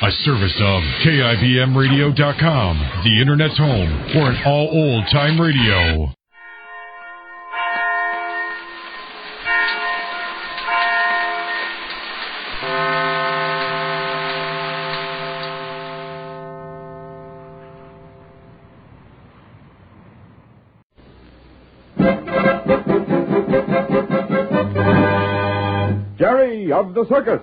A service of KIBMradio.com, the Internet's home for an all old-time radio. Jerry of the Circus.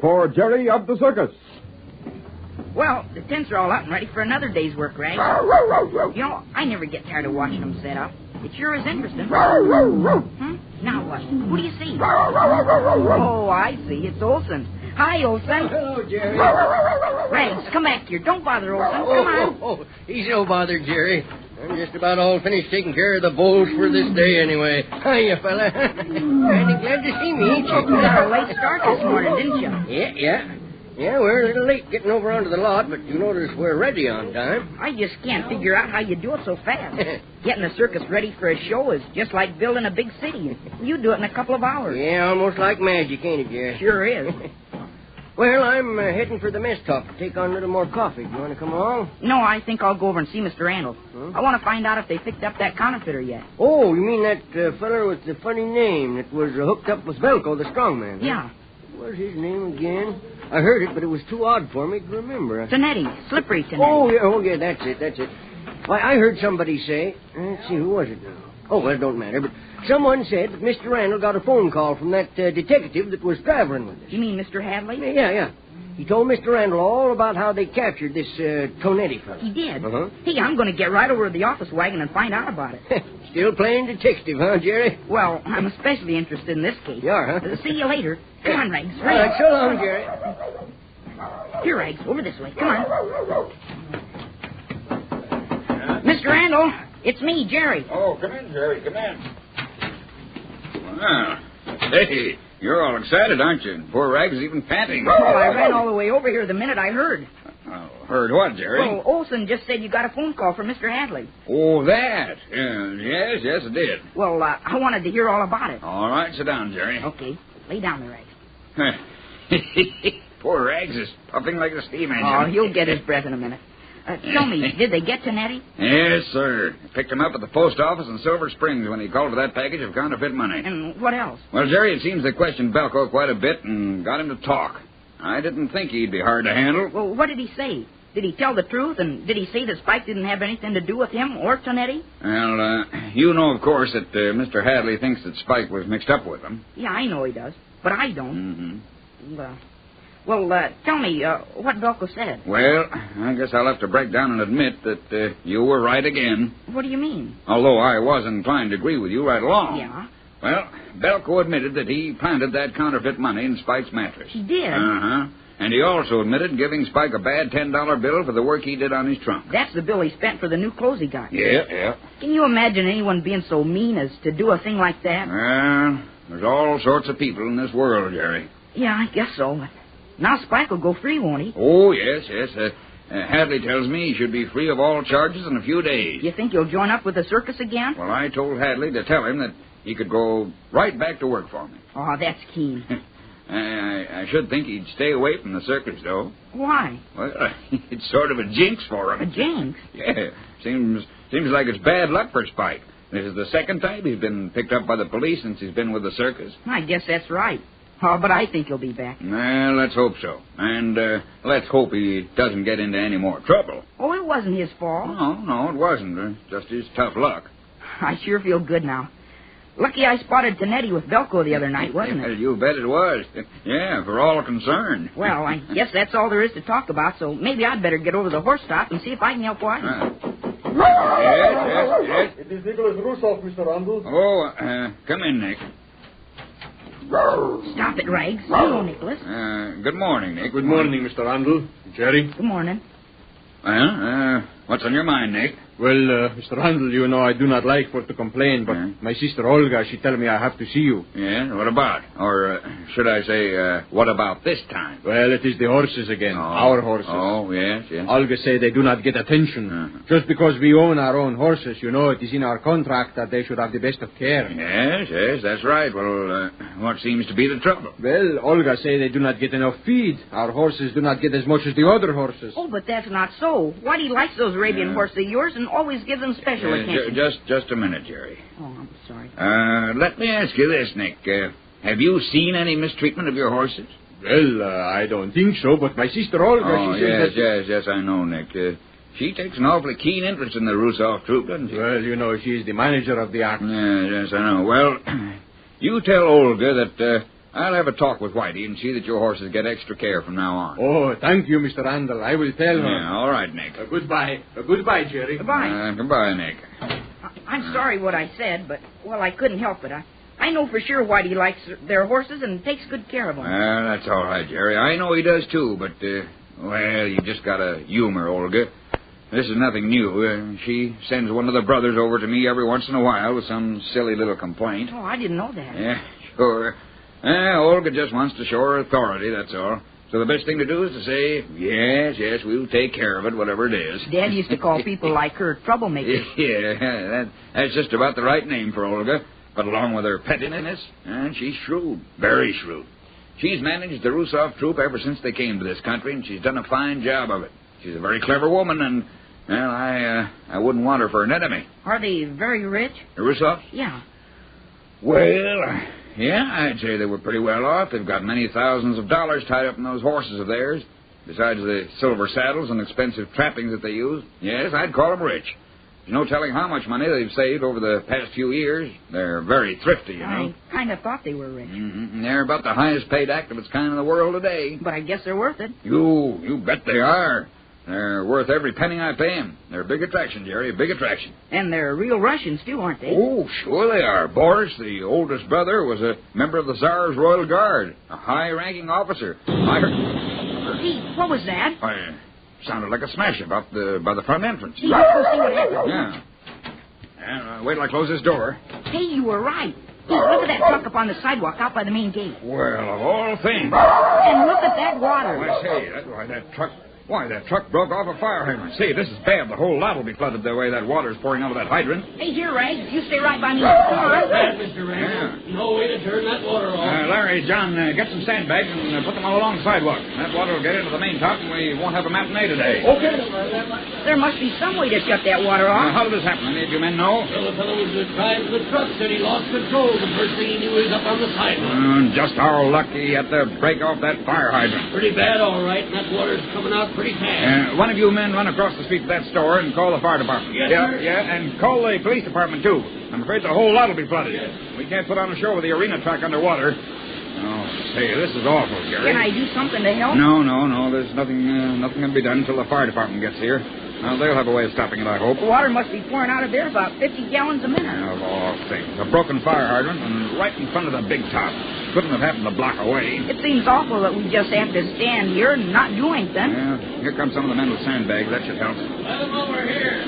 For Jerry of the Circus. Well, the tents are all up and ready for another day's work, Rags. You know, I never get tired of watching them set up. It sure is interesting. Now what? Who do you see? Oh, I see. It's Olson. Hi, Olson. Hello, Jerry. Rags, come back here. Don't bother Olson. Come on. He's no bother, Jerry. I'm just about all finished taking care of the bowls for this day anyway. Hiya, fella. Kind of glad to see me, ain't you? You got a late start this morning, didn't you? Yeah. Yeah, we're a little late getting over onto the lot, but you notice we're ready on time. I just can't figure out how you do it so fast. Getting the circus ready for a show is just like building a big city. You do it in a couple of hours. Yeah, almost like magic, ain't it, Jerry? Sure is. Well, I'm heading for the mess top to take on a little more coffee. Do you want to come along? No, I think I'll go over and see Mr. Randall. I want to find out if they picked up that counterfeiter yet. Oh, you mean that feller with the funny name that was hooked up with Velko, the strongman? Huh? Yeah. What was his name again? I heard it, but it was too odd for me to remember. Tonetti. Slippery Tonetti. Oh, yeah, that's it. Why, I heard somebody say... Let's see, who was it now? Oh, well, it don't matter, but someone said that Mr. Randall got a phone call from that detective that was traveling with us. You mean Mr. Hadley? Yeah. He told Mr. Randall all about how they captured this Tonetti fellow. He did? Uh-huh. Hey, I'm going to get right over to the office wagon and find out about it. Still playing detective, huh, Jerry? Well, I'm especially interested in this case. You are, huh? See you later. Come on, Rags. All right, so long, Jerry. Here, Rags, over this way. Come on. Mr. Randall, it's me, Jerry. Oh, come in, Jerry. Come in. Wow. Hey, you're all excited, aren't you? Poor Rags is even panting. Oh, I ran all the way over here the minute I heard. Heard what, Jerry? Oh, Olson just said you got a phone call from Mr. Hadley. Oh, that. Yes, it did. Well, I wanted to hear all about it. All right, sit down, Jerry. Okay. Lay down there, Rags. Poor Rags is puffing like a steam engine. Oh, he'll get his breath in a minute. Tell me, did they get Tonetti? Yes, sir. Picked him up at the post office in Silver Springs when he called for that package of counterfeit money. And what else? Well, Jerry, it seems they questioned Belko quite a bit and got him to talk. I didn't think he'd be hard to handle. Well, what did he say? Did he tell the truth, and did he say that Spike didn't have anything to do with him or Tonetti? Well, you know, of course, that Mr. Hadley thinks that Spike was mixed up with him. Yeah, I know he does, but I don't. Mm-hmm. Well, tell me, what Belko said. Well, I guess I'll have to break down and admit that you were right again. What do you mean? Although I was inclined to agree with you right along. Yeah? Well, Belko admitted that he planted that counterfeit money in Spike's mattress. He did? Uh-huh. And he also admitted giving Spike a bad $10 bill for the work he did on his trunk. That's the bill he spent for the new clothes he got. Yeah. Can you imagine anyone being so mean as to do a thing like that? Well, there's all sorts of people in this world, Jerry. Yeah, I guess so. Now Spike will go free, won't he? Oh, yes. Hadley tells me he should be free of all charges in a few days. You think you'll join up with the circus again? Well, I told Hadley to tell him that he could go right back to work for me. Oh, that's keen. I should think he'd stay away from the circus, though. Why? Well, it's sort of a jinx for him. A jinx? Yeah. Seems like it's bad luck for Spike. This is the second time he's been picked up by the police since he's been with the circus. I guess that's right. Oh, but I think he'll be back. Well, let's hope so. And let's hope he doesn't get into any more trouble. Oh, it wasn't his fault. No, it wasn't. Just his tough luck. I sure feel good now. Lucky I spotted Tonetti with Velcro the other night, wasn't it? You bet it was. Yeah, for all concerned. Well, I guess that's all there is to talk about, so maybe I'd better get over to the horse stop and see if I can help Whitey. Yes. It is Nicholas Russoff, Mr. Randall. Oh, come in, Nick. Stop it, Rags. Hello, Nicholas. Good morning, Nick. Good morning, Mr. Randall. Jerry? Good morning. Well, what's on your mind, Nick? Well, Mr. Randall, you know I do not like for to complain, but my sister Olga, she tell me I have to see you. Yeah, what about? Or should I say, what about this time? Well, it is the horses again, our horses. Oh, yes. Olga say they do not get attention. Just because we own our own horses, you know, it is in our contract that they should have the best of care. Yes, that's right. Well, what seems to be the trouble? Well, Olga say they do not get enough feed. Our horses do not get as much as the other horses. Oh, but that's not so. Whitey likes those Arabian horses of yours and always gives them special attention. Just a minute, Jerry. Oh, I'm sorry. Let me ask you this, Nick. Have you seen any mistreatment of your horses? Well, I don't think so, but my sister Olga, she says that... Yes, I know, Nick. She takes an awfully keen interest in the Russoff troop, doesn't she? Well, you know, she is the manager of the act. Yes, I know. Well, you tell Olga that I'll have a talk with Whitey and see that your horses get extra care from now on. Oh, thank you, Mr. Randall. I will tell her. Yeah, all right, Nick. Goodbye. Goodbye, Jerry. Goodbye. Goodbye, Nick. I'm sorry what I said, but, well, I couldn't help it. I know for sure Whitey likes their horses and takes good care of them. Well, that's all right, Jerry. I know he does, too, but, well, you just gotta humor Olga. This is nothing new. She sends one of the brothers over to me every once in a while with some silly little complaint. Oh, I didn't know that. Yeah, sure. Olga just wants to show her authority, that's all. So the best thing to do is to say, yes, we'll take care of it, whatever it is. Dad used to call people like her troublemakers. Yeah, that's just about the right name for Olga. But along with her pettiness, she's shrewd, very shrewd. She's managed the Russoff troop ever since they came to this country, and she's done a fine job of it. She's a very clever woman, and, well, I wouldn't want her for an enemy. Are they very rich? The Russoffs? Yeah. Well, yeah, I'd say they were pretty well off. They've got many thousands of dollars tied up in those horses of theirs, besides the silver saddles and expensive trappings that they use. Yes, I'd call them rich. There's no telling how much money they've saved over the past few years. They're very thrifty, you know. I kind of thought they were rich. Mm-hmm. They're about the highest paid act of its kind in the world today. But I guess they're worth it. You bet they are. They're worth every penny I pay them. They're a big attraction, Jerry, a big attraction. And they're real Russians, too, aren't they? Oh, sure they are. Boris, the oldest brother, was a member of the Tsar's Royal Guard, a high-ranking officer. I heard... Hey, what was that? Sounded like a smash by the front entrance. Hey, let's go see what happened. Yeah. And wait till I close this door. Hey, you were right. Hey, look at that truck up on the sidewalk out by the main gate. Well, of all things. And look at that water. I say, Why, that truck broke off a fire hydrant. Say, this is bad. The whole lot will be flooded the way that water's pouring out of that hydrant. Hey, here, Ray. You stay right by me. Come on. Mr. Randall. Yeah. No way to turn that water off. Larry, John, get some sandbags and put them all along the sidewalk. That water will get into the main top, and we won't have a matinee today. Okay. There must be some way to shut that water off. How did this happen? Any of you men know? Well, the fellow was driving the truck said he lost control. The first thing he knew he was up on the sidewalk. Just our luck he had to break off that fire hydrant. Pretty bad, all right, and that water's coming out pretty fast. One of you men run across the street to that store and call the fire department. Yes, sir. Yeah, and call the police department, too. I'm afraid the whole lot will be flooded. Yes. We can't put on a show with the arena track underwater. Oh, say, this is awful, Jerry. Can I do something to help? No. There's nothing can be done until the fire department gets here. Well, they'll have a way of stopping it, I hope. The water must be pouring out of there about 50 gallons a minute. Of all things. A broken fire hydrant and right in front of the big top. Couldn't have happened a block away. It seems awful that we just have to stand here and not do anything. Yeah, here come some of the men with sandbags. That should help. Let them over here.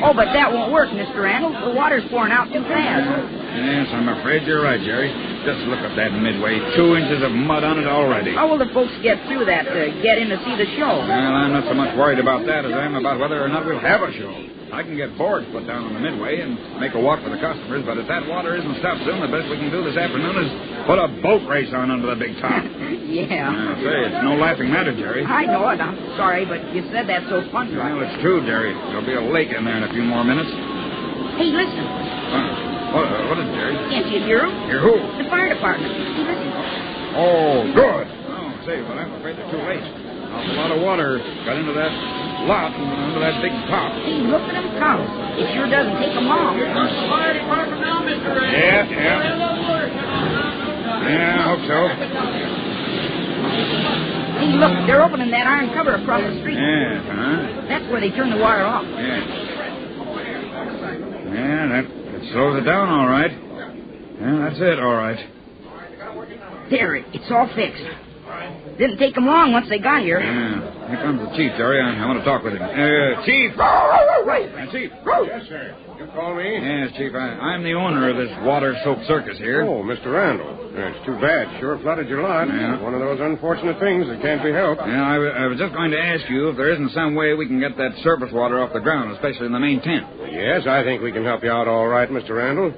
Oh, but that won't work, Mr. Randall. The water's pouring out too fast. Yes, I'm afraid you're right, Jerry. Just look at that midway. 2 inches of mud on it already. How will the folks get through that to get in to see the show? Well, I'm not so much worried about that as I am about whether or not we'll have a show. I can get boards put down on the midway and make a walk for the customers, but if that water isn't stopped soon, the best we can do this afternoon is put a boat race on under the big top. Yeah. Say, it's no laughing matter, Jerry. I know it. I'm sorry, but you said that so funny. Well, it's true, Jerry. There'll be a lake in there in a few more minutes. Hey, listen. What is it, Jerry? Can't you hear 'em? Hear who? The fire department. Hey, listen. Oh, good. Oh, say, but I'm afraid they're too late. A lot of water got into that lot and under that big top. Hey, look at them come. It sure doesn't take them long. Here comes the fire department now, Mr. Ray. Yeah. Yeah, I hope so. Hey, look, they're opening that iron cover across the street. Yes, huh? That's where they turn the wire off. Yeah. Yeah, that slows it down all right. Yeah, that's it, all right. There, it's all fixed. Didn't take them long once they got here. Yeah. Here comes the chief, Jerry. I want to talk with him. Chief! Chief! Yes, sir. You call me? Yes, Chief. I'm the owner of this water-soaked circus here. Oh, Mr. Randall. It's too bad. Sure flooded your lot. Yeah. One of those unfortunate things that can't be helped. Yeah, I was just going to ask you if there isn't some way we can get that surface water off the ground, especially in the main tent. Yes, I think we can help you out all right, Mr. Randall.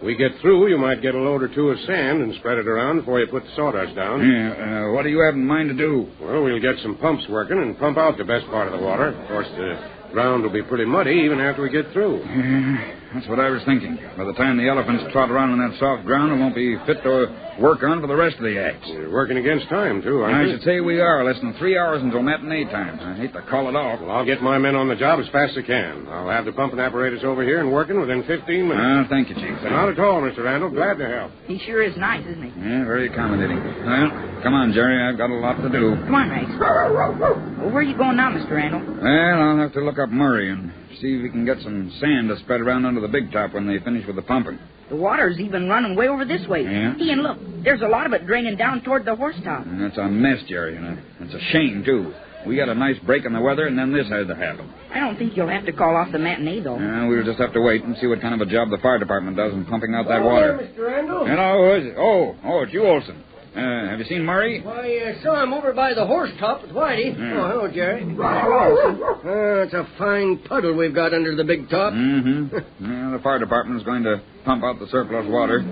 We get through, you might get a load or two of sand and spread it around before you put the sawdust down. Yeah, what do you have in mind to do? Well, we'll get some pumps working and pump out the best part of the water. Of course, the ground will be pretty muddy even after we get through. Yeah, that's what I was thinking. By the time the elephants trot around on that soft ground, it won't be fit to work on for the rest of the act. You're working against time, too, aren't I you? should say we are. Less than 3 hours until matinee time. I hate to call it off. Well, I'll get my men on the job as fast as I can. I'll have the pumping apparatus over here and working within 15 minutes. Thank you, Chief. Not at all, Mr. Randall. Glad to help. He sure is nice, isn't he? Yeah, very accommodating. Well, come on, Jerry. I've got a lot to do. Come on, Max. Well, where are you going now, Mr. Randall? Well, I'll have to look up Murray and see if we can get some sand to spread around under the big top when they finish with the pumping. The water's even running way over this way. Yeah? Hey, and look, there's a lot of it draining down toward the horse top. And that's a mess, Jerry, and it's a shame, too. We got a nice break in the weather, and then this had to happen. I don't think you'll have to call off the matinee, though. We'll just have to wait and see what kind of a job the fire department does in pumping out that water. There, Mr. Randall. Hello, who is it? Oh, it's you, Olson. Have you seen Murray? Why, saw him over by the horse top with Whitey. Yeah. Oh, hello, Jerry. It's a fine puddle we've got under the big top. Mm-hmm. Yeah, the fire department's going to pump out the surplus water.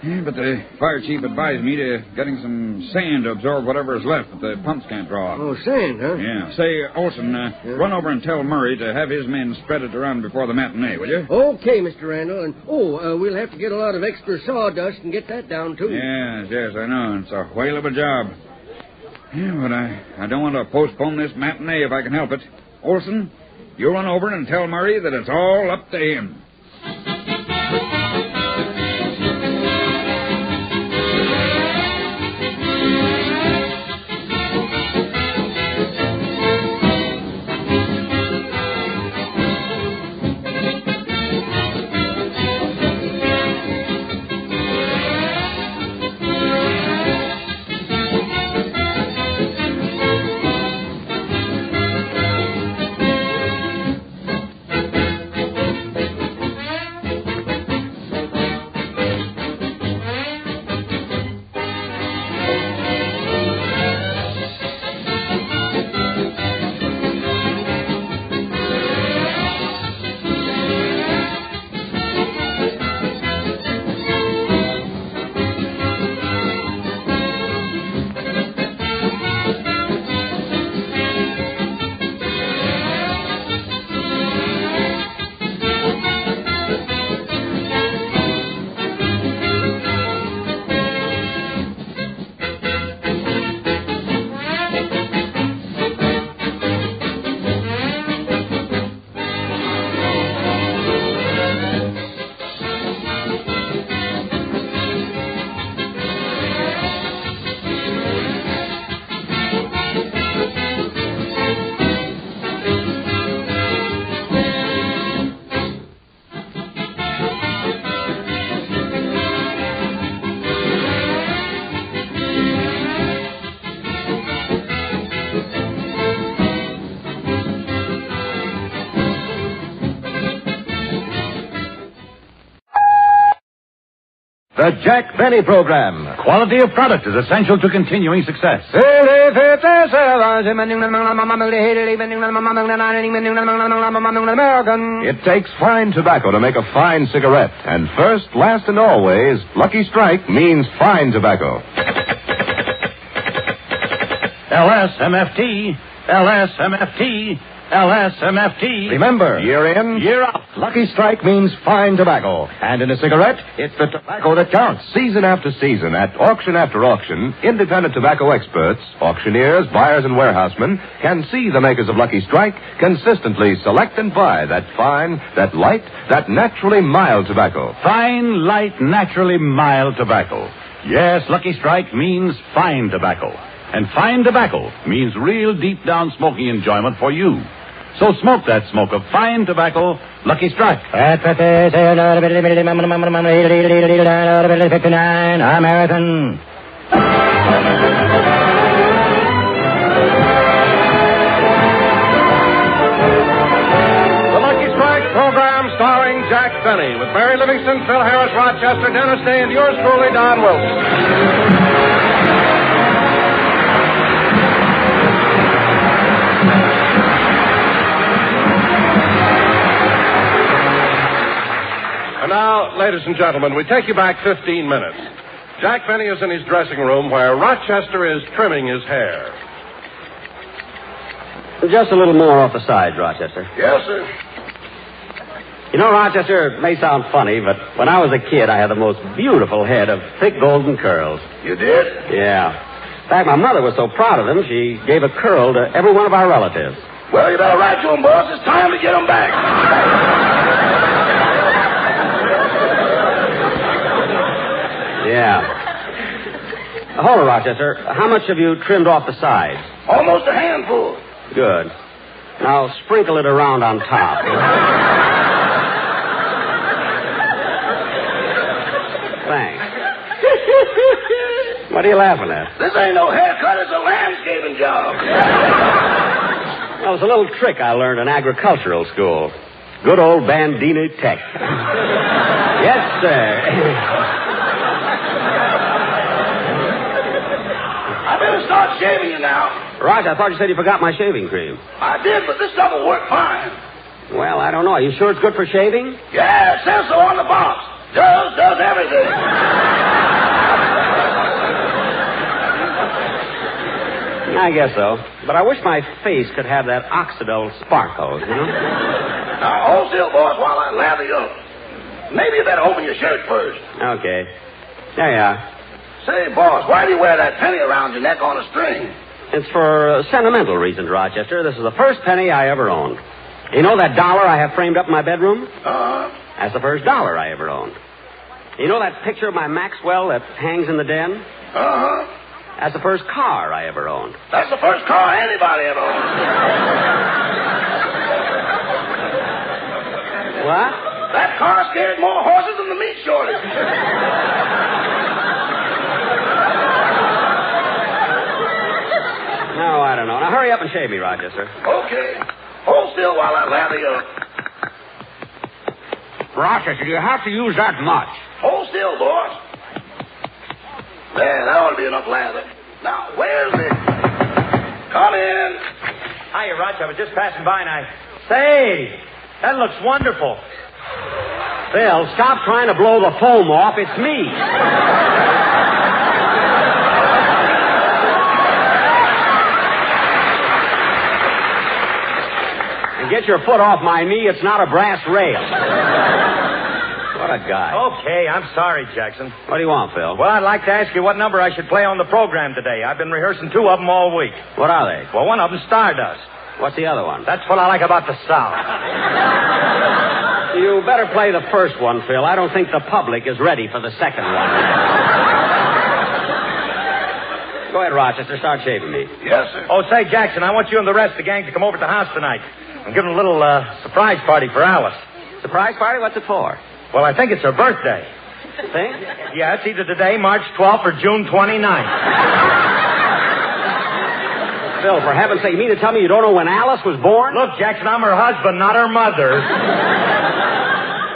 Yeah, but the fire chief advised me to getting some sand to absorb whatever is left that the pumps can't draw. Oh, sand, huh? Yeah. Say, Olson, run over and tell Murray to have his men spread it around before the matinee, will you? Okay, Mr. Randall. And, we'll have to get a lot of extra sawdust and get that down, too. Yes, I know. It's a whale of a job. Yeah, but I don't want to postpone this matinee if I can help it. Olson, you run over and tell Murray that it's all up to him. The Jack Benny Program. Quality of product is essential to continuing success. It takes fine tobacco to make a fine cigarette. And first, last, and always, Lucky Strike means fine tobacco. LSMFT, LSMFT, LSMFT. Remember, year in, year out, Lucky Strike means fine tobacco. And in a cigarette, it's the tobacco that counts. Season after season, at auction after auction, independent tobacco experts, auctioneers, buyers, and warehousemen can see the makers of Lucky Strike consistently select and buy that fine, that light, that naturally mild tobacco. Fine, light, naturally mild tobacco. Yes, Lucky Strike means fine tobacco. And fine tobacco means real deep-down smoking enjoyment for you. So smoke that smoke of fine tobacco, Lucky Strike. American. The Lucky Strike program starring Jack Benny with Mary Livingston, Phil Harris, Rochester, Dennis Day, and yours truly, Don Wilson. Now, ladies and gentlemen, we take you back 15 minutes. Jack Benny is in his dressing room where Rochester is trimming his hair. Just a little more off the sides, Rochester. Yes, sir. You know, Rochester, it may sound funny, but when I was a kid, I had the most beautiful head of thick golden curls. You did? Yeah. In fact, my mother was so proud of them, she gave a curl to every one of our relatives. Well, you better write to them, boss. It's time to get them back. Yeah. Hold it, Rochester. How much have you trimmed off the sides? Almost a handful. Good. Now sprinkle it around on top. Thanks. What are you laughing at? This ain't no haircut. It's a landscaping job. Well, it's a little trick I learned in agricultural school. Good old Bandini Tech. Yes, sir. I better start shaving you now. Roger, I thought you said you forgot my shaving cream. I did, but this stuff will work fine. Well, I don't know. Are you sure it's good for shaving? Yeah, it says so on the box. Does everything. I guess so. But I wish my face could have that oxidol sparkle, you know? Now, hold still, boss, while I lather you up. Maybe you better open your shirt first. Okay. There you are. Say, boss, why do you wear that penny around your neck on a string? It's for sentimental reasons, Rochester. This is the first penny I ever owned. You know that dollar I have framed up in my bedroom? Uh-huh. That's the first dollar I ever owned. You know that picture of my Maxwell that hangs in the den? Uh-huh. That's the first car I ever owned. That's the first car anybody ever owned. What? That car scared more horses than the meat shortage. No, I don't know. Now, hurry up and shave me, Rochester. Okay. Hold still while I lather you up. Rochester, you have to use that much. Hold still, boss. There, that ought to be enough lather. Now, where's it? Come in. Hiya, Roch. I was just passing by and Say, that looks wonderful. Phil, stop trying to blow the foam off. It's me. And get your foot off my knee. It's not a brass rail. What a guy. Okay, I'm sorry, Jackson. What do you want, Phil? Well, I'd like to ask you what number I should play on the program today. I've been rehearsing 2 of them all week. What are they? Well, one of them's Stardust. What's the other one? That's what I like about the South. You better play the first one, Phil. I don't think the public is ready for the second one. Go ahead, Rochester. Start shaving me. Yes, sir. Oh, say, Jackson, I want you and the rest of the gang to come over to the house tonight. I'm giving a little surprise party for Alice. Surprise party? What's it for? Well, I think it's her birthday. Think? Yeah, it's either today, March 12th, or June 29th. Phil, for heaven's sake, you mean to tell me you don't know when Alice was born? Look, Jackson, I'm her husband, not her mother.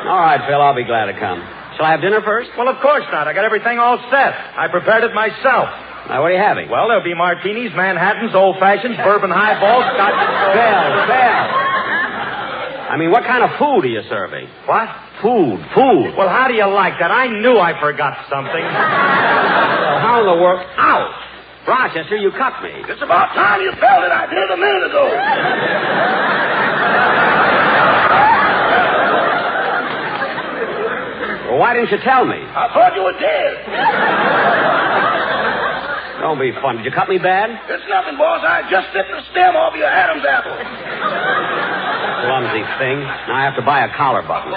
All right, Phil, I'll be glad to come. Shall I have dinner first? Well, of course not. I got everything all set. I prepared it myself. Now, what are you having? Well, there'll be martinis, Manhattans, old-fashions, bourbon highballs, Scotch... Phil. I mean, what kind of food are you serving? What? Food. Well, how do you like that? I knew I forgot something. Well, how in the world... Ow! Rochester, you cut me. It's about time you felt it. I did a minute ago. Well, why didn't you tell me? I thought you were dead. Don't be funny. Did you cut me bad? It's nothing, boss. I just nipped the stem off your Adam's apple. Clumsy thing. Now I have to buy a collar button.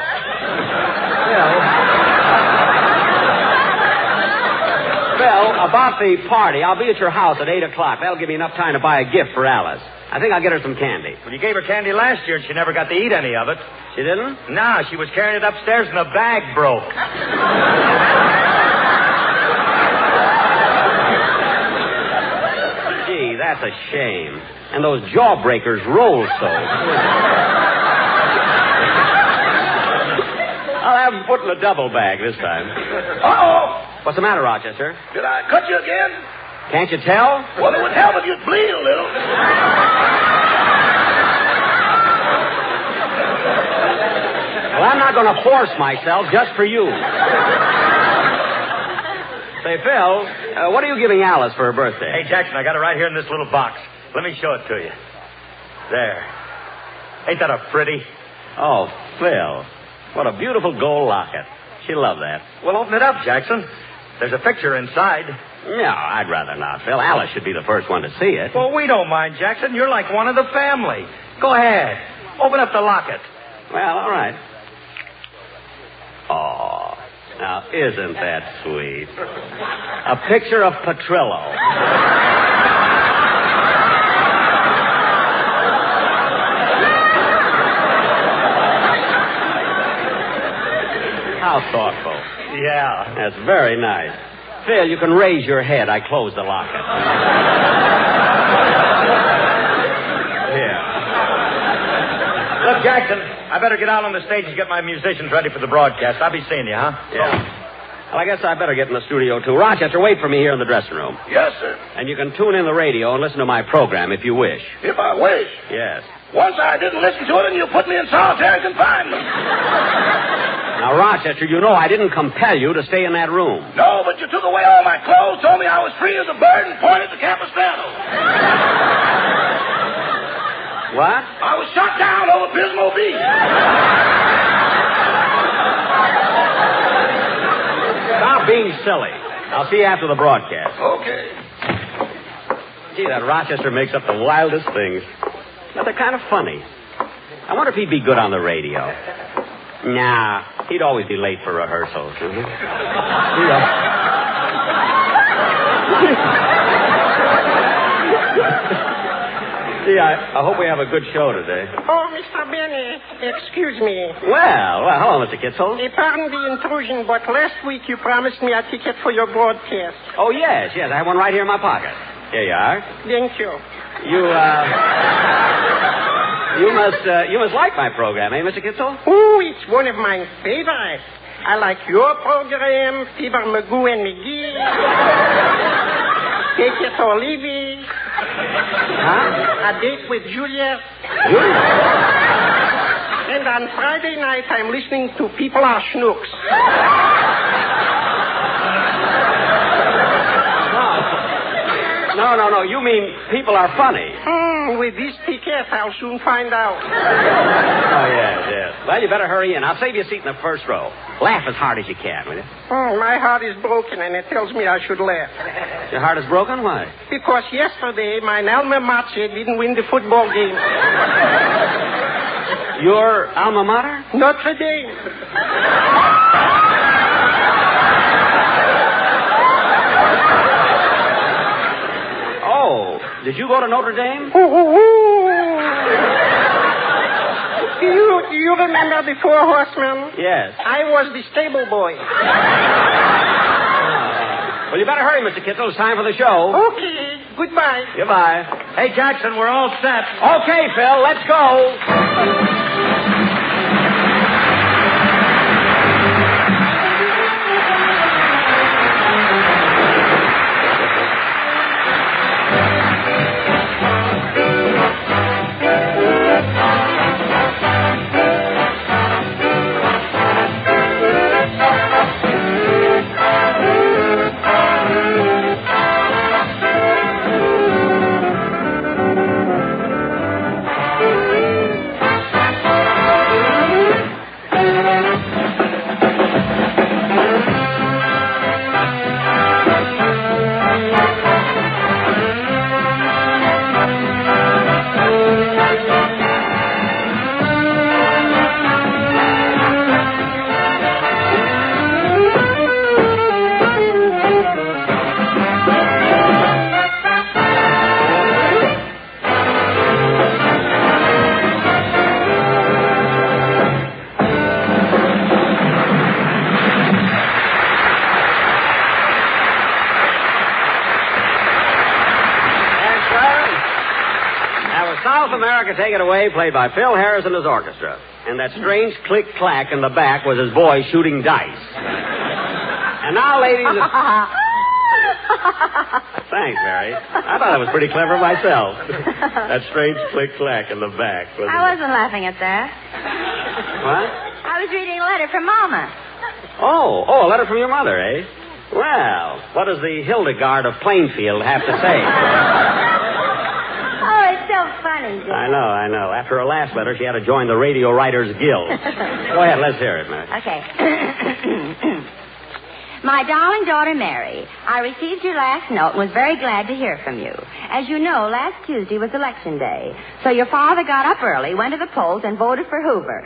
Phil, about the party, I'll be at your house at 8 o'clock. That'll give me enough time to buy a gift for Alice. I think I'll get her some candy. Well, you gave her candy last year, and she never got to eat any of it. She didn't? No, she was carrying it upstairs, and the bag broke. Gee, that's a shame. And those jawbreakers roll so. I'll have them put in a double bag this time. Uh-oh. What's the matter, Rochester? Did I cut you again? Can't you tell? Well, it would help if you'd bleed a little. Well, I'm not going to force myself just for you. Say, Phil, what are you giving Alice for her birthday? Hey, Jackson, I got it right here in this little box. Let me show it to you. There. Ain't that a pretty? Oh, Phil, what a beautiful gold locket. She'll love that. Well, open it up, Jackson. There's a picture inside. No, I'd rather not, Phil. Alice should be the first one to see it. Well, we don't mind, Jackson. You're like one of the family. Go ahead. Open up the locket. Well, all right. Oh, now, isn't that sweet? A picture of Petrillo. How thoughtful. Yeah. That's very nice. Phil, you can raise your head. I closed the locket. Here. Look, Jackson, I better get out on the stage and get my musicians ready for the broadcast. I'll be seeing you, huh? Yeah. Well, I guess I better get in the studio, too. Rochester, wait for me here in the dressing room. Yes, sir. And you can tune in the radio and listen to my program if you wish. If I wish. Yes. Once I didn't listen to it, and you put me in solitary confinement. Now, Rochester, you know I didn't compel you to stay in that room. No, but you took away all my clothes, told me I was free as a bird, and pointed to Capistrano. What? I was shot down over Pismo Beach. Stop being silly. I'll see you after the broadcast. Okay. Gee, that Rochester makes up the wildest things. But they're kind of funny. I wonder if he'd be good on the radio. Nah, he'd always be late for rehearsals. Gee, I hope we have a good show today. Oh, Mr. Benny, excuse me. Well, hello, Mr. Kitzel. Pardon the intrusion, but last week you promised me a ticket for your broadcast. Oh, yes, I have one right here in my pocket. Here you are. Thank you. You must like my program, eh, Mr. Kitzel? Oh, it's one of my favorites. I like your program, Fibber, Magoo, and McGee. Take it or leave it. Huh? A date with Juliet. And on Friday night, I'm listening to People Are Schnooks. No. You mean people are funny. With this ticket, I'll soon find out. Oh, yes. Well, you better hurry in. I'll save you a seat in the first row. Laugh as hard as you can, will you? My heart is broken, and it tells me I should laugh. Your heart is broken? Why? Because yesterday, my alma mater didn't win the football game. Your alma mater? Notre Dame. Oh, did you go to Notre Dame? Do you remember the Four Horsemen? Yes. I was the stable boy. Well, you better hurry, Mr. Kitzel. It's time for the show. Okay. Goodbye. Goodbye. Hey, Jackson, we're all set. Okay, Phil, let's go. America, Take It Away, played by Phil Harris and his orchestra. And that strange click-clack in the back was his boy shooting dice. And now, ladies... Thanks, Mary. I thought that was pretty clever myself. That strange click-clack in the back. I wasn't laughing at that. What? I was reading a letter from Mama. Oh, a letter from your mother, eh? Well, what does the Hildegard of Plainfield have to say? Oh, it's so funny, Jim. I know. After her last letter, she had to join the Radio Writers Guild. Go ahead, let's hear it, Mary. Okay. My darling daughter, Mary, I received your last note and was very glad to hear from you. As you know, last Tuesday was Election Day, so your father got up early, went to the polls, and voted for Hoover.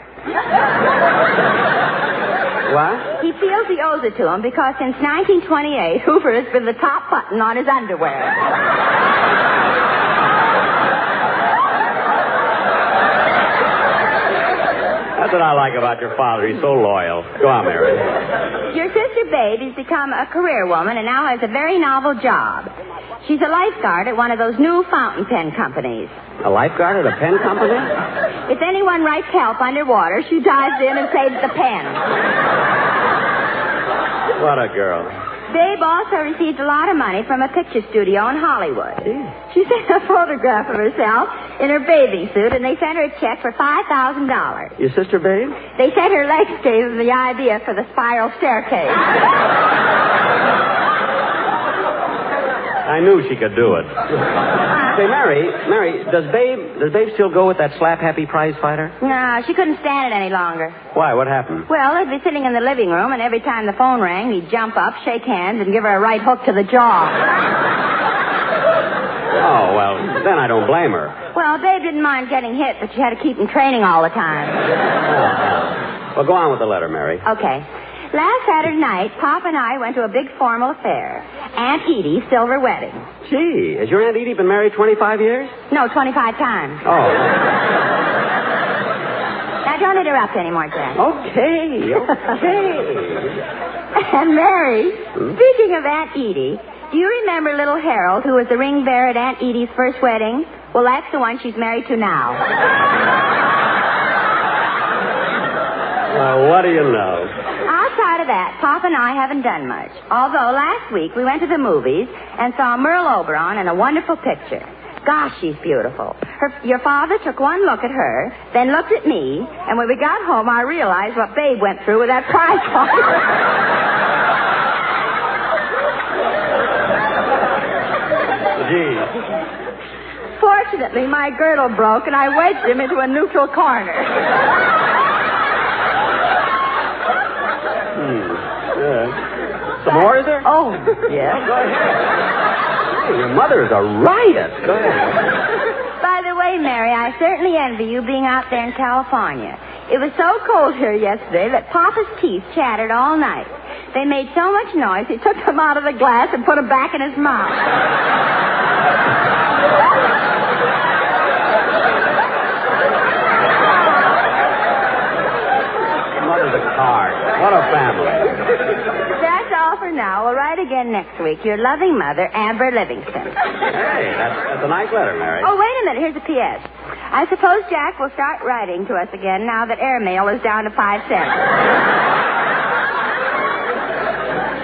What? He feels he owes it to him because since 1928, Hoover has been the top button on his underwear. That's what I like about your father. He's so loyal. Go on, Mary. Your sister Babe has become a career woman and now has a very novel job. She's a lifeguard at one of those new fountain pen companies. A lifeguard at a pen company? If anyone writes help underwater, she dives in and saves the pen. What a girl. Babe also received a lot of money from a picture studio in Hollywood. She sent a photograph of herself in her bathing suit, and they sent her a check for $5,000. Your sister, Babe? They said her legs gave them the idea for the spiral staircase. I knew she could do it. Say, Mary, does Babe still go with that slap-happy prize fighter? No, she couldn't stand it any longer. Why? What happened? Well, they'd be sitting in the living room, and every time the phone rang, he'd jump up, shake hands, and give her a right hook to the jaw. Oh, well, then I don't blame her. Well, Babe didn't mind getting hit, but she had to keep him training all the time. Well, go on with the letter, Mary. Okay. Last Saturday night, Pop and I went to a big formal affair. Aunt Edie's silver wedding. Gee, has your Aunt Edie been married 25 years? No, 25 times. Oh. Now, don't interrupt anymore, Jack. Okay. And Mary, speaking of Aunt Edie, do you remember little Harold, who was the ring bearer at Aunt Edie's first wedding? Well, that's the one she's married to now. What do you know? Outside of that, Pop and I haven't done much. Although last week we went to the movies and saw Merle Oberon in a wonderful picture. Gosh, she's beautiful. Your father took one look at her, then looked at me, and when we got home, I realized what Babe went through with that prize fighter. Gee. Fortunately, my girdle broke, and I wedged him into a neutral corner. Some more, is there? Oh, yes. Go ahead. Hey, your mother is a riot. Go ahead. By the way, Mary, I certainly envy you being out there in California. It was so cold here yesterday that Papa's teeth chattered all night. They made so much noise, he took them out of the glass and put them back in his mouth. Mother's a card. What a family. That's all for now. We'll write again next week. Your loving mother, Amber Livingston. Hey, that's a nice letter, Mary. Oh, wait a minute. Here's a P.S. I suppose Jack will start writing to us again now that airmail is down to 5 cents.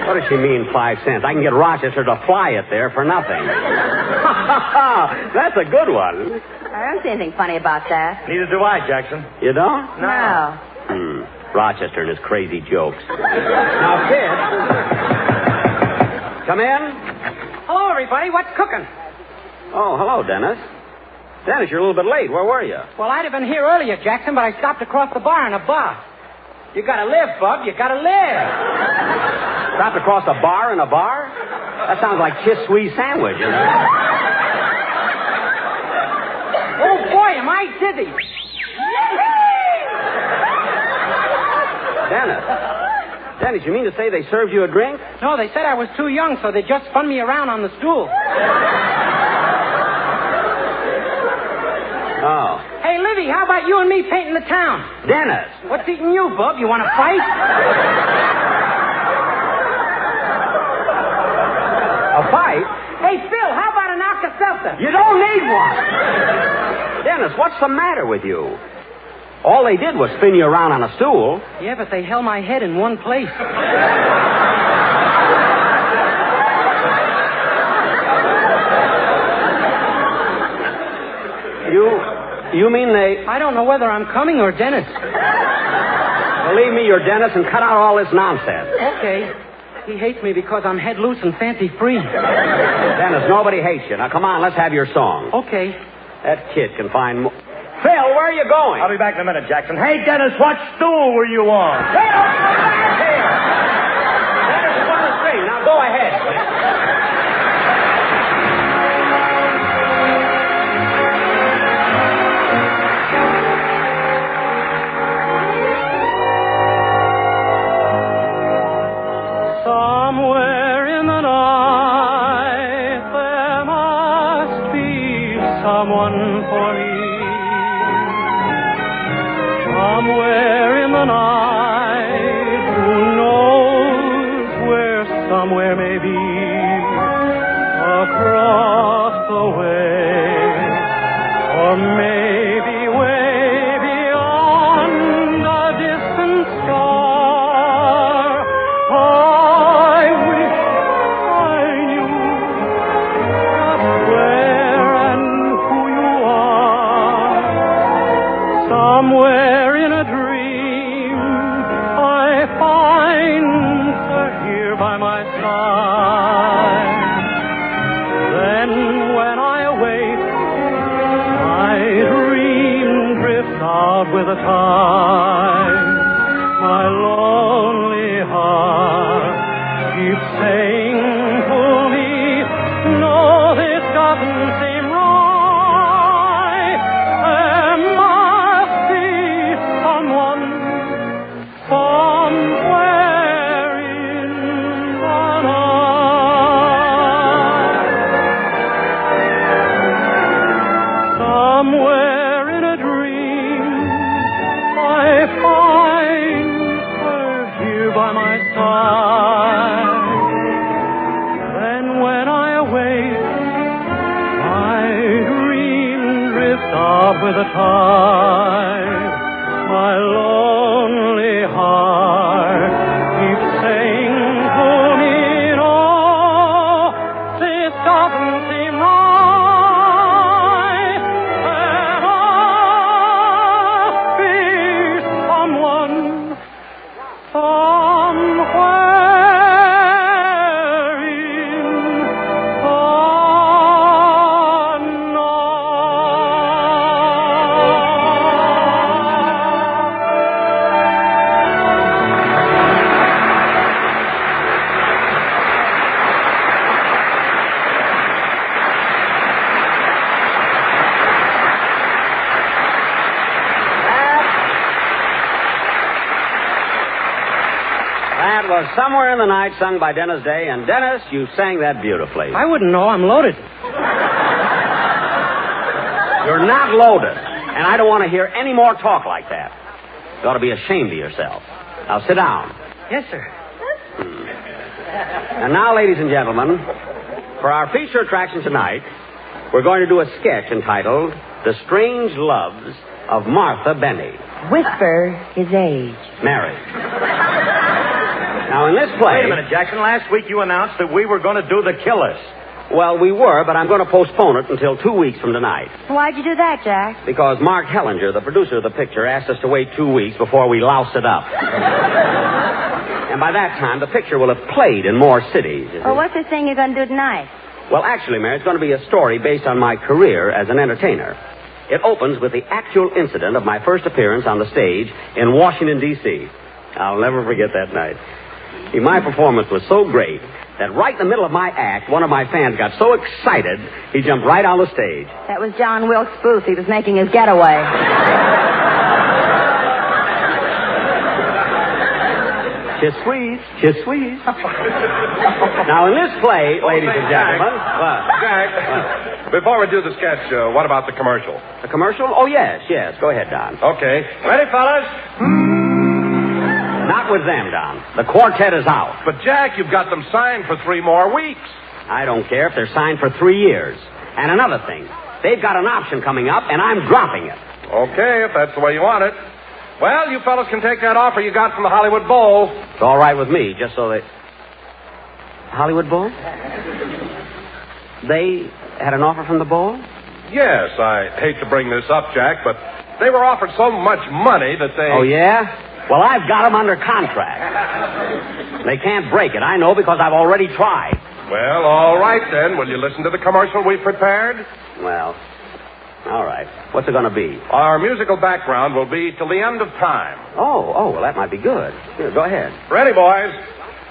What does she mean, 5 cents? I can get Rochester to fly it there for nothing. That's a good one. I don't see anything funny about that. Neither do I, Jackson. You don't? No. Rochester and his crazy jokes. Now, kid. Come in. Hello, everybody. What's cooking? Oh, hello, Dennis. Dennis, you're a little bit late. Where were you? Well, I'd have been here earlier, Jackson, but I stopped across the bar in a bar. You gotta live, bub. You gotta live. Stopped across a bar in a bar? That sounds like Kiss Squeeze Sandwich, you know? Oh, boy, am I dizzy. Dennis, you mean to say they served you a drink? No, they said I was too young, so they just spun me around on the stool. Oh. Hey, Livy, how about you and me painting the town? Dennis! What's eating you, bub? You want to fight? A fight? Hey, Phil, how about an Alka-Seltzer? You don't need one! Dennis, what's the matter with you? All they did was spin you around on a stool. Yeah, but they held my head in one place. You mean they... I don't know whether I'm coming or Dennis. Believe me, you're Dennis, and cut out all this nonsense. Okay. He hates me because I'm head loose and fancy free. Dennis, nobody hates you. Now, come on, let's have your song. Okay. That kid can find more... Phil, where are you going? I'll be back in a minute, Jackson. Hey, Dennis, what stool were you on? Phil, come back here! Dennis is on the screen. Now, go ahead. Somewhere in the night there must be someone for me. Somewhere in the night, who knows where somewhere may be, across the way, or maybe way beyond a distant star. I wish I knew just where and who you are. Somewhere in a dream I find her here by my side. Then when I awake, my dream drifts out with the tide. My lonely heart keeps saying to me, no, this doesn't seem right. There must be someone somewhere in the night. Somewhere in a dream I find her here by my side. Then when I awake, my dream drifts off with the tide. My lonely heart keeps saying to me, no, this doesn't seem right. There must be someone somewhere in the That was Somewhere in the Night, sung by Dennis Day. And, Dennis, you sang that beautifully. I wouldn't know. I'm loaded. You're not loaded. And I don't want to hear any more talk like that. You ought to be ashamed of yourself. Now, sit down. Yes, sir. And now, ladies and gentlemen, for our feature attraction tonight, we're going to do a sketch entitled The Strange Loves of Martha Benny. Whisper his age. Married. Now, in this play... Wait a minute, Jackson. Last week you announced that we were going to do The Killers. Well, we were, but I'm going to postpone it until 2 weeks from tonight. Why'd you do that, Jack? Because Mark Hellinger, the producer of the picture, asked us to wait 2 weeks before we louse it up. And by that time, the picture will have played in more cities. Well, what's this thing you're going to do tonight? Well, actually, Mary, it's going to be a story based on my career as an entertainer. It opens with the actual incident of my first appearance on the stage in Washington, D.C. I'll never forget that night. See, my performance was so great that right in the middle of my act, one of my fans got so excited, he jumped right on the stage. That was John Wilkes Booth. He was making his getaway. Kiss squeeze, kiss squeeze. Now, in this play, ladies and gentlemen... Jack, before we do the sketch, what about the commercial? The commercial? Oh, yes. Go ahead, Don. Okay. Ready, fellas? Not with them, Don. The quartet is out. But, Jack, you've got them signed for 3 more weeks. I don't care if they're signed for 3 years. And another thing, They've got an option coming up, and I'm dropping it. Okay, if that's the way you want it. Well, you fellas can take that offer you got from the Hollywood Bowl. It's all right with me, just so they... Hollywood Bowl? They had an offer from the Bowl? Yes, I hate to bring this up, Jack, but they were offered so much money that they... Oh, yeah? Well, I've got them under contract. They can't break it, I know, because I've already tried. Well, all right, then. Will you listen to the commercial we've prepared? Well, all right. What's it going to be? Our musical background will be Till the End of Time. Oh, well, that might be good. Here, go ahead. Ready, boys?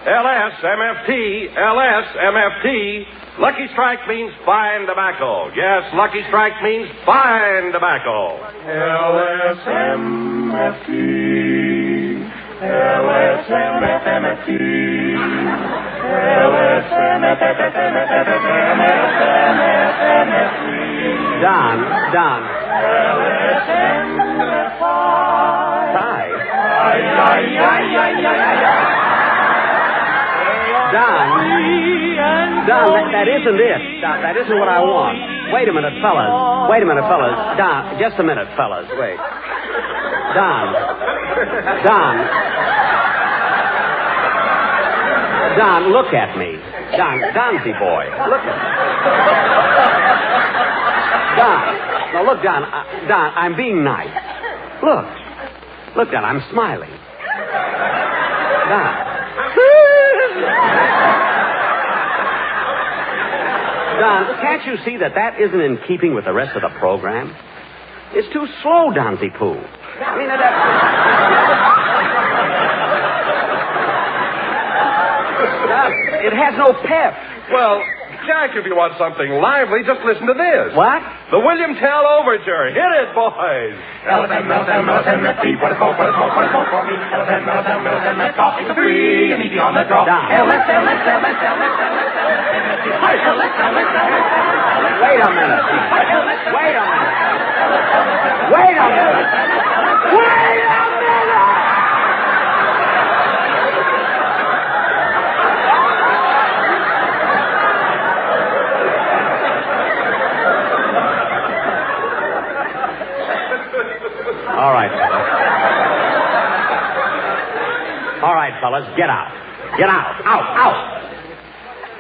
LSMFT, LSMFT. Lucky Strike means fine tobacco. Yes, Lucky Strike means fine tobacco. LSMFT, LSMFT, LSMFT. Don. Don, that isn't it. Don, that isn't what I want. Wait a minute, fellas. Don, just a minute, fellas. Wait. Don, look at me. Donzy boy, look at me. Don, Don, I'm being nice. Look, Don, I'm smiling. Don, can't you see that isn't in keeping with the rest of the program? It's too slow, Donzy Poo. I mean, it has no pep. Well, Jack, if you want something lively, just listen to this. What? The William Tell Overture. Hit it, boys. LSMFT, what is hope for me? LSMFT, coffee for free, and easy on the draw. Wait a minute. All right, fellas, get out. Out.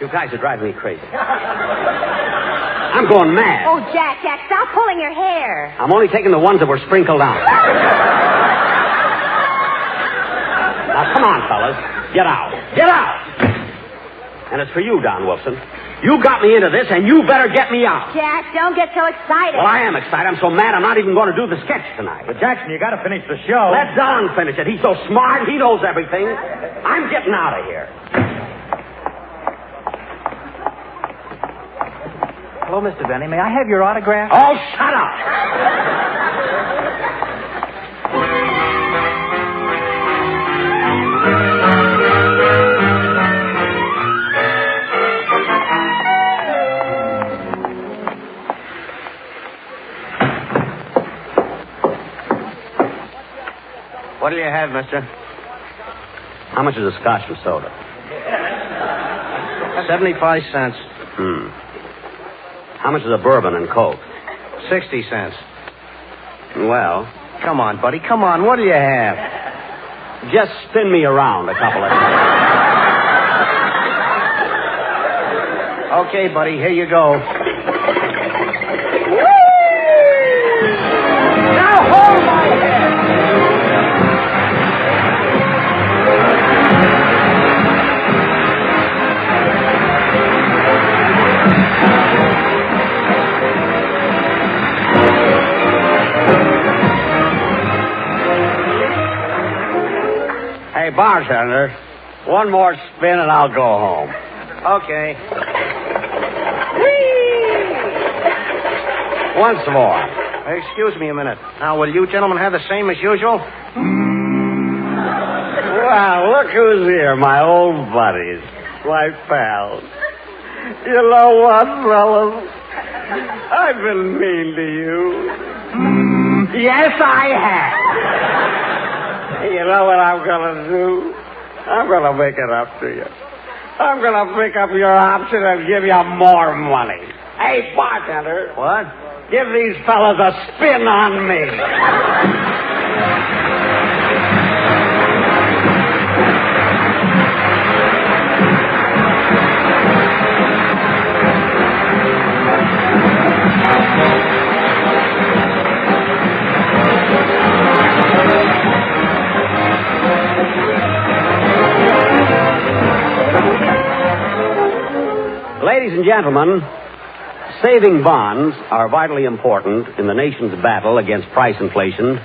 You guys are driving me crazy. I'm going mad. Oh, Jack, stop pulling your hair. I'm only taking the ones that were sprinkled on. Now, come on, fellas. Get out. And it's for you, Don Wilson. You got me into this, and you better get me out. Jack, don't get so excited. Well, I am excited. I'm so mad I'm not even going to do the sketch tonight. But, Jackson, you got to finish the show. Let Don finish it. He's so smart. He knows everything. I'm getting out of here. Hello, Mr. Benny. May I have your autograph? Oh, shut up! What do you have, mister? How much is a scotch and soda? 75 cents. How much is a bourbon and Coke? 60 cents. Well... Come on, buddy. Come on. What do you have? Just spin me around a couple of times. Okay, buddy. Here you go. Now hold my head! Hey, bartender, one more spin and I'll go home. Okay. Once more. Excuse me a minute. Now, will you gentlemen have the same as usual? Well, look who's here, my old buddies, my pals. You know what, fellas? I've been mean to you. Yes, I have. You know what I'm going to do? I'm going to make it up to you. I'm going to pick up your option and give you more money. Hey, bartender. What? Give these fellas a spin on me. Ladies and gentlemen, saving bonds are vitally important in the nation's battle against price inflation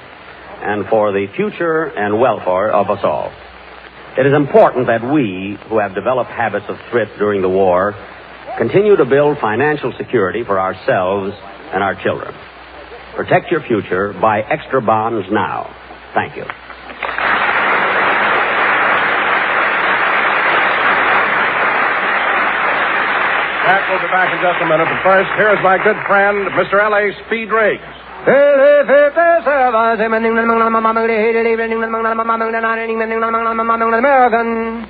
and for the future and welfare of us all. It is important that we, who have developed habits of thrift during the war, continue to build financial security for ourselves and our children. Protect your future. Buy extra bonds now. Thank you. Back will be back in just a minute, but first, here's my good friend, Mr. L.A. Speed Riggs.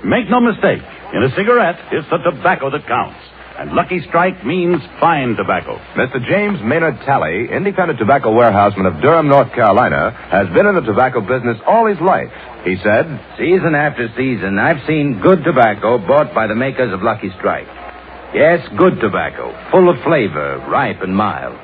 Make no mistake, in a cigarette, it's the tobacco that counts. And Lucky Strike means fine tobacco. Mr. James Maynard Talley, independent tobacco warehouseman of Durham, North Carolina, has been in the tobacco business all his life. He said, "Season after season, I've seen good tobacco bought by the makers of Lucky Strike. Yes, good tobacco, full of flavor, ripe and mild.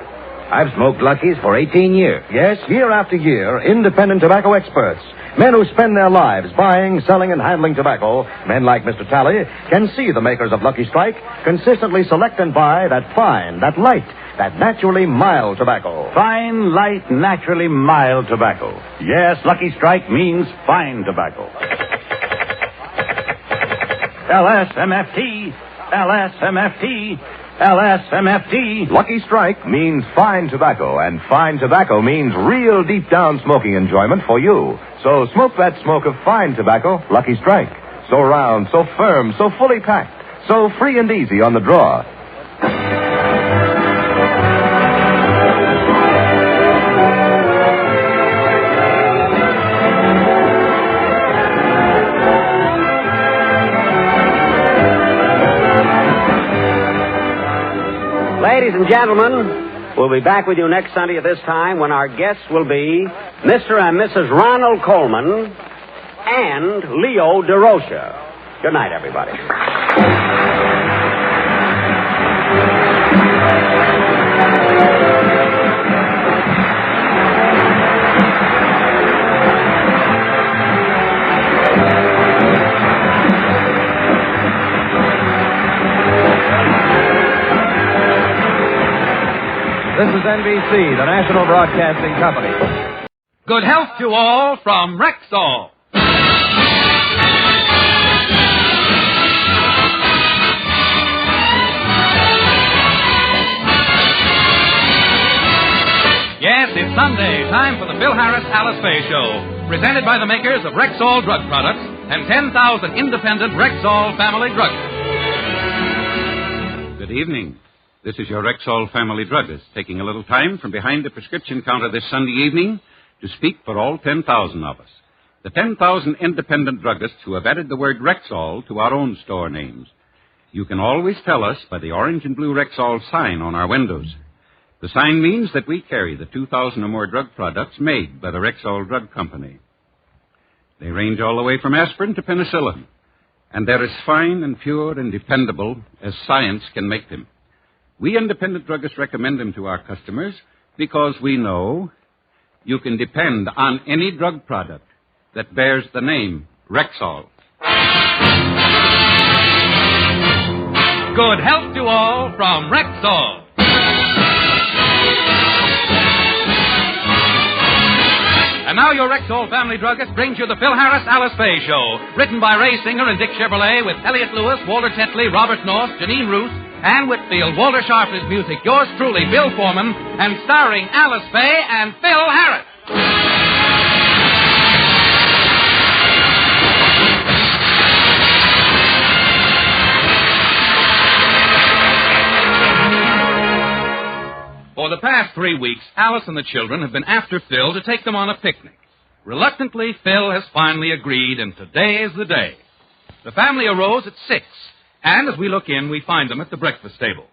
I've smoked Lucky's for 18 years. Yes, year after year, independent tobacco experts, men who spend their lives buying, selling, and handling tobacco, men like Mr. Talley, can see the makers of Lucky Strike consistently select and buy that fine, that light, that naturally mild tobacco. Fine, light, naturally mild tobacco. Yes, Lucky Strike means fine tobacco. LSMFT, LSMFT, LSMFT. Lucky Strike means fine tobacco, and fine tobacco means real deep down smoking enjoyment for you. So smoke that smoke of fine tobacco, Lucky Strike. So round, so firm, so fully packed, so free and easy on the draw. Ladies and gentlemen, we'll be back with you next Sunday at this time when our guests will be Mr. and Mrs. Ronald Coleman and Leo DeRocha. Good night, everybody. This is NBC, the National Broadcasting Company. Good health to all from Rexall. Yes, it's Sunday, time for the Phil Harris Alice Faye Show, presented by the makers of Rexall drug products and 10,000 independent Rexall family druggists. Good evening. This is your Rexall family druggist, taking a little time from behind the prescription counter this Sunday evening to speak for all 10,000 of us. The 10,000 independent druggists who have added the word Rexall to our own store names. You can always tell us by the orange and blue Rexall sign on our windows. The sign means that we carry the 2,000 or more drug products made by the Rexall Drug Company. They range all the way from aspirin to penicillin, and they're as fine and pure and dependable as science can make them. We independent druggists recommend them to our customers because we know you can depend on any drug product that bears the name Rexall. Good health to all from Rexall. And now your Rexall family druggist brings you the Phil Harris Alice Faye Show, written by Ray Singer and Dick Chevrolet with Elliot Lewis, Walter Tetley, Robert North, Janine Roos, Ann Whitfield, Walter Sharpless music, yours truly, Bill Foreman, and starring Alice Faye and Phil Harris. For the past 3 weeks, Alice and the children have been after Phil to take them on a picnic. Reluctantly, Phil has finally agreed, and today is the day. The family arose at 6, and as we look in, we find them at the breakfast table.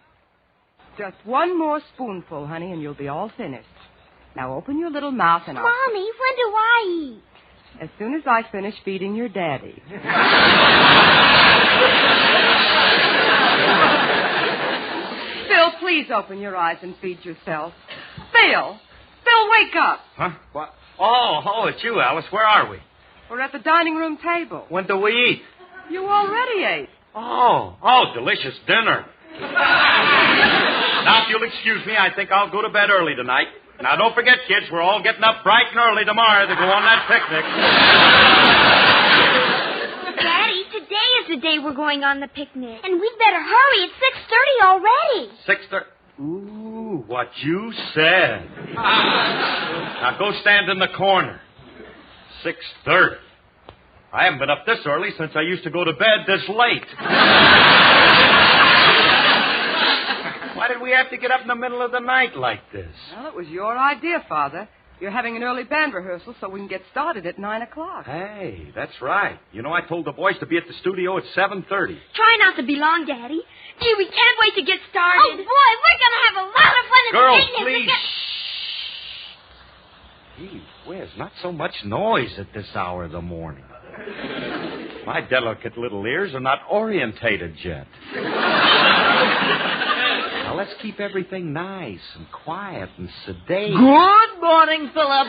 Just one more spoonful, honey, and you'll be all finished. Now open your little mouth and I'll... Mommy, when do I eat? As soon as I finish feeding your daddy. Phil, please open your eyes and feed yourself. Phil! Phil, wake up! Huh? What? Oh, it's you, Alice. Where are we? We're at the dining room table. When do we eat? You already ate. Oh, delicious dinner. Now, if you'll excuse me, I think I'll go to bed early tonight. Now, don't forget, kids, we're all getting up bright and early tomorrow to go on that picnic. Daddy, today is the day we're going on the picnic. And we'd better hurry. It's 6:30 already. 6:30? Ooh, what you said. Now, go stand in the corner. 6:30. I haven't been up this early since I used to go to bed this late. Why did we have to get up in the middle of the night like this? Well, it was your idea, Father. You're having an early band rehearsal so we can get started at 9 o'clock. Hey, that's right. You know, I told the boys to be at the studio at 7:30. Try not to be long, Daddy. Gee, we can't wait to get started. Oh, boy, we're going to have a lot of fun at Girls, the picnic. please. Gee whiz, not so much noise at this hour of the morning. My delicate little ears are not orientated yet. Now, let's keep everything nice and quiet and sedate. Good morning, Philip.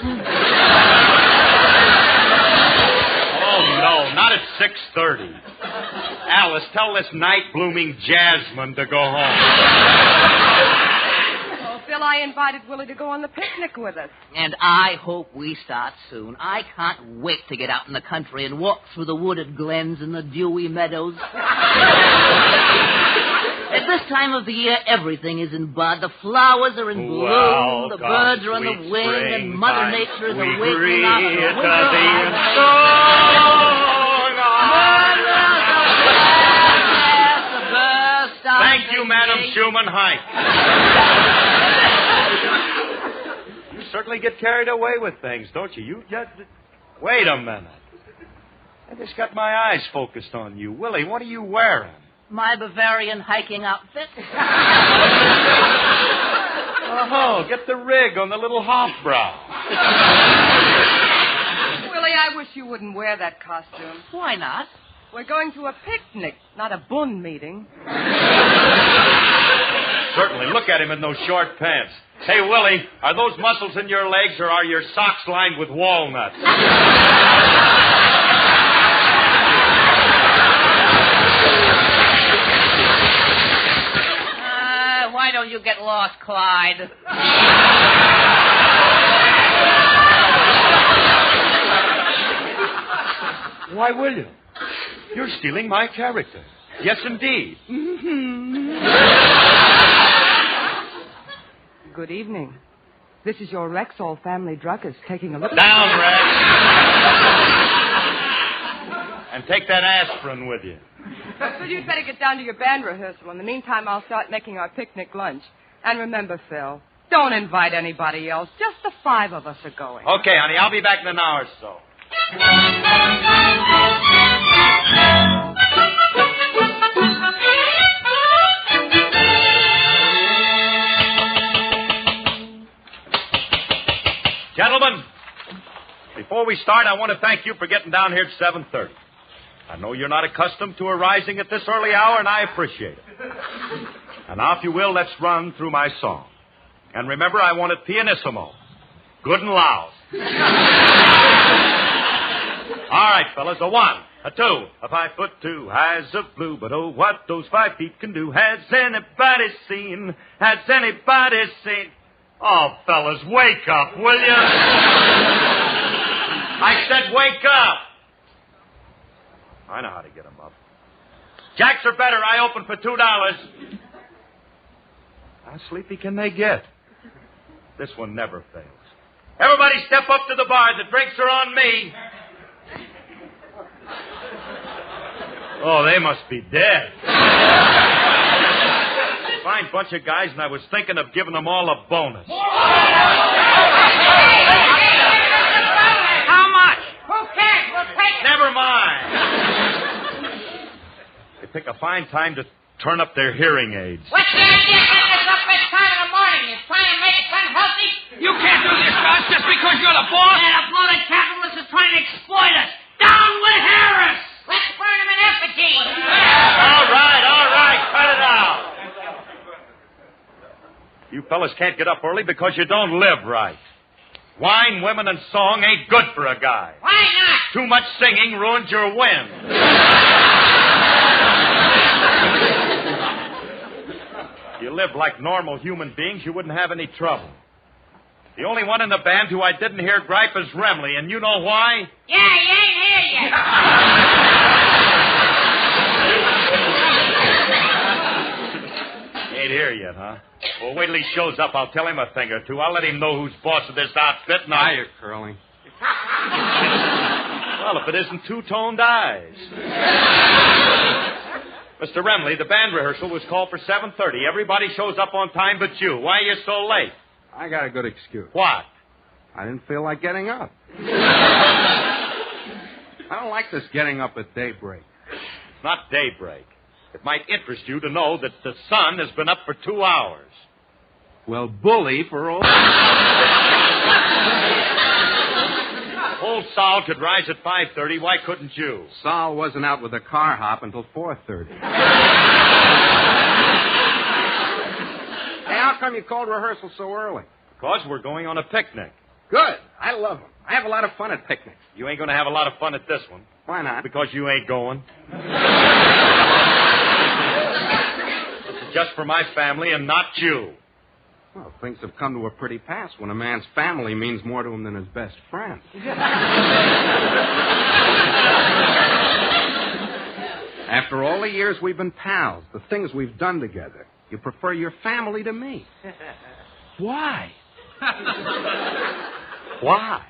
Oh, no, not at 6:30. Alice, tell this night-blooming Jasmine to go home. Oh, Phil, I invited Willie to go on the picnic with us. And I hope we start soon. I can't wait to get out in the country and walk through the wooded glens and the dewy meadows. At this time of the year, everything is in bud. The flowers are in bloom, the birds are on the wing, and Mother Nature is awakening after winter. Thank you, Madam Schumann. Hi. You certainly get carried away with things, don't you? You just... Wait a minute. I just got my eyes focused on you. Willie, what are you wearing? My Bavarian hiking outfit. Oh, get the rig on the little hofbrow. Willie, I wish you wouldn't wear that costume. Why not? We're going to a picnic, not a bun meeting. Certainly. Look at him in those short pants. Hey, Willie, are those muscles in your legs or are your socks lined with walnuts? Why don't you get lost, Clyde? Why, William? You're stealing my character. Yes, indeed. Good evening. This is your Rexall family druggist taking a look. Down, Rex. And take that aspirin with you. So you'd better get down to your band rehearsal. In the meantime, I'll start making our picnic lunch. And remember, Phil, don't invite anybody else. Just the 5 of us are going. Okay, honey, I'll be back in an hour or so. Gentlemen, before we start, I want to thank you for getting down here at 7:30. I know you're not accustomed to arising at this early hour, and I appreciate it. And now, if you will, let's run through my song. And remember, I want it pianissimo. Good and loud. All right, fellas, a 1, a 2, a 5'2", eyes of blue, but oh, what those 5 feet can do. Has anybody seen? Has anybody seen? Oh, fellas, wake up, will you? I said wake up. I know how to get them up. Jacks are better. I open for $2. How sleepy can they get? This one never fails. Everybody step up to the bar. The drinks are on me. Oh, they must be dead. Fine bunch of guys, and I was thinking of giving them all a bonus. How much? Who cares? We'll take it. Never mind. They pick a fine time to turn up their hearing aids. What's the idea? It's up at this house just because you're the boss? And a bloated capitalist is trying to exploit us. Down with Harris! Let's burn him in effigy. All right. Cut it out. You fellas can't get up early because you don't live right. Wine, women, and song ain't good for a guy. Why not? Too much singing ruins your wind. If you lived like normal human beings, you wouldn't have any trouble. The only one in the band who I didn't hear gripe is Remley, and you know why? Yeah, he ain't here yet. Ain't here yet, huh? Well, wait till he shows up. I'll tell him a thing or two. I'll let him know who's boss of this outfit. And Hiya, Curly. Well, if it isn't two-toned eyes. Mr. Remley, the band rehearsal was called for 7:30. Everybody shows up on time but you. Why are you so late? I got a good excuse. What? I didn't feel like getting up. I don't like this getting up at daybreak. It's not daybreak. It might interest you to know that the sun has been up for 2 hours. Well, bully for all... Old Sol could rise at 5:30. Why couldn't you? Sol wasn't out with a car hop until 4:30. Hey, how come you called rehearsal so early? Because we're going on a picnic. Good. I love them. I have a lot of fun at picnics. You ain't going to have a lot of fun at this one. Why not? Because you ain't going. This is just for my family and not you. Well, things have come to a pretty pass when a man's family means more to him than his best friend. After all the years we've been pals, the things we've done together, you prefer your family to me. Why? Why?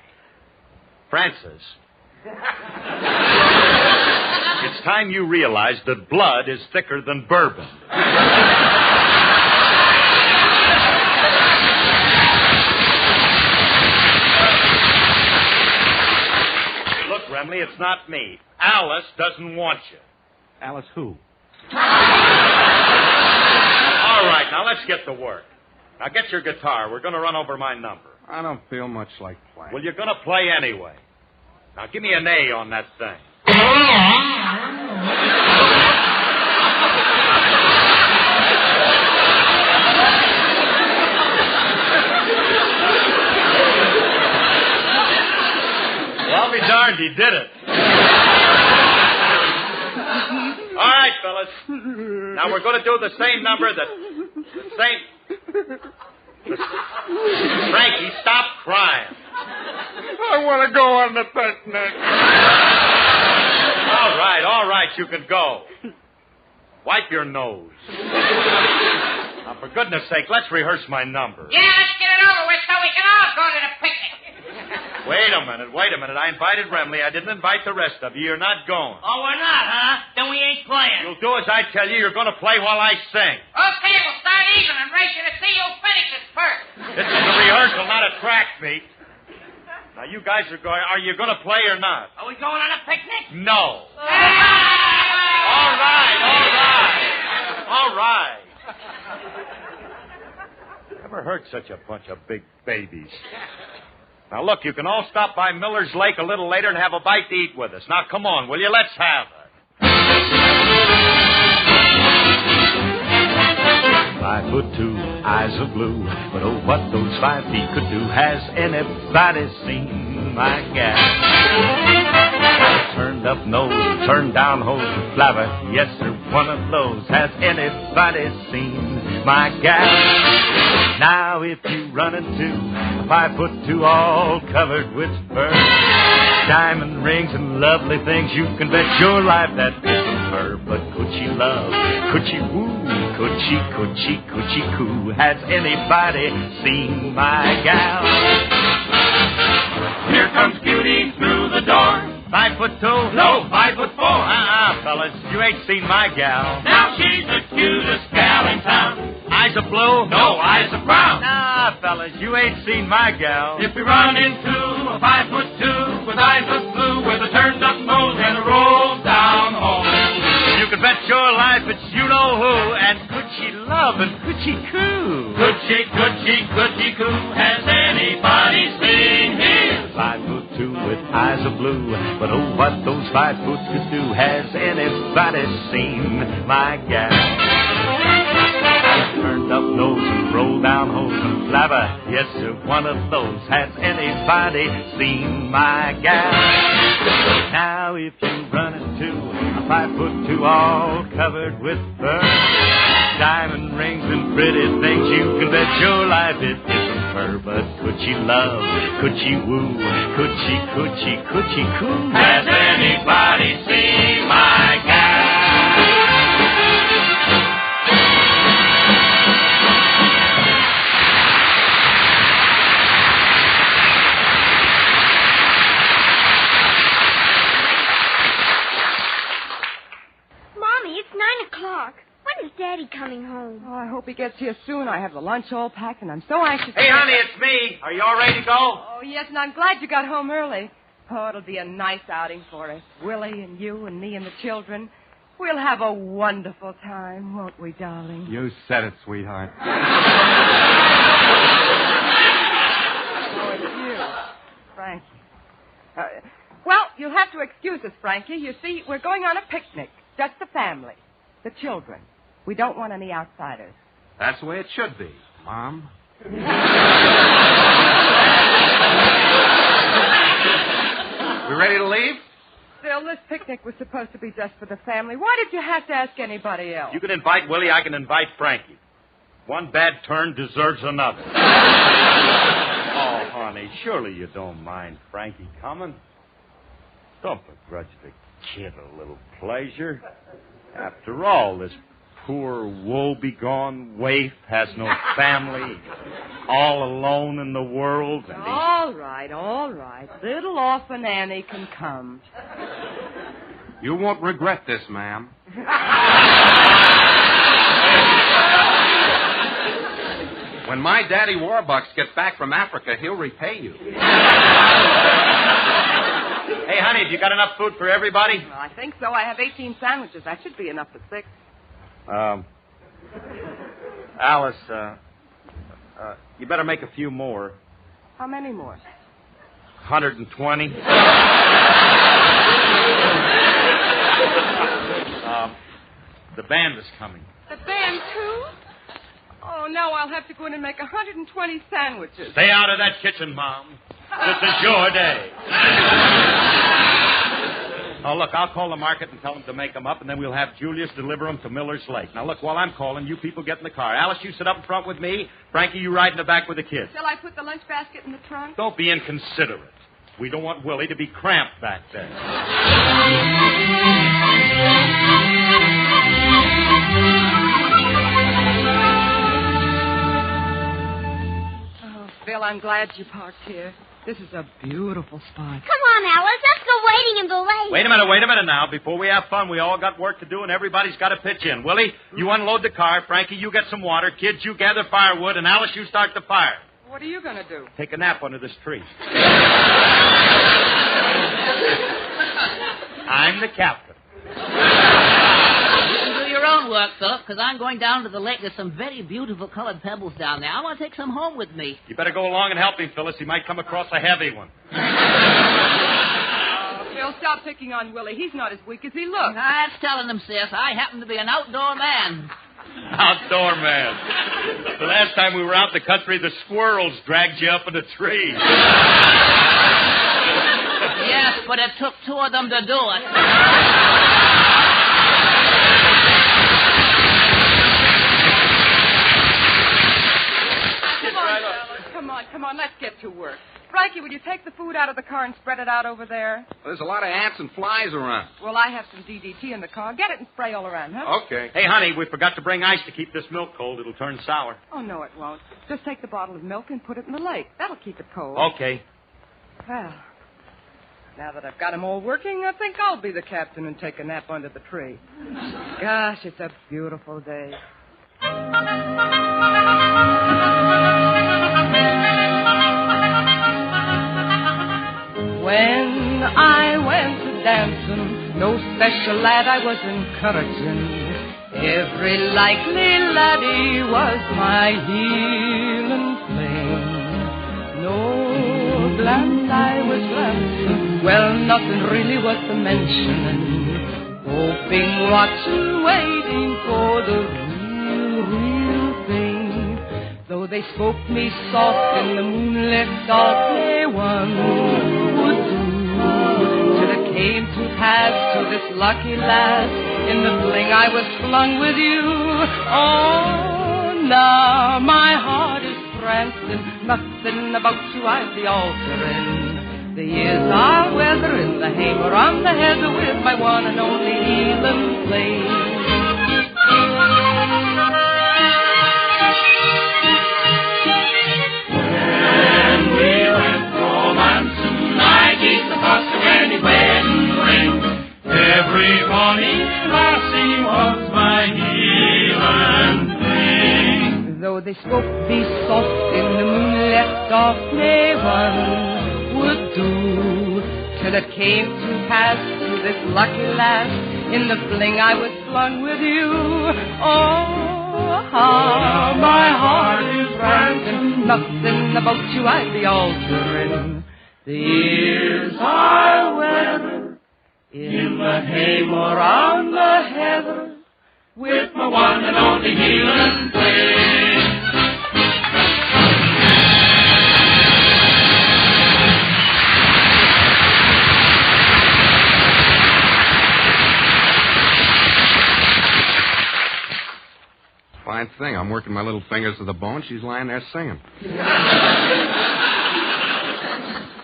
Francis. It's time you realized that blood is thicker than bourbon. Look, Remley, it's not me. Alice doesn't want you. Alice who? All right, now let's get to work. Now get your guitar. We're going to run over my number. I don't feel much like playing. Well, you're going to play anyway. Now give me an A on that thing. Well, I'll be darned, he did it. All right, fellas. Now we're going to do the same number Frankie, stop crying. I want to go on the picnic. All right, you can go. Wipe your nose. Now, for goodness sake, let's rehearse my number. Yeah, let's get it over with so we can all go to the picnic. Wait a minute. I invited Remley. I didn't invite the rest of you. You're not going. Oh, we're not, huh? Then we ain't playing. You'll do as I tell you. You're going to play while I sing. Okay, we'll start even and race you to see who finishes first. This is a rehearsal, not a track meet. Now, you guys are you going to play or not? Are we going on a picnic? No. All right. Never heard such a bunch of big babies. Now, look, you can all stop by Miller's Lake a little later and have a bite to eat with us. Now, come on, will you? Let's have it. 5'2", eyes of blue. But oh, what those 5 feet could do. Has anybody seen my gal? Turned up nose, turned down hose with flabber. Yes, sir, one of those. Has anybody seen my gal? Now, if you run into a 5'2", all covered with fur, diamond rings and lovely things, you can bet your life that isn't her. But could she love? Could she woo? Could she coo? Has anybody seen my gal? Here comes Cutie through the door. 5'2"? No, 5'4". Fellas, you ain't seen my gal. Now she's the cutest gal in town. Eyes are blue? No, eyes are brown. Fellas, you ain't seen my gal. If we run into a 5'2" with eyes of blue, with a turned up nose and a roll down home, you can bet your life it's you know who. And could she love and could she coo? Could she coo? Has anybody too with eyes of blue. But oh, what those 5 foot could do. Has anybody seen my gal? Turned up nose and roll down hose and flabber. Yes, sir, one of those. Has anybody seen my gal? Now if you run into a 5 foot 2 all covered with fur, diamond rings and pretty things, you can bet your life it isn't her. But could she love? Could she woo? Could she coo? Has anybody seen my gal? When is Daddy coming home? Oh, I hope he gets here soon. I have the lunch all packed, and I'm so anxious. Hey, honey, it's me. Are you all ready to go? Oh, yes, and I'm glad you got home early. Oh, it'll be a nice outing for us. Willie and you and me and the children. We'll have a wonderful time, won't we, darling? You said it, sweetheart. Oh, it's you, Frankie. Well, you'll have to excuse us, Frankie. You see, we're going on a picnic. Just the family. The children. We don't want any outsiders. That's the way it should be, Mom. We ready to leave? Phil, this picnic was supposed to be just for the family. Why did you have to ask anybody else? You can invite Willie, I can invite Frankie. One bad turn deserves another. Oh, honey, surely you don't mind Frankie coming? Don't begrudge the kid a little pleasure. After all, this poor, woe-begone waif has no family, all alone in the world. And All right. Little orphan Annie can come. You won't regret this, ma'am. When my daddy Warbucks gets back from Africa, he'll repay you. Hey, honey, have you got enough food for everybody? Well, I think so. I have 18 sandwiches. That should be enough for 6. Alice, you better make a few more. How many more? 120. The band is coming. The band, too? Oh, now I'll have to go in and make 120 sandwiches. Stay out of that kitchen, Mom. This is your day. Oh, look, I'll call the market and tell them to make them up, and then we'll have Julius deliver them to Miller's Lake. Now, look, while I'm calling, you people get in the car. Alice, you sit up in front with me. Frankie, you ride in the back with the kids. Shall I put the lunch basket in the trunk? Don't be inconsiderate. We don't want Willie to be cramped back there. Oh, Phil, I'm glad you parked here. This is a beautiful spot. Come on, Alice. Let's go waiting in the lake. Wait a minute now. Before we have fun, we all got work to do, and everybody's got to pitch in. Willie, you unload the car. Frankie, you get some water. Kids, you gather firewood. And Alice, you start the fire. What are you going to do? Take a nap under this tree. I'm the captain. Do your own work, Philip, because I'm going down to the lake. There's some very beautiful colored pebbles down there. I want to take some home with me. You better go along and help him, Phyllis. He might come across a heavy one. Phil, stop picking on Willie. He's not as weak as he looks. I'm telling him, sis. I happen to be an outdoor man. Outdoor man. The last time we were out in the country, the squirrels dragged you up in a tree. Yes, but it took 2 of them to do it. Come on, let's get to work. Frankie, will you take the food out of the car and spread it out over there? Well, there's a lot of ants and flies around. Well, I have some DDT in the car. Get it and spray all around, huh? Okay. Hey, honey, we forgot to bring ice to keep this milk cold. It'll turn sour. Oh, no, it won't. Just take the bottle of milk and put it in the lake. That'll keep it cold. Okay. Well, now that I've got them all working, I think I'll be the captain and take a nap under the tree. Gosh, it's a beautiful day. When I went to dancing, no special lad I was encouraging. Every likely laddie was my heel and fling. No glance I was glancing. Well, nothing really was to mention. Hoping, watching, waiting for the real thing. Though they spoke me soft in the moonlit dark, they one would do. Till it came to pass to this lucky last, in the fling I was flung with you. Oh, now my heart is prancing, nothing about you I'd be altering. The years I'll weather in the hammer on the head with my one and only healing flame. When we went romancing, I gave the foster any wedding ring. Every morning Lassie was my healing thing. Though they spoke me soft in the moonlit dark, nay one would do, till it came to pass to this lucky last, in the fling I was flung with you. Oh, how my heart is ranting, nothing about you I'd be altering. The years I weathered in the hay or on the heather, with my one and only healing flame. Fine thing. I'm working my little fingers to the bone. She's lying there singing.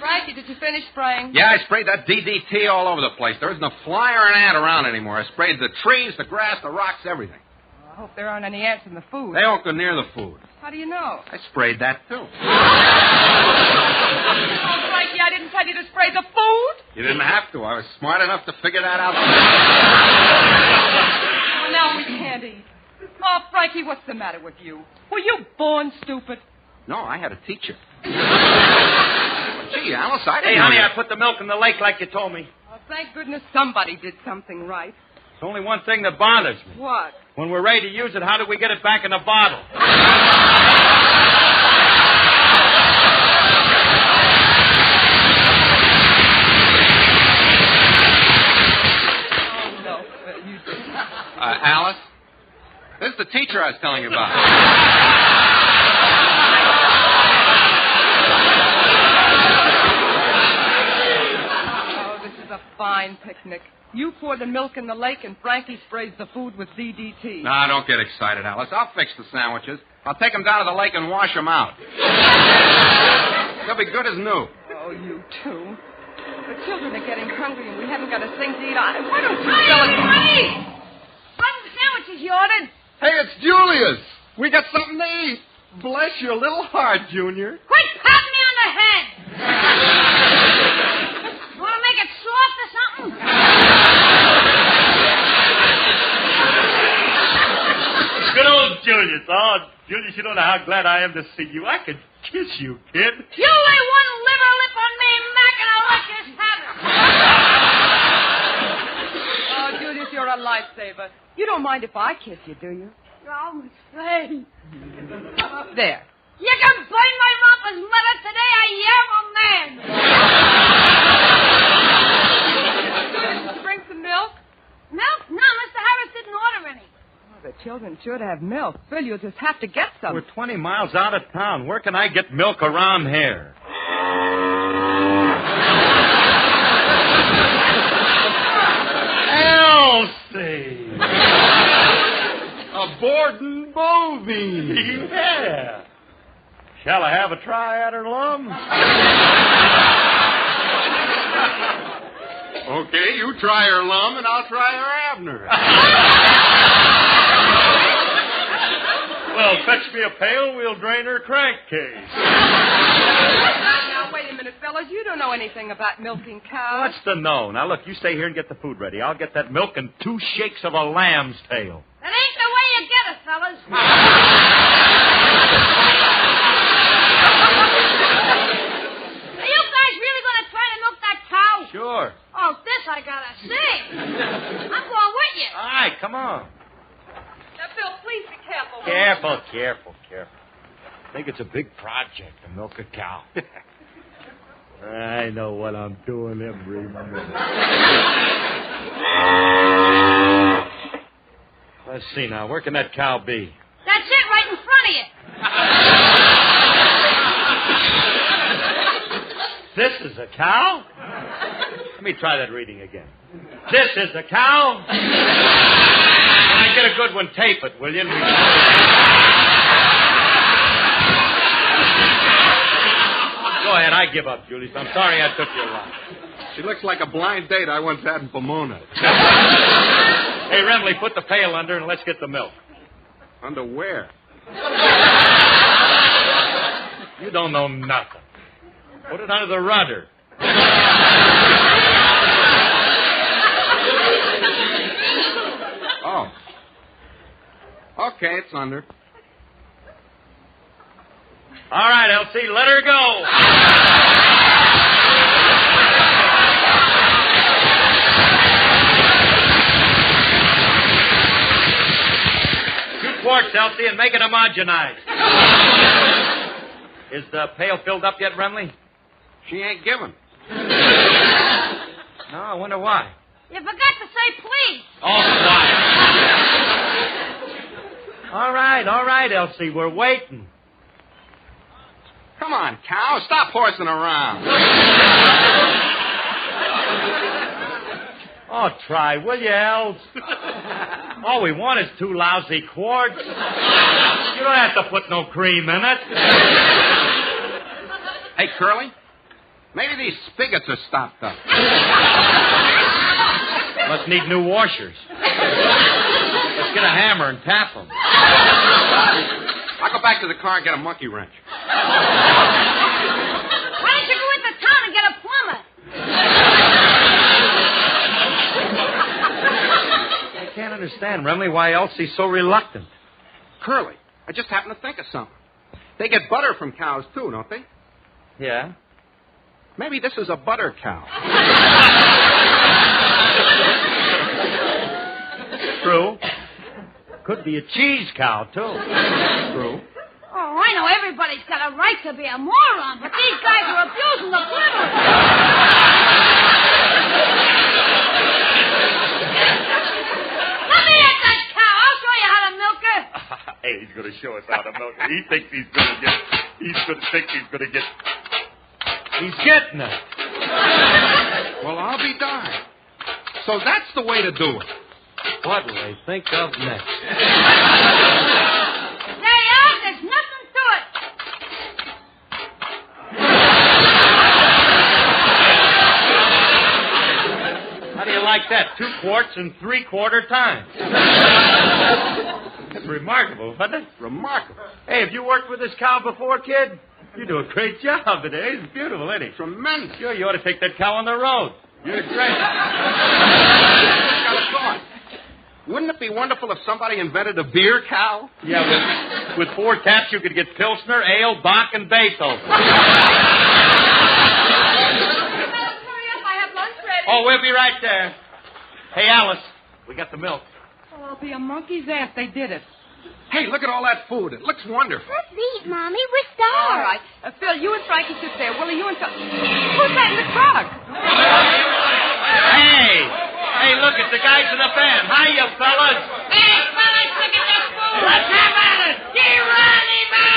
Frankie, did you finish spraying? Yeah, I sprayed that DDT all over the place. There isn't a fly or an ant around anymore. I sprayed the trees, the grass, the rocks, everything. Oh, I hope there aren't any ants in the food. They don't go near the food. How do you know? I sprayed that, too. Oh, Frankie, I didn't tell you to spray the food. You didn't have to. I was smart enough to figure that out. Well, now we can't eat. Oh, Frankie, what's the matter with you? Were you born stupid? No, I had a teacher. Gee, Alice, I didn't... Hey, honey, I put the milk in the lake like you told me. Oh, thank goodness somebody did something right. There's only one thing that bothers me. What? When we're ready to use it, how do we get it back in the bottle? Oh, no. You... Alice? This is the teacher I was telling you about. Oh, this is a fine picnic. You pour the milk in the lake and Frankie sprays the food with DDT. Nah, don't get excited, Alice. I'll fix the sandwiches. I'll take them down to the lake and wash them out. They'll be good as new. Oh, you too. The children are getting hungry and we haven't got a thing to eat. Why don't you sell it? What sandwiches you ordered? Hey, it's Julius. We got something to eat. Bless your little heart, Junior. Quit patting me on the head. You want to make it soft or something? Good old Julius. Oh, Julius, you don't know how glad I am to see you. I could kiss you, kid. You lay one liver lip on me, Mac, and I'll let you have it. Oh, Julius, you're a lifesaver. You don't mind if I kiss you, do you? Oh, Faye. There. You can burn my rompers mother today. I am a man. Bring some milk? Milk? No, Mr. Harris didn't order any. Oh, the children should have milk. Phil, you'll just have to get some. We're 20 miles out of town. Where can I get milk around here? Elsie! A Borden bovine. Yeah. Shall I have a try at her, Lum? Okay, you try her, Lum, and I'll try her, Abner. Well, fetch me a pail. We'll drain her crankcase. Now, wait a minute, fellas. You don't know anything about milking cows. What's to know? Now, look, you stay here and get the food ready. I'll get that milk and 2 shakes of a lamb's tail. That ain't the way you get it, fellas. Are you guys really going to try to milk that cow? Sure. Oh, this I got to see. I'm going with you. All right, come on. Now, Phil, please be careful. Careful. I think it's a big project to milk a cow. I know what I'm doing every minute. Let's see now. Where can that cow be? That's it, right in front of you. This is a cow? Let me try that reading again. This is a cow? When I get a good one, tape it, will you? Go ahead, I give up, Julius. I'm sorry I took your line. She looks like a blind date I once had in Pomona. Hey, Remley, put the pail under and let's get the milk. Under where? You don't know nothing. Put it under the rudder. Oh. Okay, it's under. All right, Elsie, let her go. 2 quarts, Elsie, and make it homogenized. Is the pail filled up yet, Remley? She ain't given. No, I wonder why. You forgot to say please. Oh, quiet. All right, Elsie, we're waiting. Come on, cow. Stop horsing around. Oh, try, will you, Els? All we want is 2 lousy quarts. You don't have to put no cream in it. Hey, Curly, maybe these spigots are stopped up. Must need new washers. Let's get a hammer and tap them. I'll go back to the car and get a monkey wrench. Why don't you go into town and get a plumber? I can't understand, Remley, why Elsie's so reluctant. Curly, I just happened to think of something. They get butter from cows, too, don't they? Yeah? Maybe this is a butter cow. True. Could be a cheese cow, too. True. Oh, I know everybody's got a right to be a moron, but these guys are abusing the privilege. Let me at that cow. I'll show you how to milk her. Hey, he's going to show us how to milk it. He thinks he's going to get... He's getting it. Well, I'll be darned. So that's the way to do it. What will they think of next? There you are. There's nothing to it. How do you like that? 2 quarts in 3/4 time. That's remarkable, isn't it? Remarkable. Hey, have you worked with this cow before, kid? You do a great job today. It's beautiful, isn't it? Tremendous. Sure, you ought to take that cow on the road. You're great. Got a thought. Wouldn't it be wonderful if somebody invented a beer cow? Yeah, with 4 taps, you could get Pilsner, Ale, Bach, and Beethoven. Hurry up, I have lunch ready. Oh, we'll be right there. Hey, Alice, we got the milk. Oh, I'll be a monkey's ass they did it. Hey, look at all that food. It looks wonderful. Let's eat, Mommy. We're starved. All right. Phil, you and Frankie sit there. Willie, you and... Who's that in the truck? Hey, look, it's the guys in the band. Hiya, fellas. Hey, fellas, look at this food. Let's have at it. Geronimo!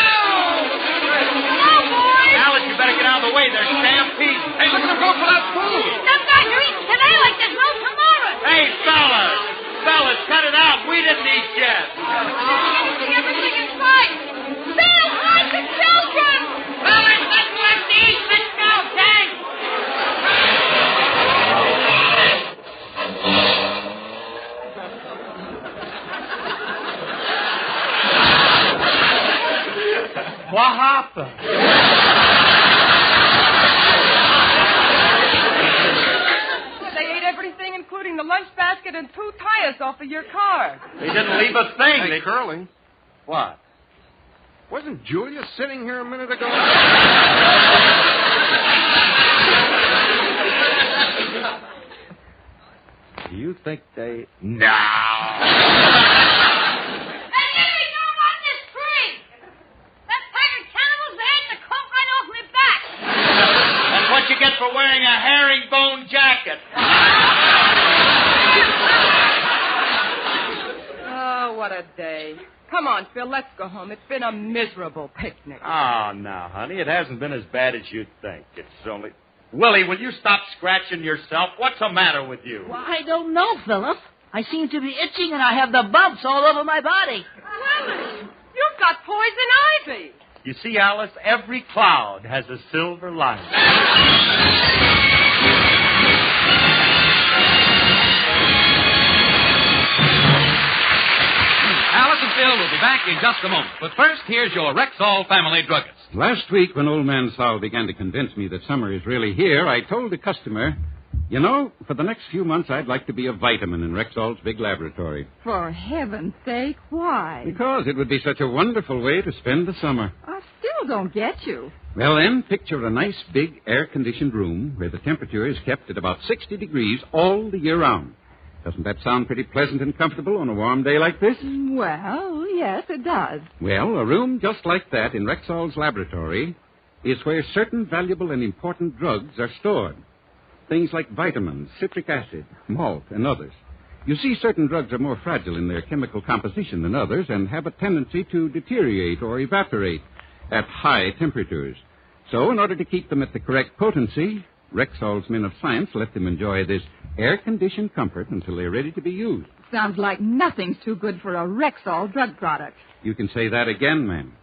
Hello, boys. Alice, you better get out of the way. They're stampeding. Hey, look at them go for that food. Some guys are eating today like there's no tomorrow. Hey, fellas, cut it out. We didn't eat yet. Everything is right. Bill, hide the children. Fellas, let's let to eat. Let's go, thanks. What happened? They ate everything, including the lunch basket and 2 tires off of your car. They didn't leave a thing. Hey, Curly. What? Wasn't Julia sitting here a minute ago? Do you think they... No. That pack of cannibals, they ate the coke right off my back. That's what you get it. Oh, what a day. Come on, Phil, let's go home. It's been a miserable picnic. Oh, no, honey. It hasn't been as bad as you'd think. It's only... Willie, will you stop scratching yourself? What's the matter with you? Well, I don't know, Philip. I seem to be itching and I have the bumps all over my body. Willie, you've got poison ivy. You see, Alice, every cloud has a silver lining. Alice and Phil will be back in just a moment. But first, here's your Rexall family druggist. Last week, when old man Sal began to convince me that summer is really here, I told the customer, you know, for the next few months, I'd like to be a vitamin in Rexall's big laboratory. For heaven's sake, why? Because it would be such a wonderful way to spend the summer. I still don't get you. Well, then, picture a nice, big, air-conditioned room where the temperature is kept at about 60 degrees all the year round. Doesn't that sound pretty pleasant and comfortable on a warm day like this? Well, yes, it does. Well, a room just like that in Rexall's laboratory is where certain valuable and important drugs are stored. Things like vitamins, citric acid, malt, and others. You see, certain drugs are more fragile in their chemical composition than others and have a tendency to deteriorate or evaporate at high temperatures. So, in order to keep them at the correct potency, Rexall's men of science let them enjoy this air-conditioned comfort until they're ready to be used. Sounds like nothing's too good for a Rexall drug product. You can say that again, ma'am.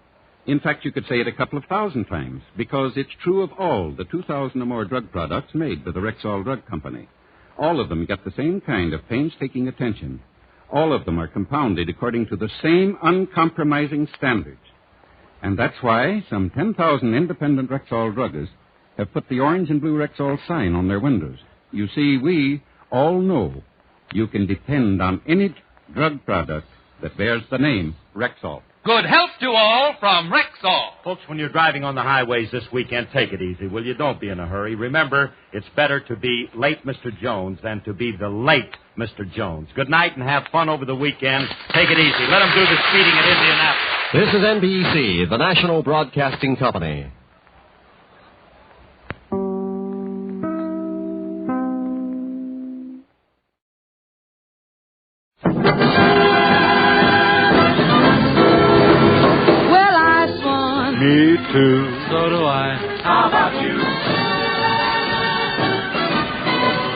In fact, you could say it a couple of thousand times, because it's true of all the 2,000 or more drug products made by the Rexall Drug Company. All of them get the same kind of painstaking attention. All of them are compounded according to the same uncompromising standards. And that's why some 10,000 independent Rexall druggists have put the orange and blue Rexall sign on their windows. You see, we all know you can depend on any drug product that bears the name Rexall. Good health to all from Rexall. Folks, when you're driving on the highways this weekend, take it easy, will you? Don't be in a hurry. Remember, it's better to be late Mr. Jones than to be the late Mr. Jones. Good night and have fun over the weekend. Take it easy. Let them do the speeding at Indianapolis. This is NBC, the National Broadcasting Company. Me too. So do I. How about you?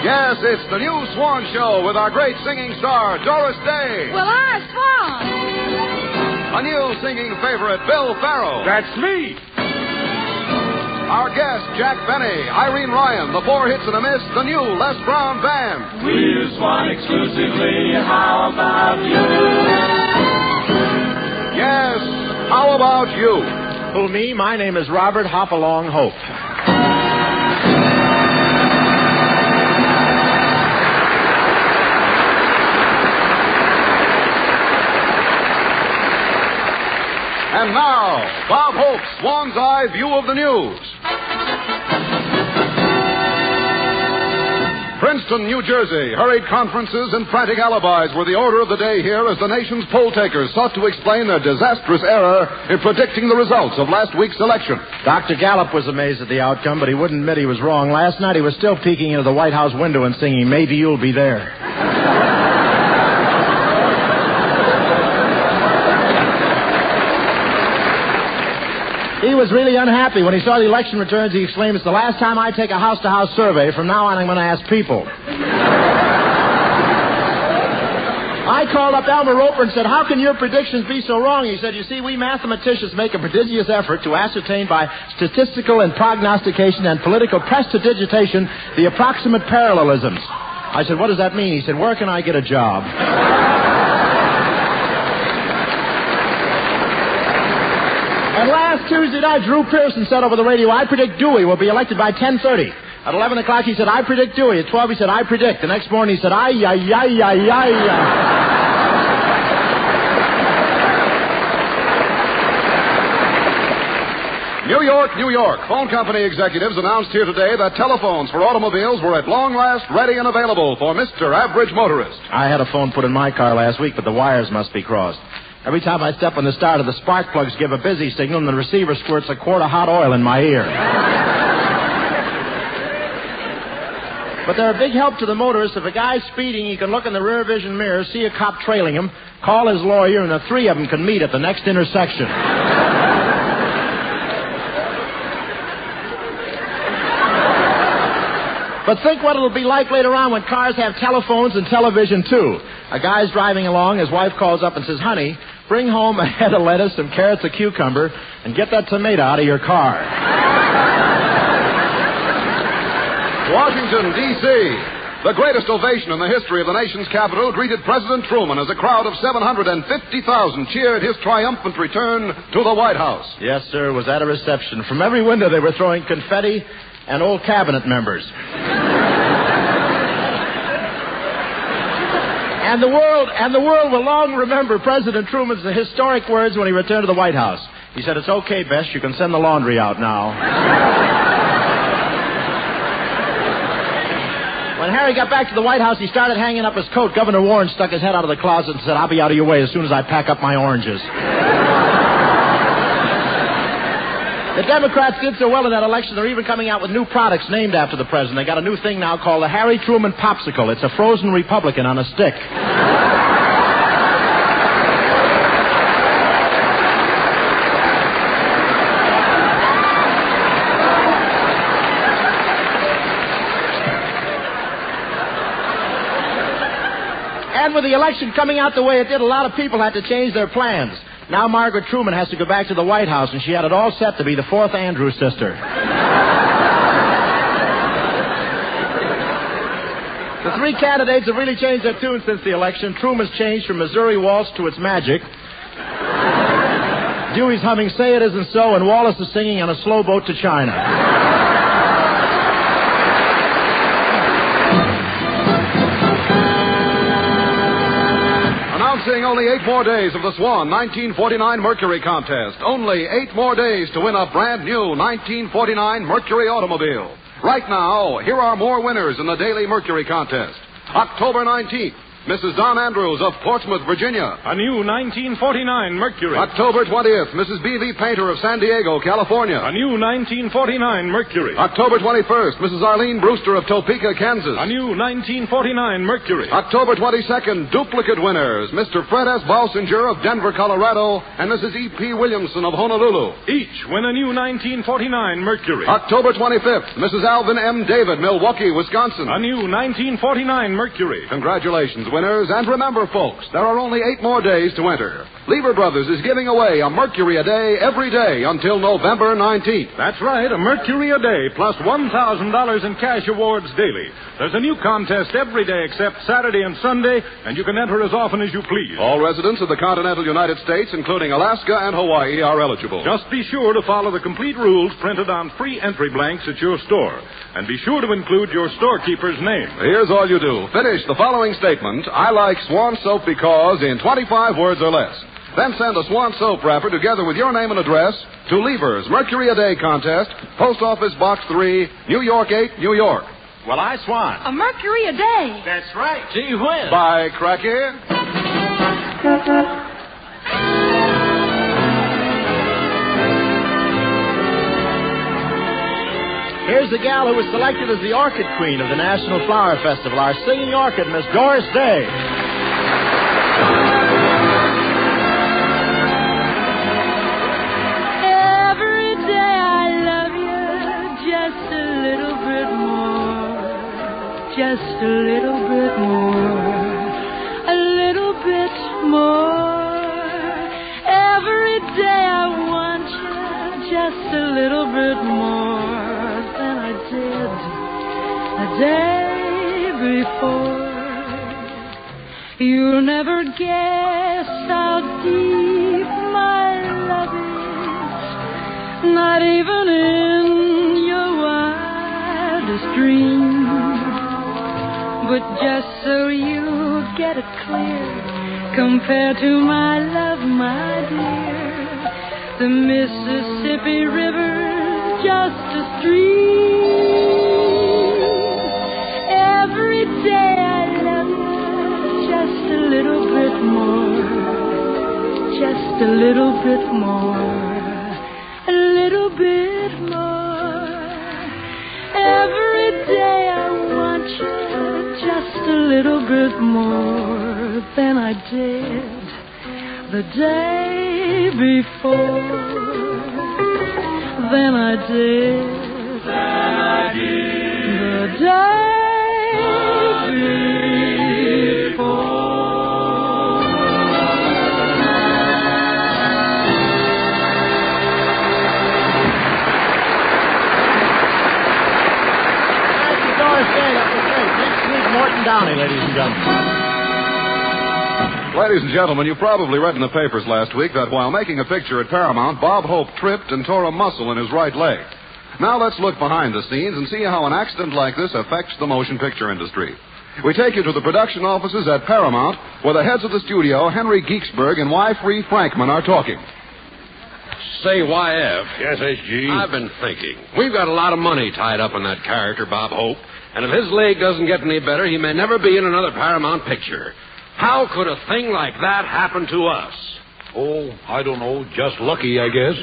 Yes, it's the new Swan Show with our great singing star, Doris Day. Well, I Swan. A new singing favorite, Bill Farrow. That's me. Our guests, Jack Benny, Irene Ryan, the Four Hits and a Miss, the new Les Brown Band. We use Swan exclusively. How about you? Yes, how about you? Who, me? My name is Robert Hopalong Hope. And now, Bob Hope's Swan's Eye View of the News. Princeton, New Jersey. Hurried conferences and frantic alibis were the order of the day here as the nation's poll takers sought to explain their disastrous error in predicting the results of last week's election. Dr. Gallup was amazed at the outcome, but he wouldn't admit he was wrong. Last night he was still peeking into the White House window and singing, "Maybe You'll Be There." He was really unhappy. When he saw the election returns, he exclaimed, "It's the last time I take a house-to-house survey. From now on, I'm going to ask people." I called up Elmer Roper and said, "How can your predictions be so wrong?" He said, "You see, we mathematicians make a prodigious effort to ascertain by statistical and prognostication and political prestidigitation the approximate parallelisms." I said, "What does that mean?" He said, "Where can I get a job?" And last Tuesday night, Drew Pearson said over the radio, "I predict Dewey will be elected by 10:30. At 11 o'clock, he said, "I predict Dewey." At 12, he said, "I predict." The next morning, he said, "Ay. New York, New York. Phone company executives announced here today that telephones for automobiles were at long last ready and available for Mr. Average Motorist. I had a phone put in my car last week, but the wires must be crossed. Every time I step on the starter, the spark plugs give a busy signal, and the receiver squirts a quart of hot oil in my ear. But they're a big help to the motorist. If a guy's speeding, he can look in the rear vision mirror, see a cop trailing him, call his lawyer, and the three of them can meet at the next intersection. But think what it'll be like later on when cars have telephones and television, too. A guy's driving along, his wife calls up and says, honey, bring home a head of lettuce, some carrots, a cucumber, and get that tomato out of your car. Washington, D.C. The greatest ovation in the history of the nation's capital greeted President Truman as a crowd of 750,000 cheered his triumphant return to the White House. Yes, sir, was at a reception. From every window they were throwing confetti and old cabinet members. And the world will long remember President Truman's historic words when he returned to the White House. He said, it's okay, Bess, you can send the laundry out now. When Harry got back to the White House, he started hanging up his coat. Governor Warren stuck his head out of the closet and said, I'll be out of your way as soon as I pack up my oranges. The Democrats did so well in that election, they're even coming out with new products named after the president. They got a new thing now called the Harry Truman Popsicle. It's a frozen Republican on a stick. And with the election coming out the way it did, a lot of people had to change their plans. Now Margaret Truman has to go back to the White House, and she had it all set to be the fourth Andrews sister. The three candidates have really changed their tune since the election. Truman's changed from Missouri Waltz to It's Magic. Dewey's humming Say It Isn't So, and Wallace is singing On a Slow Boat to China. Announcing only 8 more days of the Swan 1949 Mercury contest. Only 8 more days to win a brand new 1949 Mercury automobile. Right now, here are more winners in the daily Mercury contest. October 19th, Mrs. Don Andrews of Portsmouth, Virginia. A new 1949 Mercury. October 20th, Mrs. B.V. Painter of San Diego, California. A new 1949 Mercury. October 21st, Mrs. Arlene Brewster of Topeka, Kansas. A new 1949 Mercury. October 22nd, duplicate winners, Mr. Fred S. Balsinger of Denver, Colorado, and Mrs. E.P. Williamson of Honolulu. Each win a new 1949 Mercury. October 25th, Mrs. Alvin M. David, Milwaukee, Wisconsin. A new 1949 Mercury. Congratulations, winners, and remember, folks, there are only 8 more days to enter. Lever Brothers is giving away a Mercury a day every day until November 19th. That's right, a Mercury a day plus $1,000 in cash awards daily. There's a new contest every day except Saturday and Sunday, and you can enter as often as you please. All residents of the continental United States, including Alaska and Hawaii, are eligible. Just be sure to follow the complete rules printed on free entry blanks at your store. And be sure to include your storekeeper's name. Here's all you do. Finish the following statement. I like Swan soap because in 25 words or less. Then send a Swan soap wrapper together with your name and address to Lever's Mercury a Day contest, Post Office Box 3, New York 8, New York. Well, I Swan. A Mercury a day. That's right. Gee whiz. Bye, Cracky. Here's the gal who was selected as the Orchid Queen of the National Flower Festival, our singing orchid, Miss Doris Day. Every day I love you just a little bit more, just a little bit more, a little bit more. Every day I want you just a little bit more than I did the day before. You'll never guess how deep my love is, not even in your wildest dreams. But just so you get it clear, compared to my love, my dear, the Mississippi River's just a stream. Every day I love you just a little bit more, just a little bit more, a little bit more. Every day I want you little bit more than I did the day before. Than I did the day before. Morton Downey, ladies and gentlemen. Ladies and gentlemen, you probably read in the papers last week that while making a picture at Paramount, Bob Hope tripped and tore a muscle in his right leg. Now let's look behind the scenes and see how an accident like this affects the motion picture industry. We take you to the production offices at Paramount, where the heads of the studio, Henry Geeksburg and Y. Frankman, are talking. Say, YF. Yes, SG? I've been thinking. We've got a lot of money tied up in that character, Bob Hope. And if his leg doesn't get any better, he may never be in another Paramount picture. How could a thing like that happen to us? Oh, I don't know. Just lucky, I guess.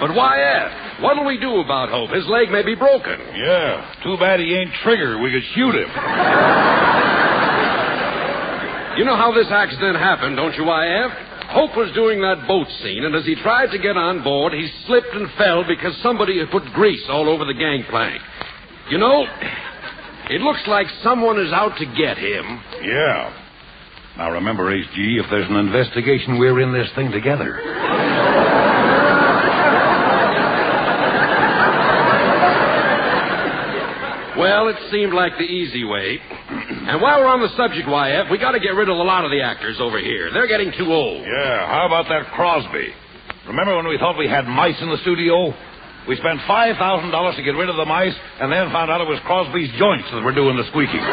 But YF, what'll we do about Hope? His leg may be broken. Yeah, too bad he ain't Trigger. We could shoot him. You know how this accident happened, don't you, YF? Hope was doing that boat scene, and as he tried to get on board, he slipped and fell because somebody had put grease all over the gangplank. You know, it looks like someone is out to get him. Yeah. Now remember, HG, if there's an investigation, we're in this thing together. Well, it seemed like the easy way. And while we're on the subject, YF, we got to get rid of a lot of the actors over here. They're getting too old. Yeah, how about that Crosby? Remember when we thought we had mice in the studio? We spent $5,000 to get rid of the mice, and then found out it was Crosby's joints that were doing the squeaking.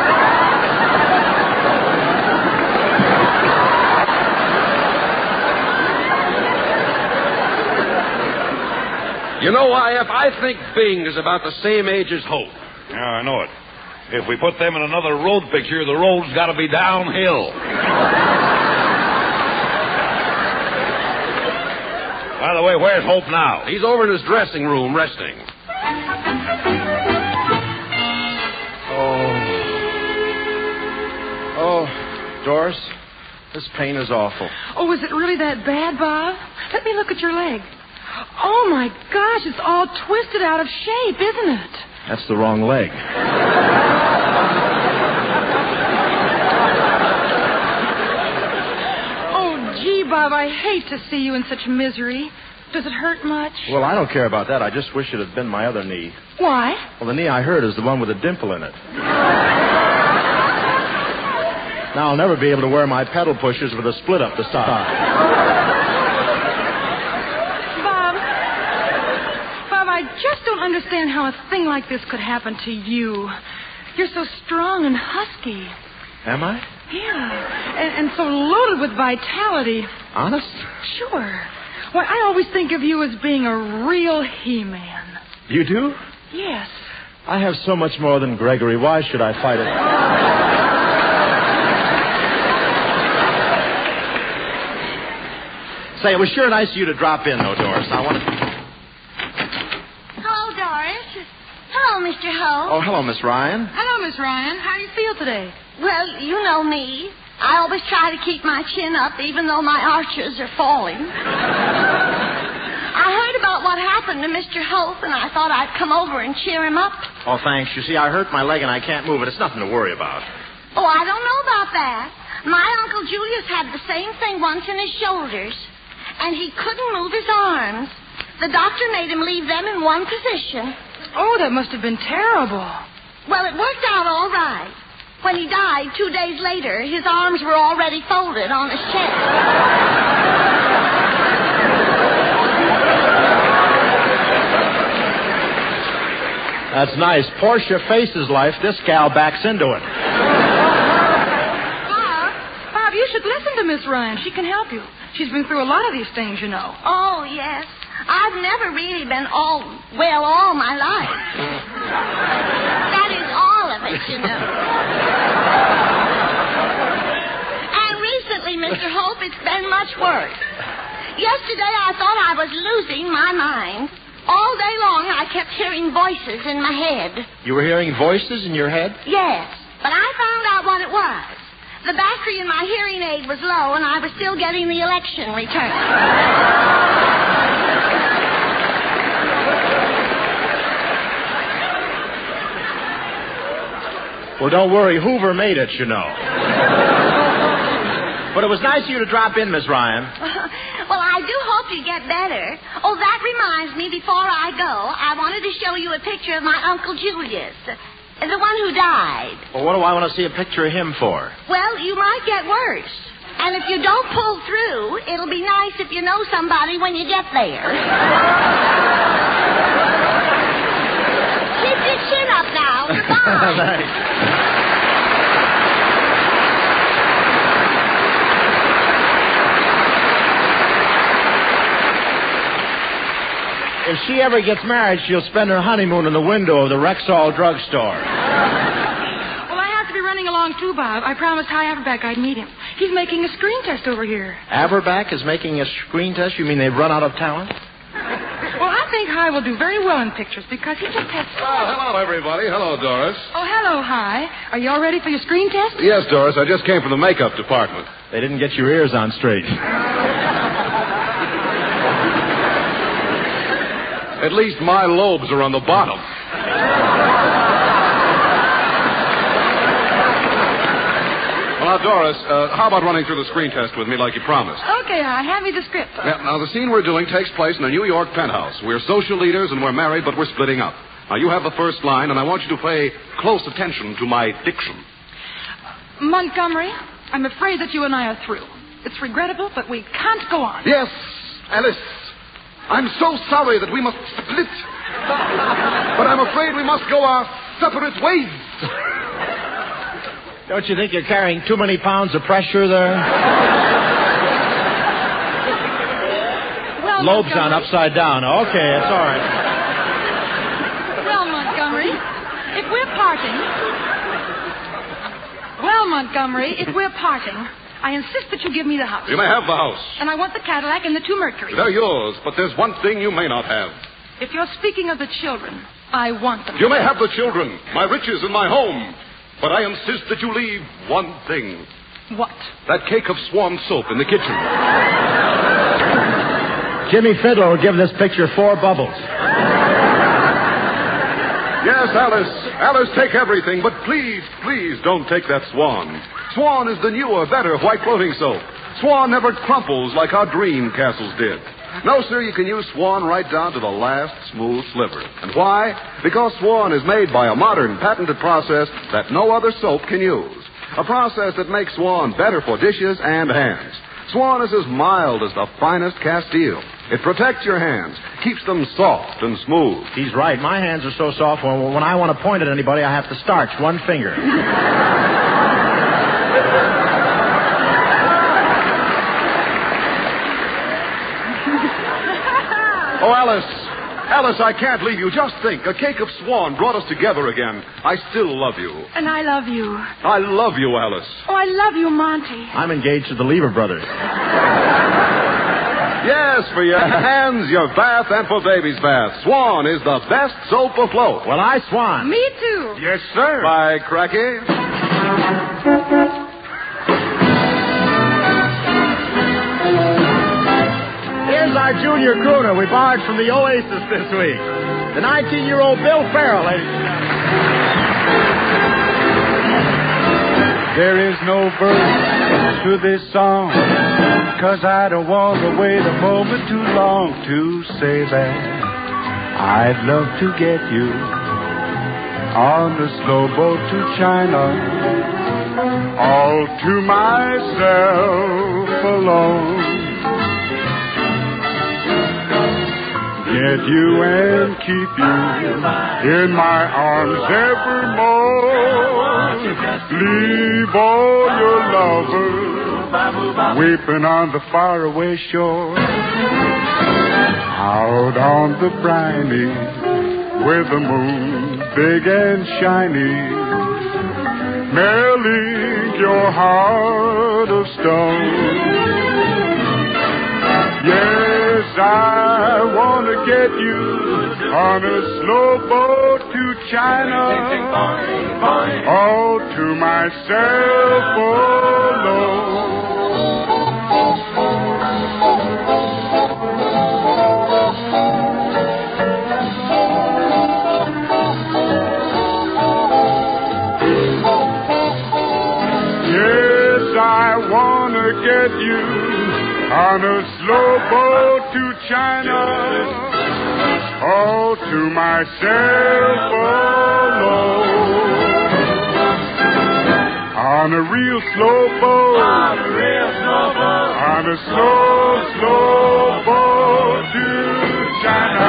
You know, YF, I think Bing is about the same age as Hope. Yeah, I know it. If we put them in another road picture, the road's got to be downhill. By the way, where's Hope now? He's over in his dressing room resting. Oh, Doris, this pain is awful. Oh, is it really that bad, Bob? Let me look at your leg. Oh, my gosh, it's all twisted out of shape, isn't it? That's the wrong leg. Oh, gee, Bob, I hate to see you in such misery. Does it hurt much? Well, I don't care about that. I just wish it had been my other knee. Why? Well, the knee I hurt is the one with a dimple in it. Now I'll never be able to wear my pedal pushers with a split up the side. I just don't understand how a thing like this could happen to you. You're so strong and husky. Am I? Yeah, and so loaded with vitality. Honest? Sure. Why, I always think of you as being a real He-Man. You do? Yes. I have so much more than Gregory. Why should I fight it? Say, it was sure nice of you to drop in, though, Doris. I want to... Hello, Mr. Hope. Oh, hello, Miss Ryan. Hello, Miss Ryan. How do you feel today? Well, you know me. I always try to keep my chin up, even though my arches are falling. I heard about what happened to Mr. Hope, and I thought I'd come over and cheer him up. Oh, thanks. You see, I hurt my leg and I can't move it. It's nothing to worry about. Oh, I don't know about that. My Uncle Julius had the same thing once in his shoulders, and he couldn't move his arms. The doctor made him leave them in one position. Oh, that must have been terrible. Well, it worked out all right. When he died 2 days later, his arms were already folded on his chest. That's nice. Portia faces life. This gal backs into it. Bob, you should listen to Miss Ryan. She can help you. She's been through a lot of these things, you know. Oh, yes. I've never really been all my life. That is all of it, you know. And recently, Mr. Hope. It's been much worse. Yesterday I thought I was losing my mind. All day long I kept hearing voices in my head. You were hearing voices in your head? Yes, but I found out what it was. The battery in my hearing aid was low, and I was still getting the election return. Well, don't worry. Hoover made it, you know. But it was nice of you to drop in, Miss Ryan. Well, I do hope you get better. Oh, that reminds me, before I go, I wanted to show you a picture of my Uncle Julius, the one who died. Well, what do I want to see a picture of him for? Well, you might get worse. And if you don't pull through, it'll be nice if you know somebody when you get there. Keep your chin up now. Goodbye. Thanks. If she ever gets married, she'll spend her honeymoon in the window of the Rexall drugstore. Well, I have to be running along too, Bob. I promised Hy Averback I'd meet him. He's making a screen test over here. Averback is making a screen test? You mean they've run out of talent? Well, I think Hy will do very well in pictures because he just has... Hello, everybody. Hello, Doris. Oh, hello, Hy. Are you all ready for your screen test? Yes, Doris. I just came from the makeup department. They didn't get your ears on straight. At least my lobes are on the bottom. Well, now, Doris, how about running through the screen test with me like you promised? Okay, Hy. Hand me the script. Now, the scene we're doing takes place in a New York penthouse. We're social leaders and we're married, but we're splitting up. Now, you have the first line, and I want you to pay close attention to my diction. Montgomery, I'm afraid that you and I are through. It's regrettable, but we can't go on. Yes, Alice. I'm so sorry that we must split. But I'm afraid we must go our separate ways. Don't you think you're carrying too many pounds of pressure there? Well, lobes on upside down. Okay, it's all right. Well, Montgomery, if we're parting... Well, Montgomery, if we're parting... I insist that you give me the house. You may have the house. And I want the Cadillac and the 2 Mercuries. They're yours, but there's one thing you may not have. If you're speaking of the children, I want them. You may have the children, my riches, and my home, but I insist that you leave one thing. What? That cake of Swan soap in the kitchen. Jimmy Fiddler will give this picture 4 bubbles. Yes, Alice. Alice, take everything, but please, please don't take that Swan. Swan is the newer, better white floating soap. Swan never crumples like our dream castles did. No, sir, you can use Swan right down to the last smooth sliver. And why? Because Swan is made by a modern, patented process that no other soap can use. A process that makes Swan better for dishes and hands. Swan is as mild as the finest Castile. It protects your hands, keeps them soft and smooth. He's right. My hands are so soft, when I want to point at anybody, I have to starch one finger. Oh, Alice, I can't leave you. Just think, a cake of Swan brought us together again. I still love you. And I love you. I love you, Alice. Oh, I love you, Monty. I'm engaged to the Lever brothers. Yes, for your hands, your bath, and for baby's bath. Swan is the best soap afloat. Well, I swan. Me too. Yes, sir. By cracky. Here's our junior crooner we borrowed from the Oasis this week. The 19-year-old Bill Farrell, ladies and gentlemen. There is no verse to this song, 'cause I don't want to wait a moment too long to say that I'd love to get you on the slow boat to China, all to myself alone. Get you and keep you in my arms evermore. Leave all your lovers weeping on the faraway shore. Out on the briny, with the moon big and shiny, merrily make your heart of stone. Yes, I want to get you on a slow boat to China, all to myself alone. I wanna get you on a slow boat to China, all to myself alone. On a real slow boat, on a slow boat to China.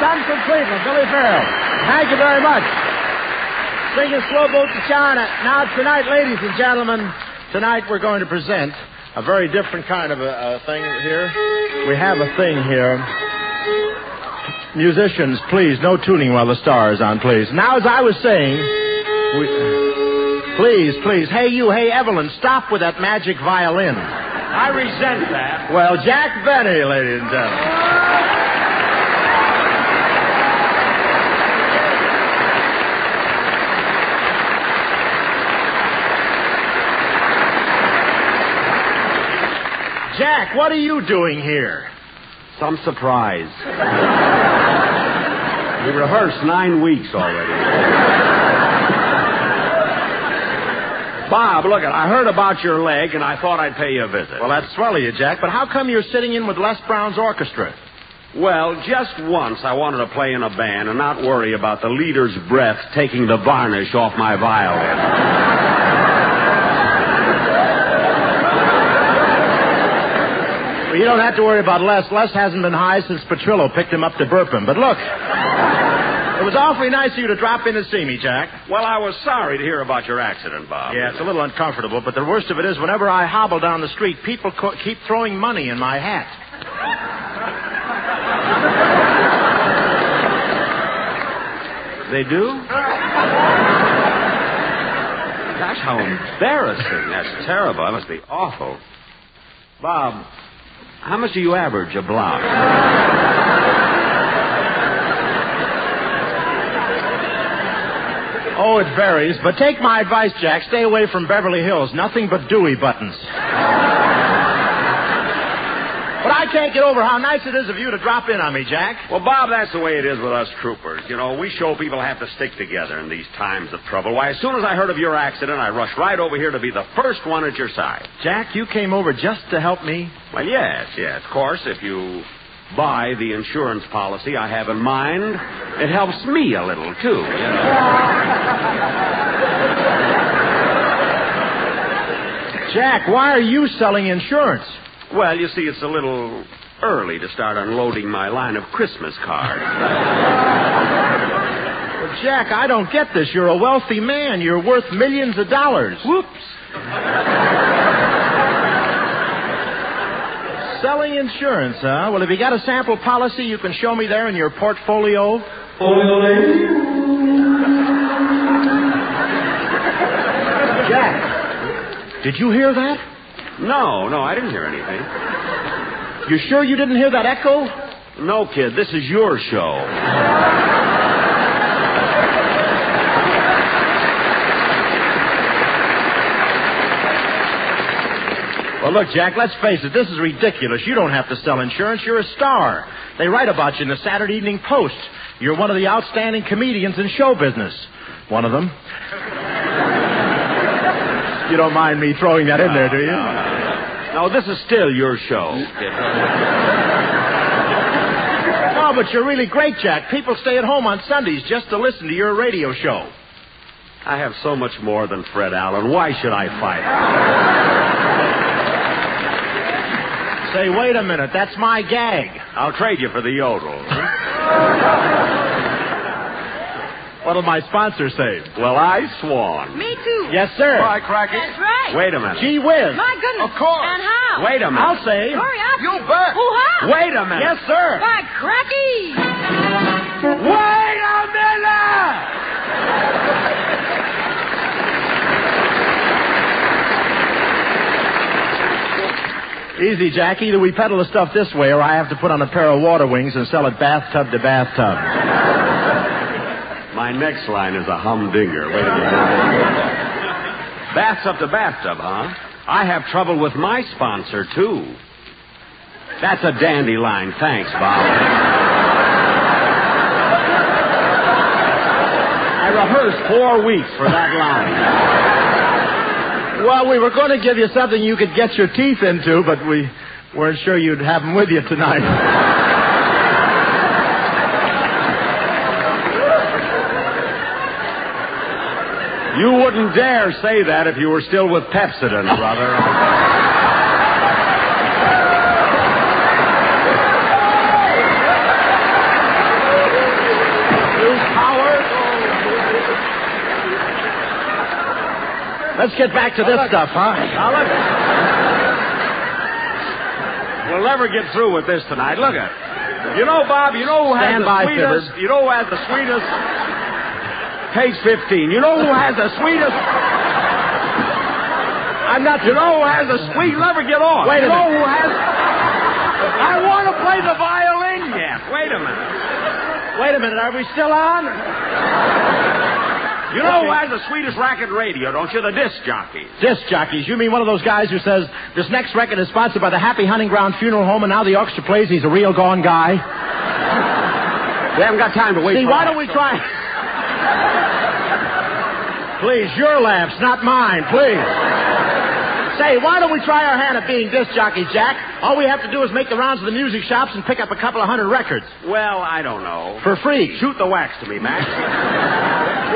Son from Cleveland, Billy Farrell. Thank you very much. Singing Slow Boat to China. Now, tonight, ladies and gentlemen, tonight we're going to present a very different kind of a thing here. We have a thing here. Musicians, please, no tuning while the star is on, please. Now, as I was saying, please, hey, Evelyn, stop with that magic violin. I resent that. Well, Jack Benny, ladies and gentlemen. Jack, what are you doing here? Some surprise. We rehearsed 9 weeks already. Bob, look, I heard about your leg, and I thought I'd pay you a visit. Well, that's swell of you, Jack, but how come you're sitting in with Les Brown's orchestra? Well, just once I wanted to play in a band and not worry about the leader's breath taking the varnish off my violin. Well, you don't have to worry about Les. Les hasn't been high since Petrillo picked him up to burp him. But look, it was awfully nice of you to drop in to see me, Jack. Well, I was sorry to hear about your accident, Bob. Yeah, it's a little uncomfortable, but the worst of it is whenever I hobble down the street, people keep throwing money in my hat. They do? Gosh, how embarrassing. That's terrible. That must be awful. Bob, how much do you average a block? Oh, it varies, but take my advice, Jack. Stay away from Beverly Hills. Nothing but Dewey buttons. But I can't get over how nice it is of you to drop in on me, Jack. Well, Bob, that's the way it is with us troopers. You know, we show people have to stick together in these times of trouble. Why, as soon as I heard of your accident, I rushed right over here to be the first one at your side. Jack, you came over just to help me? Well, yes. Of course, if you buy the insurance policy I have in mind, it helps me a little, too, you know. Jack, why are you selling insurance? Well, you see, it's a little early to start unloading my line of Christmas cards. Well, Jack, I don't get this. You're a wealthy man. You're worth millions of dollars. Whoops. Selling insurance, huh? Well, have you got a sample policy you can show me there in your portfolio? Jack, did you hear that? No, I didn't hear anything. You sure you didn't hear that echo? No, kid, this is your show. Well, look, Jack, let's face it, this is ridiculous. You don't have to sell insurance. You're a star. They write about you in the Saturday Evening Post. You're one of the outstanding comedians in show business. One of them. You don't mind me throwing that in there, do you? No, this is still your show. No, but you're really great, Jack. People stay at home on Sundays just to listen to your radio show. I have so much more than Fred Allen. Why should I fight? Say, wait a minute. That's my gag. I'll trade you for the yodel. What'll my sponsor say? Well, I Swan. Me too. Yes, sir. Bye, Cracky. That's right. Wait a minute. Gee whiz. My goodness. Of course. And how? Wait a minute. I'll say. Hurry up. You bet. Hoo-ha. Wait a minute. Yes, sir. By cracky. Wait a minute! Easy, Jack. Either we peddle the stuff this way or I have to put on a pair of water wings and sell it bathtub to bathtub. My next line is a humdinger. Wait a minute. Bathtub to bathtub, huh? I have trouble with my sponsor, too. That's a dandy line. Thanks, Bob. I rehearsed 4 weeks for that line. Well, we were going to give you something you could get your teeth into, but we weren't sure you'd have them with you tonight. You wouldn't dare say that if you were still with Pepsodent, brother. You coward! Let's get back to this stuff, huh? Now, look. We'll never get through with this tonight. Look at it. You know, Bob, you know who has Stand the by, sweetest... Fibbers. You know who has the sweetest... Page 15. You know who has the sweetest... I'm not... You know who has the sweet... Never get on. Wait a You know minute. who has... I want to play the violin yet. Wait a minute. Wait a minute. Are we still on? You know who has the sweetest racket radio, don't you? The disc jockeys. Disc jockeys. You mean one of those guys who says, this next record is sponsored by the Happy Hunting Ground Funeral Home, and now the orchestra plays he's a real gone guy? We haven't got time to wait See, for why that. don't we try... Please, your laughs, not mine, please. Say, why don't we try our hand at being disc jockeys, Jack? All we have to do is make the rounds of the music shops and pick up a couple of 100 records. Well, I don't know. For free. Shoot the wax to me, Max.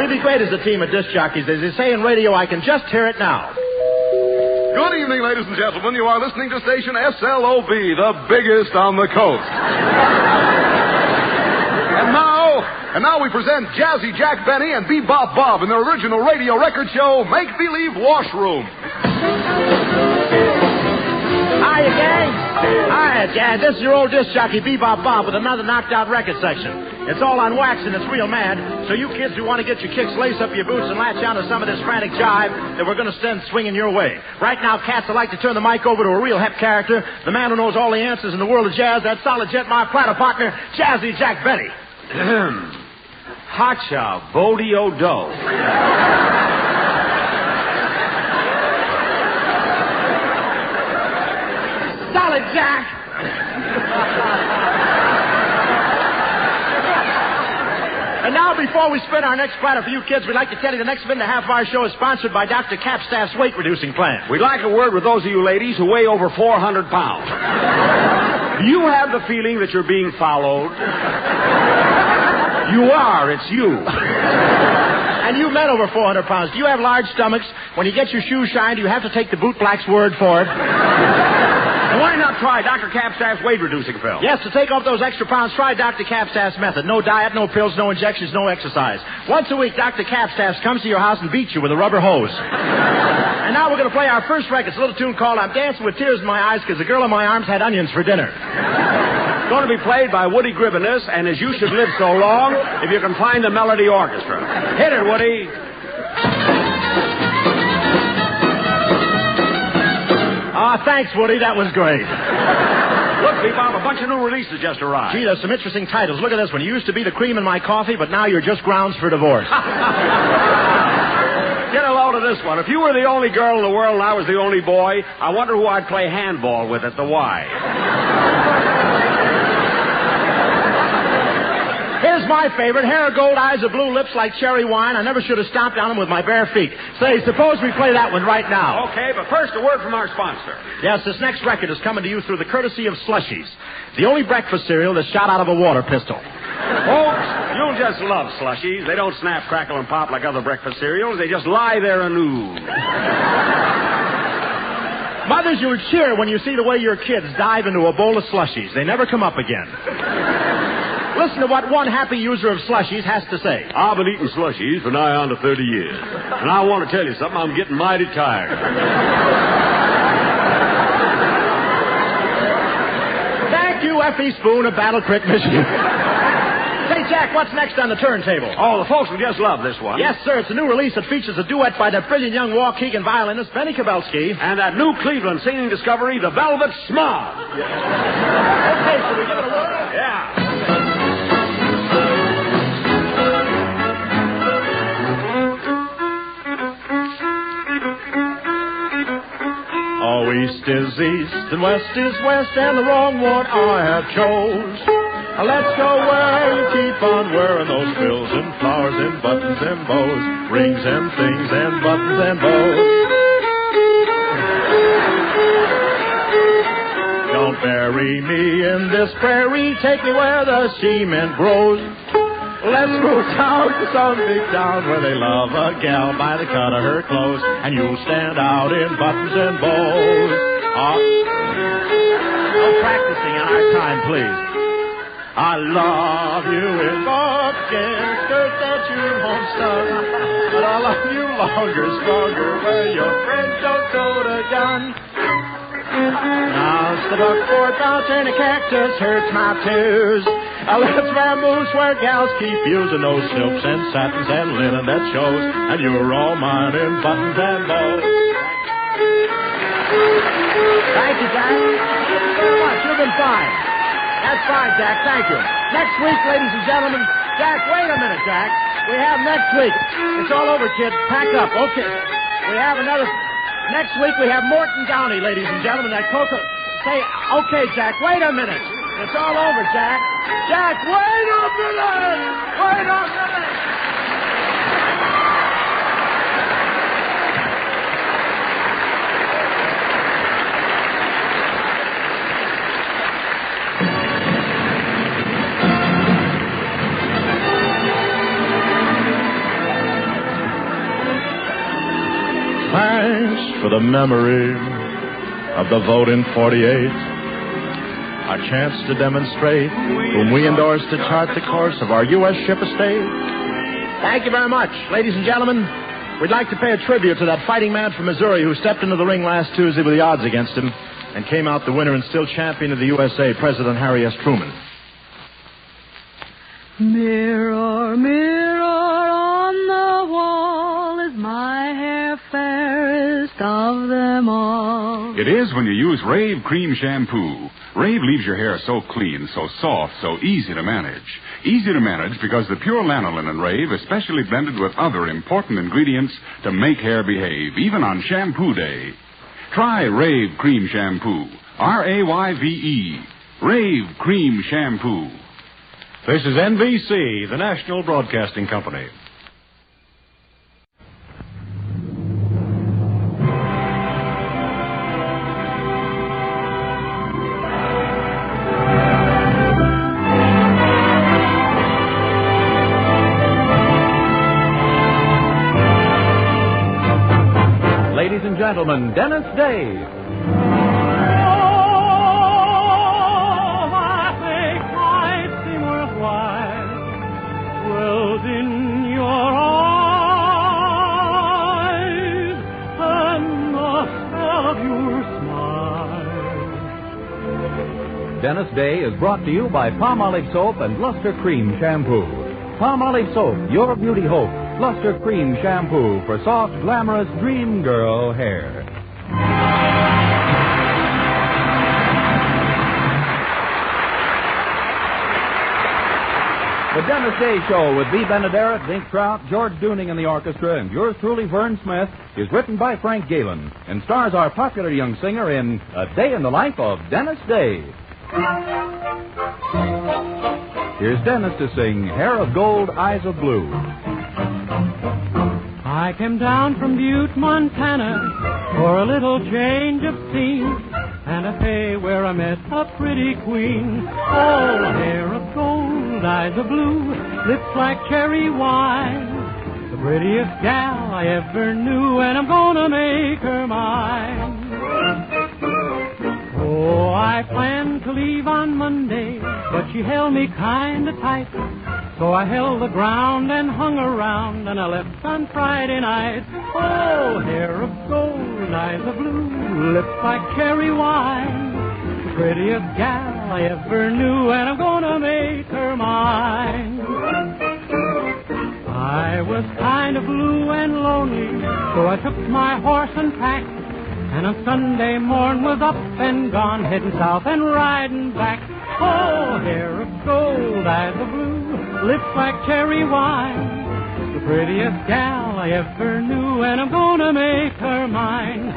We'd be great as a team of disc jockeys. As they say in radio, I can just hear it now. Good evening, ladies and gentlemen. You are listening to station SLOB, the biggest on the coast. And now we present Jazzy Jack Benny and Bebop Bob in their original radio record show, Make Believe Washroom. Hiya, gang. Hiya, Jazz. This is your old disc jockey, Bebop Bob, with another knocked-out record section. It's all on wax and it's real mad, so you kids who want to get your kicks, lace up your boots and latch onto some of this frantic jive that we're going to send swinging your way. Right now, cats would like to turn the mic over to a real hep character, the man who knows all the answers in the world of jazz, that solid jet my platter partner, Jazzy Jack Benny. Hacha Bodio-Do. Solid Jack. And now, before we spin our next platter for you kids, we'd like to tell you the next minute and a half of our show is sponsored by Dr. Capstaff's weight-reducing plan. We'd like a word with those of you ladies who weigh over 400 pounds. Do you have the feeling that you're being followed? You are. It's you. And you men over 400 pounds, do you have large stomachs? When you get your shoes shined, do you have to take the bootblack's word for it? And why not try Dr. Capstaff's weight-reducing film? Yes, to take off those extra pounds, try Dr. Capstaff's method. No diet, no pills, no injections, no exercise. Once a week, Dr. Capstaff comes to your house and beats you with a rubber hose. And now we're going to play our first record. It's a little tune called I'm Dancing with Tears in My Eyes because the girl in my arms had onions for dinner. It's going to be played by Woody Gribbenus and As You Should Live So Long if you can find the Melody Orchestra. Hit it, Woody. Thanks, Woody. That was great. Look, Bebop, a bunch of new releases just arrived. Gee, there's some interesting titles. Look at this one. You used to be the cream in my coffee, but now you're just grounds for divorce. Get a load of this one. If you were the only girl in the world and I was the only boy, I wonder who I'd play handball with at the Y. Here's my favorite. Hair of gold, eyes of blue, lips like cherry wine. I never should have stomped on them with my bare feet. Say, suppose we play that one right now. Okay, but first a word from our sponsor. Yes, this next record is coming to you through the courtesy of Slushies, the only breakfast cereal that's shot out of a water pistol. Folks, you'll just love Slushies. They don't snap, crackle, and pop like other breakfast cereals. They just lie there and ooze. Mothers, you'll cheer when you see the way your kids dive into a bowl of Slushies. They never come up again. Listen to what one happy user of slushies has to say. I've been eating slushies for nigh on to 30 years. And I want to tell you something. I'm getting mighty tired. Thank you, F.E. Spoon of Battle Creek, Michigan. Say, Jack, what's next on the turntable? Oh, the folks will just love this one. Yes, sir. It's a new release that features a duet by that brilliant young Waukegan violinist, Benny Kabelski. And that new Cleveland singing discovery, the Velvet Smog. Okay, so we give it a whirl? Yeah. Oh, east is east and west is west, and the wrong one I have chose. Let's go where you keep on wearing those frills and flowers and buttons and bows, rings and things and buttons and bows. Don't bury me in this prairie, take me where the cement grows. Let's move down to some big town where they love a gal by the cut of her clothes, and you stand out in buttons and bows. No practicing on our time, please. I love you in buckskin skirts that you homestead, but I love you longer, stronger when your friends don't tote a gun. Now the buckboard bounce and a cactus hurts my tears. Let's vamoose where gals keep using those silks and satins and linen that shows, and you're all mine in buttons and bows. Thank you, Jack. Thank you very much. You've been fine. That's fine, Jack. Thank you. Next week, ladies and gentlemen. Jack, wait a minute, Jack. We have next week. It's all over, kid. Pack up. Okay. We have another. Next week, we have Morton Downey, ladies and gentlemen. That Coco. Say, okay, Jack. Wait a minute. It's all over, Jack. Jack, wait a minute. Wait a minute. Thanks for the memory of the vote in 48. Our chance to demonstrate whom we endorse to chart the course of our U.S. ship estate. Thank you very much. Ladies and gentlemen, we'd like to pay a tribute to that fighting man from Missouri who stepped into the ring last Tuesday with the odds against him and came out the winner and still champion of the USA, President Harry S. Truman. Mirror, mirror on the wall, is my hair fairest of them all? It is when you use Rave Cream Shampoo. Rave leaves your hair so clean, so soft, so easy to manage. Easy to manage because the pure lanolin in Rave is specially blended with other important ingredients to make hair behave, even on shampoo day. Try Rave Cream Shampoo. R-A-Y-V-E. Rave Cream Shampoo. This is NBC, the National Broadcasting Company. Ladies and gentlemen, Dennis Day. In your eyes and the smell of your smile. Dennis Day is brought to you by Palmolive Soap and Luster Cream Shampoo. Palmolive Soap, your beauty hope. Luster Cream Shampoo for soft, glamorous dream girl hair. The Dennis Day Show with Bea Benaderet, Dink Trout, George Dooning and the orchestra, and yours truly, Vern Smith, is written by Frank Galen and stars our popular young singer in A Day in the Life of Dennis Day. Here's Dennis to sing Hair of Gold, Eyes of Blue. I came down from Butte, Montana, for a little change of scene, and a hay where I met a pretty queen. All hair of gold, eyes of blue, lips like cherry wine. The prettiest gal I ever knew, and I'm gonna make her mine. Oh, Oh, I planned to leave on Monday, but she held me kind of tight. So I held the ground and hung around, and I left on Friday night. Oh, hair of gold, eyes of blue, lips like cherry wine. The prettiest gal I ever knew, and I'm gonna make her mine. I was kind of blue and lonely, so I took my horse and pack, and on Sunday morn was up and gone, heading south and riding back. Oh, hair of gold, eyes of blue, lips like cherry wine. The prettiest gal I ever knew, and I'm gonna make her mine.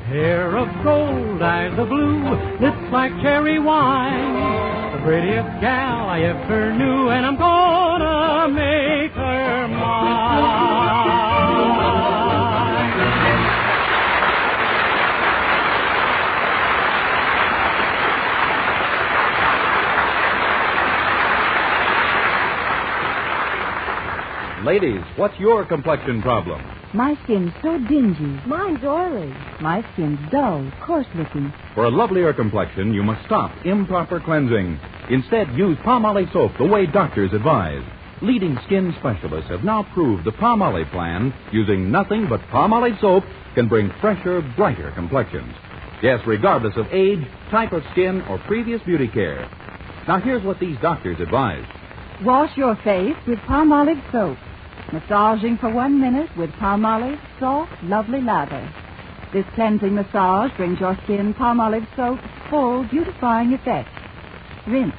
Hair of gold, eyes of blue, lips like cherry wine. The prettiest gal I ever knew, and I'm gonna make her mine. Ladies, what's your complexion problem? My skin's so dingy. Mine's oily. My skin's dull, coarse-looking. For a lovelier complexion, you must stop improper cleansing. Instead, use Palmolive soap the way doctors advise. Leading skin specialists have now proved the Palmolive plan, using nothing but Palmolive soap, can bring fresher, brighter complexions. Yes, regardless of age, type of skin, or previous beauty care. Now, here's what these doctors advise. Wash your face with Palmolive soap. Massaging for 1 minute with Palmolive soft, lovely lather. This cleansing massage brings your skin Palmolive soap's full beautifying effect. Rinse.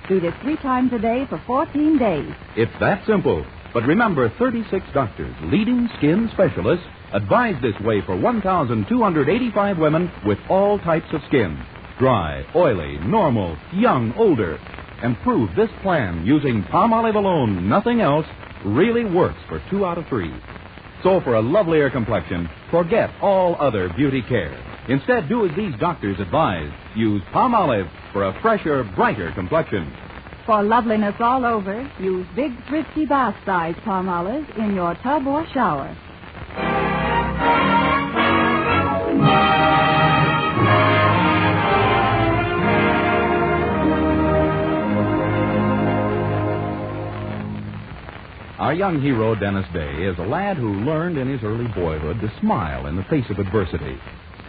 Do this 3 times a day for 14 days. It's that simple. But remember, 36 doctors, leading skin specialists, advise this way for 1,285 women with all types of skin. Dry, oily, normal, young, older. And prove this plan using Palmolive alone, nothing else, really works for 2 out of 3. So for a lovelier complexion, forget all other beauty care. Instead, do as these doctors advise. Use Palmolive for a fresher, brighter complexion. For loveliness all over, use big, thrifty bath-size Palmolive in your tub or shower. Our young hero, Dennis Day, is a lad who learned in his early boyhood to smile in the face of adversity.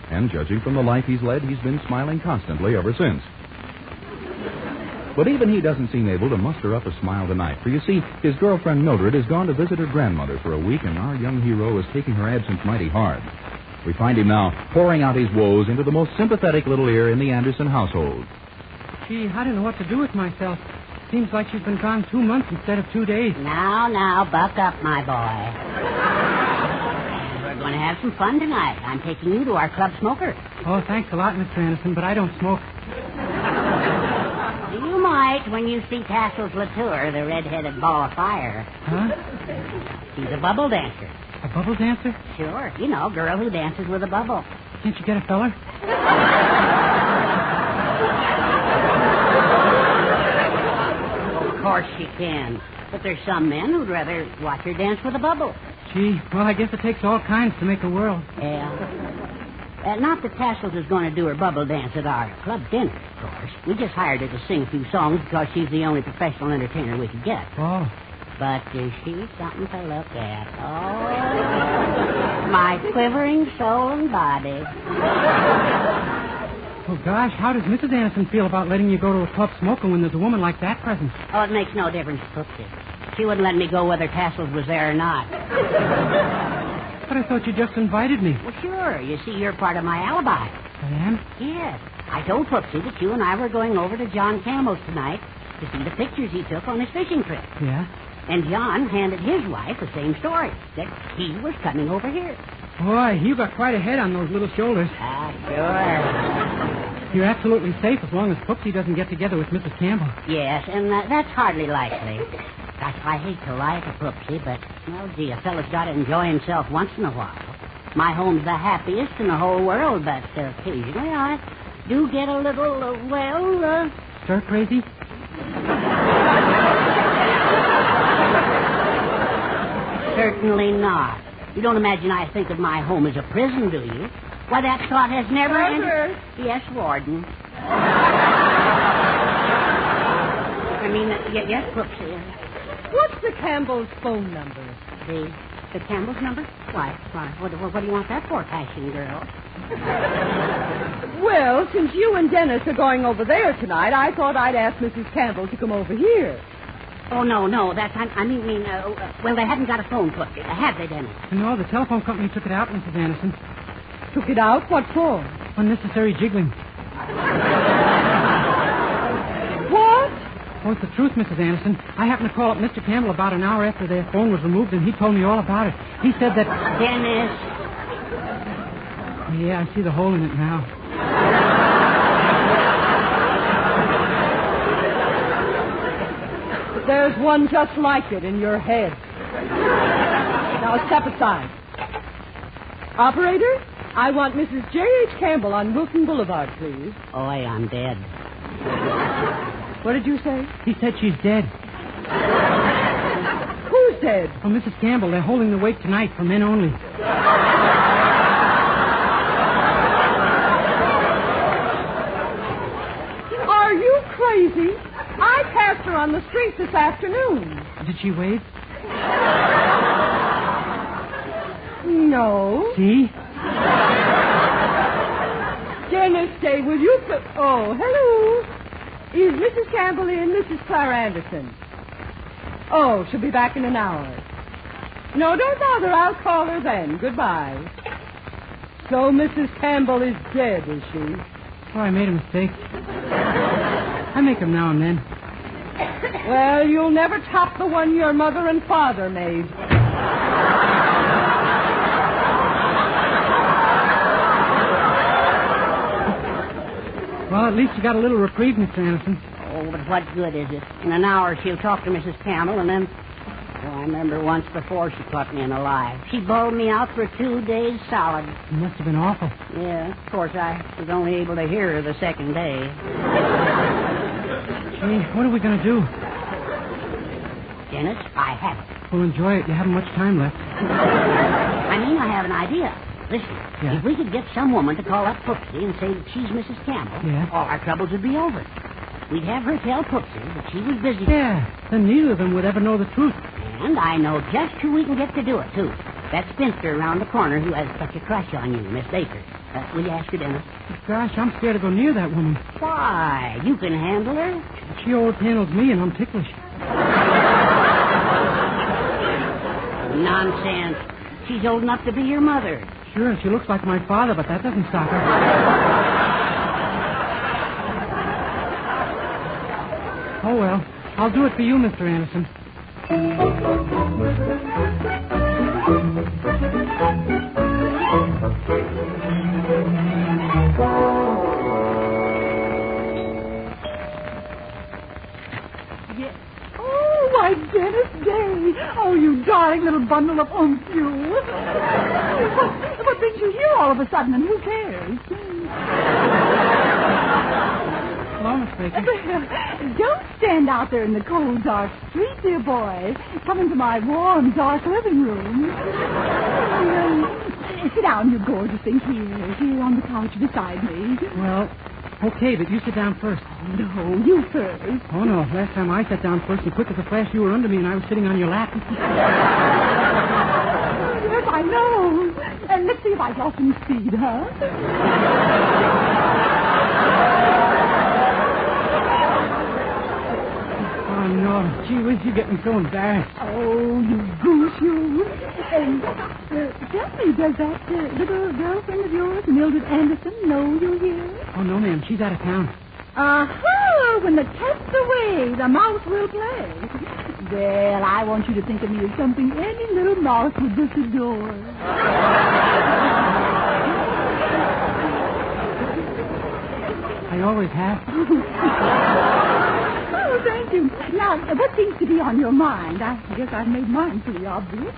And judging from the life he's led, he's been smiling constantly ever since. But even he doesn't seem able to muster up a smile tonight. For you see, his girlfriend Mildred has gone to visit her grandmother for a week, and our young hero is taking her absence mighty hard. We find him now pouring out his woes into the most sympathetic little ear in the Anderson household. Gee, I don't know what to do with myself. Seems like she's been gone 2 months instead of 2 days. Now, buck up, my boy. We're going to have some fun tonight. I'm taking you to our club smoker. Oh, thanks a lot, Mr. Anderson, but I don't smoke. You might when you see Tassel's Latour, the red-headed ball of fire. Huh? She's a bubble dancer. A bubble dancer? Sure. You know, girl who dances with a bubble. Can't you get a feller? Of course she can. But there's some men who'd rather watch her dance with a bubble. Gee, well, I guess it takes all kinds to make a world. Yeah. Not that Tassels is going to do her bubble dance at our club dinner, of course. We just hired her to sing a few songs because she's the only professional entertainer we could get. Oh. But she's something to look at. Oh, my quivering soul and body. Oh, gosh, how does Mrs. Anderson feel about letting you go to a club smoking when there's a woman like that present? Oh, it makes no difference, Poopsie. She wouldn't let me go whether Tassels was there or not. But I thought you just invited me. Well, sure. You see, you're part of my alibi. I am? Yes. I told Poopsie that you and I were going over to John Campbell's tonight to see the pictures he took on his fishing trip. Yeah? And John handed his wife the same story, that he was coming over here. Boy, you got quite a head on those little shoulders. Sure. You're absolutely safe as long as Poopsie doesn't get together with Mrs. Campbell. Yes, and that's hardly likely. Gosh, I hate to lie to Poopsie, but, well, gee, a fella's got to enjoy himself once in a while. My home's the happiest in the whole world, but occasionally I do get a little, Stir crazy? Certainly not. You don't imagine I think of my home as a prison, do you? Why, that thought has never entered. Yes, Warden. Yes, Poopsie. What's the Campbell's phone number? The Campbell's number? Why, what do you want that for, passion girl? Well, since you and Dennis are going over there tonight, I thought I'd ask Mrs. Campbell to come over here. Oh, no, that's... well, they haven't got a phone, Poopsie. Have they, Dennis? No, the telephone company took it out, Mrs. Anderson. Took it out? What for? Unnecessary jiggling. What? Oh, it's the truth, Mrs. Anderson. I happened to call up Mr. Campbell about an hour after their phone was removed, and he told me all about it. He said that... Dennis. Yeah, I see the hole in it now. There's one just like it in your head. Now, step aside. Operator, I want Mrs. J.H. Campbell on Wilson Boulevard, please. Oh, I'm dead. What did you say? He said she's dead. Who's dead? Oh, Mrs. Campbell, they're holding the wake tonight for men only. Are you crazy? I passed her on the street this afternoon. Did she wave? No. See? Dennis, stay. Will you... Oh, hello. Is Mrs. Campbell in? Mrs. Clara Anderson. Oh, she'll be back in an hour. No, don't bother. I'll call her then. Goodbye. So Mrs. Campbell is dead, is she? Oh, I made a mistake. I make them now and then. Well, you'll never top the one your mother and father made. Well, at least you got a little reprieve, Mr. Anderson. Oh, but what good is it? In an hour, she'll talk to Mrs. Campbell, and then... Oh, I remember once before she caught me in a lie. She bowled me out for 2 days solid. It must have been awful. Yeah, of course, I was only able to hear her the second day. Gee, what are we going to do? Dennis, I have it. We'll enjoy it. You haven't much time left. I have an idea. Listen, if we could get some woman to call up Poopsie and say that she's Mrs. Campbell, all our troubles would be over. We'd have her tell Poopsie that she was busy. Yeah, then neither of them would ever know the truth. And I know just who we can get to do it, too. That spinster around the corner who has such a crush on you, Miss Baker. Will you ask her, Dennis? Gosh, I'm scared to go near that woman. Why? You can handle her. She always handles me, and I'm ticklish. Nonsense. She's old enough to be your mother. Sure, she looks like my father, but that doesn't stop her. Oh, well, I'll do it for you, Mr. Anderson. Yeah. Oh, why, Dennis Day. Oh, you darling little bundle of oomph, you. What brings you here all of a sudden, and who cares? Hello, Miss Baker. Don't stand out there in the cold, dark street, dear boy. Come into my warm, dark living room. Sit down, you gorgeous thing, here on the couch beside me. Well, okay, but you sit down first. No, you first. Oh, no. Last time I sat down first, and quick as a flash, you were under me, and I was sitting on your lap. Yes, I know. And let's see if I got some speed, huh? Oh, no. Gee whiz, you get me so embarrassed. Oh, you goose, you. And tell me, does that little girlfriend of yours, Mildred Anderson, know you're here? Oh, no, ma'am. She's out of town. Aha! When the cat's away, the mouse will play. Well, I want you to think of me as something any little mouse would just adore. I always have. Oh, thank you. Now, what seems to be on your mind? I guess I've made mine pretty obvious.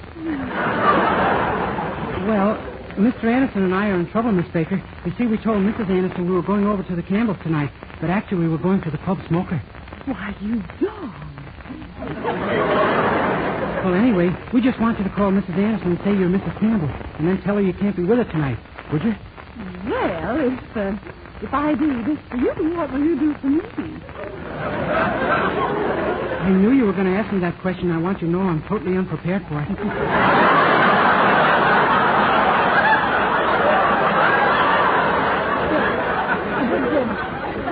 Well, Mr. Anderson and I are in trouble, Miss Baker. You see, we told Mrs. Anderson we were going over to the Campbells tonight, but actually we were going to the Pub Smoker. Why, you dog. Well, anyway, we just want you to call Mrs. Anderson and say you're Mrs. Campbell, and then tell her you can't be with her tonight, would you? Well, if I do this for you, what will you do for me? I knew you were going to ask me that question. I want you to know I'm totally unprepared for it.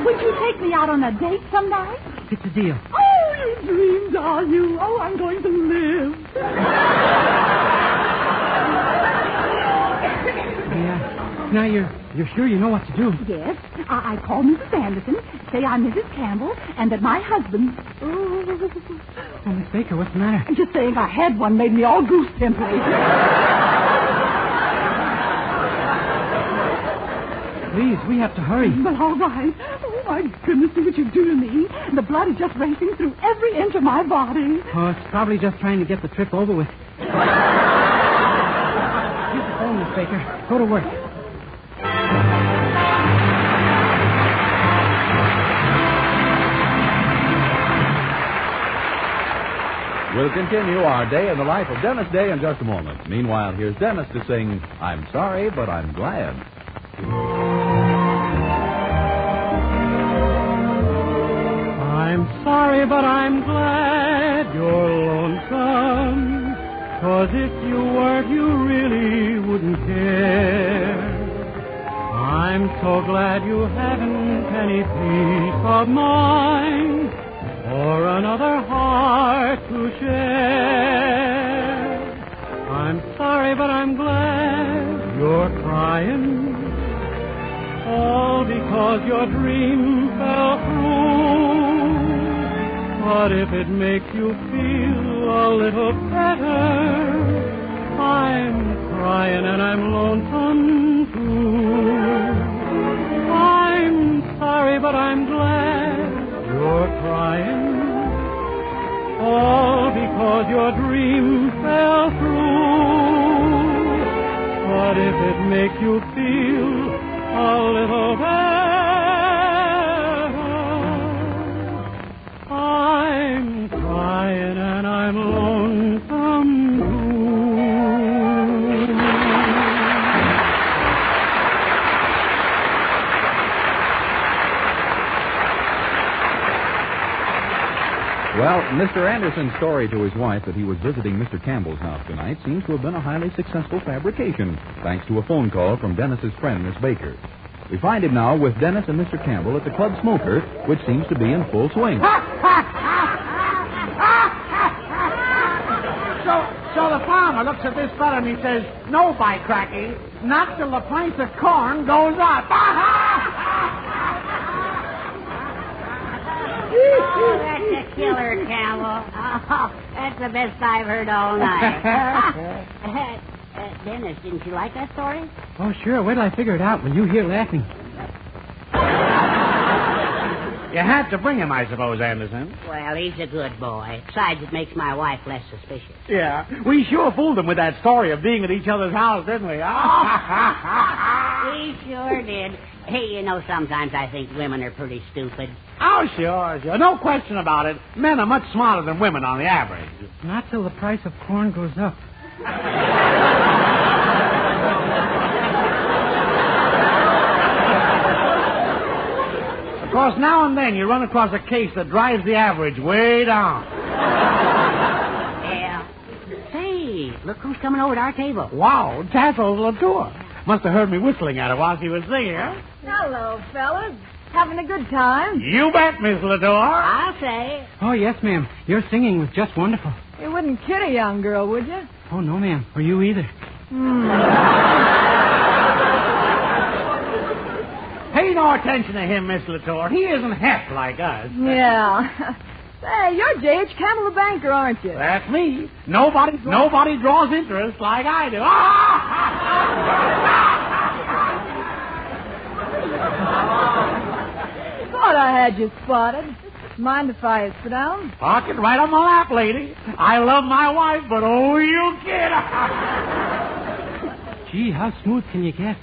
Would you take me out on a date some night? It's a deal. Oh, you dreamed, are you? Oh, I'm going to live. Yeah. Now, you're sure you know what to do? Yes. I call Mrs. Anderson, say I'm Mrs. Campbell, and that my husband... Oh, Miss Baker, what's the matter? Just saying I had one made me all goose pimply. Please, we have to hurry. Well, all right. Oh, my goodness, see what you do to me. The blood is just racing through every inch of my body. Oh, it's probably just trying to get the trip over with. Here's the phone, Miss Baker. Go to work. We'll continue our day in the life of Dennis Day in just a moment. Meanwhile, here's Dennis to sing, I'm Sorry, But I'm Glad. I'm sorry, but I'm glad you're lonesome. 'Cause if you weren't, you really wouldn't care. I'm so glad you haven't any peace of mind or another heart to share. I'm sorry, but I'm glad you're crying, all because your dream fell through. But if it makes you feel a little better, I'm crying and I'm lonesome too. I'm sorry, but I'm glad you're crying, all because your dream fell through. But if it makes you feel a little better, I'm crying and I'm lonesome too. Well, Mr. Anderson's story to his wife that he was visiting Mr. Campbell's house tonight seems to have been a highly successful fabrication, thanks to a phone call from Dennis's friend, Miss Baker. We find him now with Dennis and Mr. Campbell at the Club Smoker, which seems to be in full swing. So the farmer looks at this fella and he says, no, by cracky, not till the price of corn goes up. Oh, that's a killer, Campbell. Oh, that's the best I've heard all night. Dennis, didn't you like that story? Oh, sure. Wait till I figure it out when you hear laughing. You had to bring him, I suppose, Anderson. Well, he's a good boy. Besides, it makes my wife less suspicious. Yeah, we sure fooled him with that story of being at each other's house, didn't we? We sure did. Hey, you know, sometimes I think women are pretty stupid. Oh, sure. No question about it. Men are much smarter than women on the average. Not till the price of corn goes up. Of course, now and then you run across a case that drives the average way down. Yeah. Say, look who's coming over to our table. Wow, Tassel Latour. Must have heard me whistling at her while she was singing, huh? Hello, fellas. Having a good time? You bet, Miss Latour. I'll say. Oh, yes, ma'am. Your singing was just wonderful. You wouldn't kid a young girl, would you? Oh, no, ma'am. Or you either. Pay no attention to him, Miss Latour. He isn't hep like us. Yeah. Hey, you're J.H. Campbell the banker, aren't you? That's me. Nobody draws interest like I do. Thought I had you spotted. Mind if I sit down? Park it right on my lap, lady. I love my wife, but oh, you kid. Gee, how smooth can you get?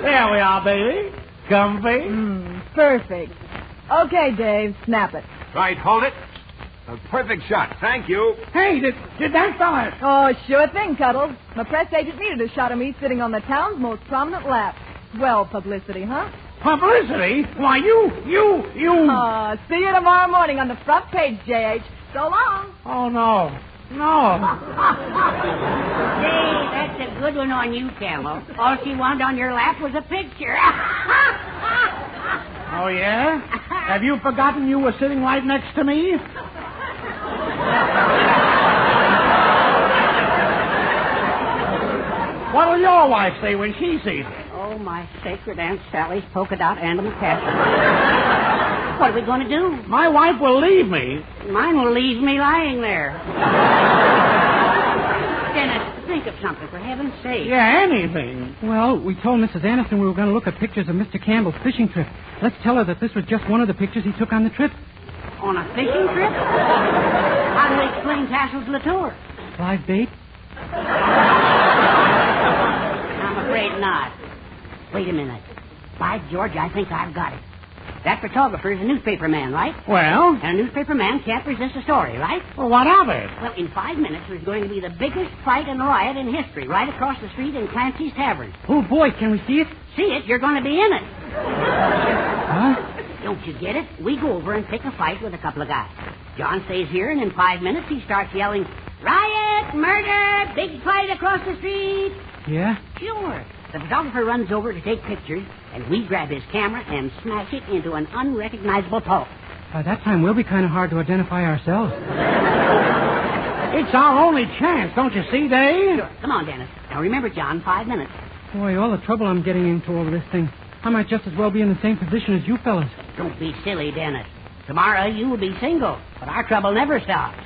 There we are, baby. Comfy. Perfect. Okay, Dave, snap it. Right, hold it. A perfect shot. Thank you. Hey, did that fella... Oh, sure thing, Cuddles. My press agent needed a shot of me sitting on the town's most prominent lap. Well, publicity, huh? Publicity? Why, you... See you tomorrow morning on the front page, J.H. So long. Oh, no. No. Hey, that's a good one on you, Camel. All she wanted on your lap was a picture. Oh, yeah? Have you forgotten you were sitting right next to me? What'll your wife say when she sees it? Oh, my sacred Aunt Sally's polka dot animal castle. What are we going to do? My wife will leave me. Mine will leave me lying there. Dennis, think of something, for heaven's sake. Yeah, anything. Well, we told Mrs. Anderson we were going to look at pictures of Mr. Campbell's fishing trip. Let's tell her that this was just one of the pictures he took on the trip. On a fishing trip? How do we explain Tassel's Latour? Live bait? I'm afraid not. Wait a minute. By George, I think I've got it. That photographer is a newspaper man, right? Well? And a newspaper man can't resist a story, right? Well, what of it? Well, in 5 minutes, there's going to be the biggest fight and riot in history right across the street in Clancy's Tavern. Oh, boy, can we see it? See it? You're going to be in it. Huh? Don't you get it? We go over and pick a fight with a couple of guys. John stays here, and in 5 minutes, he starts yelling, "Riot! Murder! Big fight across the street!" Yeah? Sure. The photographer runs over to take pictures, and we grab his camera and smash it into an unrecognizable pulp. By that time, we'll be kind of hard to identify ourselves. It's our only chance, don't you see, Dave? Sure. Come on, Dennis. Now remember, John, 5 minutes. Boy, all the trouble I'm getting into over this thing. I might just as well be in the same position as you fellas. Don't be silly, Dennis. Tomorrow you will be single, but our trouble never stops.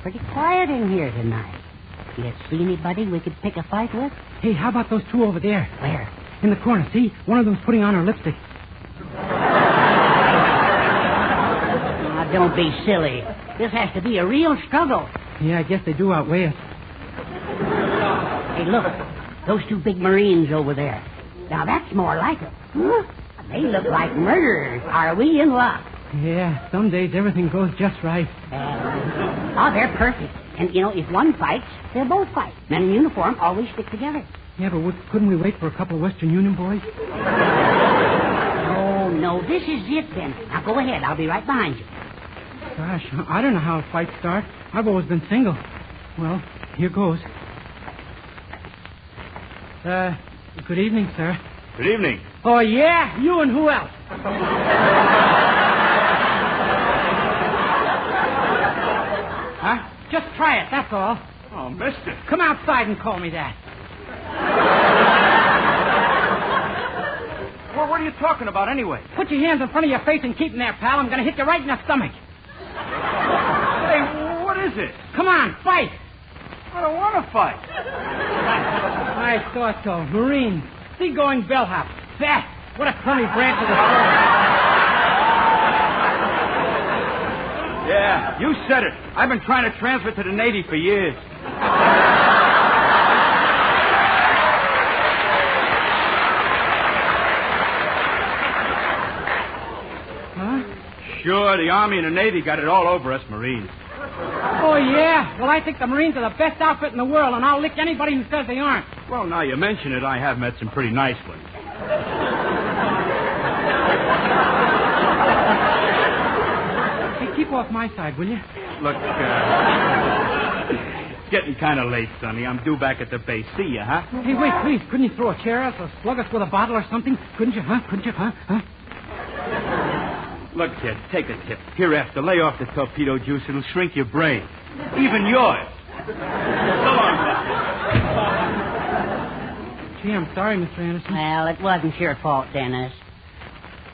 Pretty quiet in here tonight. You see anybody we could pick a fight with? Hey, how about those two over there? Where? In the corner, see? One of them's putting on her lipstick. Now, don't be silly. This has to be a real struggle. Yeah, I guess they do outweigh us. Hey, look. Those two big Marines over there. Now, that's more like them. Huh? They look like murderers. Are we in luck? Yeah, some days everything goes just right. Oh, they're perfect. And, you know, if one fights, they'll both fight. Men in uniform always stick together. Yeah, but couldn't we wait for a couple of Western Union boys? Oh, no, this is it then. Now, go ahead. I'll be right behind you. Gosh, I don't know how a fight starts. I've always been single. Well, here goes. Good evening, sir. Good evening. Oh, yeah? You and who else? Huh? Just try it, that's all. Oh, mister. Come outside and call me that. Well, what are you talking about anyway? Put your hands in front of your face and keep them there, pal. I'm going to hit you right in the stomach. Hey, what is it? Come on, fight. I don't want to fight. I thought so. Marine. Seagoing bellhop. Fast. What a crummy branch of the Yeah, you said it. I've been trying to transfer to the Navy for years. Huh? Sure, the Army and the Navy got it all over us Marines. Oh, yeah? Well, I think the Marines are the best outfit in the world, and I'll lick anybody who says they aren't. Well, now you mention it, I have met some pretty nice ones. Keep off my side, will you? Look, it's getting kind of late, Sonny. I'm due back at the base. See ya, huh? Hey, wait, please. Couldn't you throw a chair at us or slug us with a bottle or something? Couldn't you, huh? Couldn't you, huh? Look, kid, take a tip. Hereafter, lay off the torpedo juice. It'll shrink your brain. Even yours. So long, Gee, I'm sorry, Mr. Anderson. Well, it wasn't your fault, Dennis.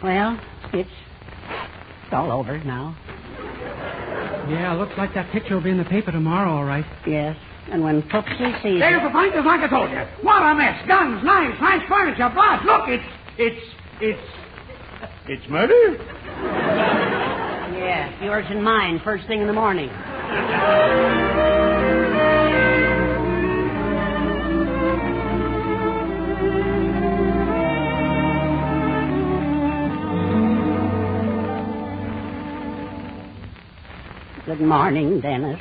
Well, it's all over now. Yeah, looks like that picture will be in the paper tomorrow, all right. Yes, and when Poopsie sees There's the fight, just like I told you. What a mess. Guns, knives, nice furniture, blood. Look, it's murder? Yeah, yours and mine, first thing in the morning. Good morning, Dennis.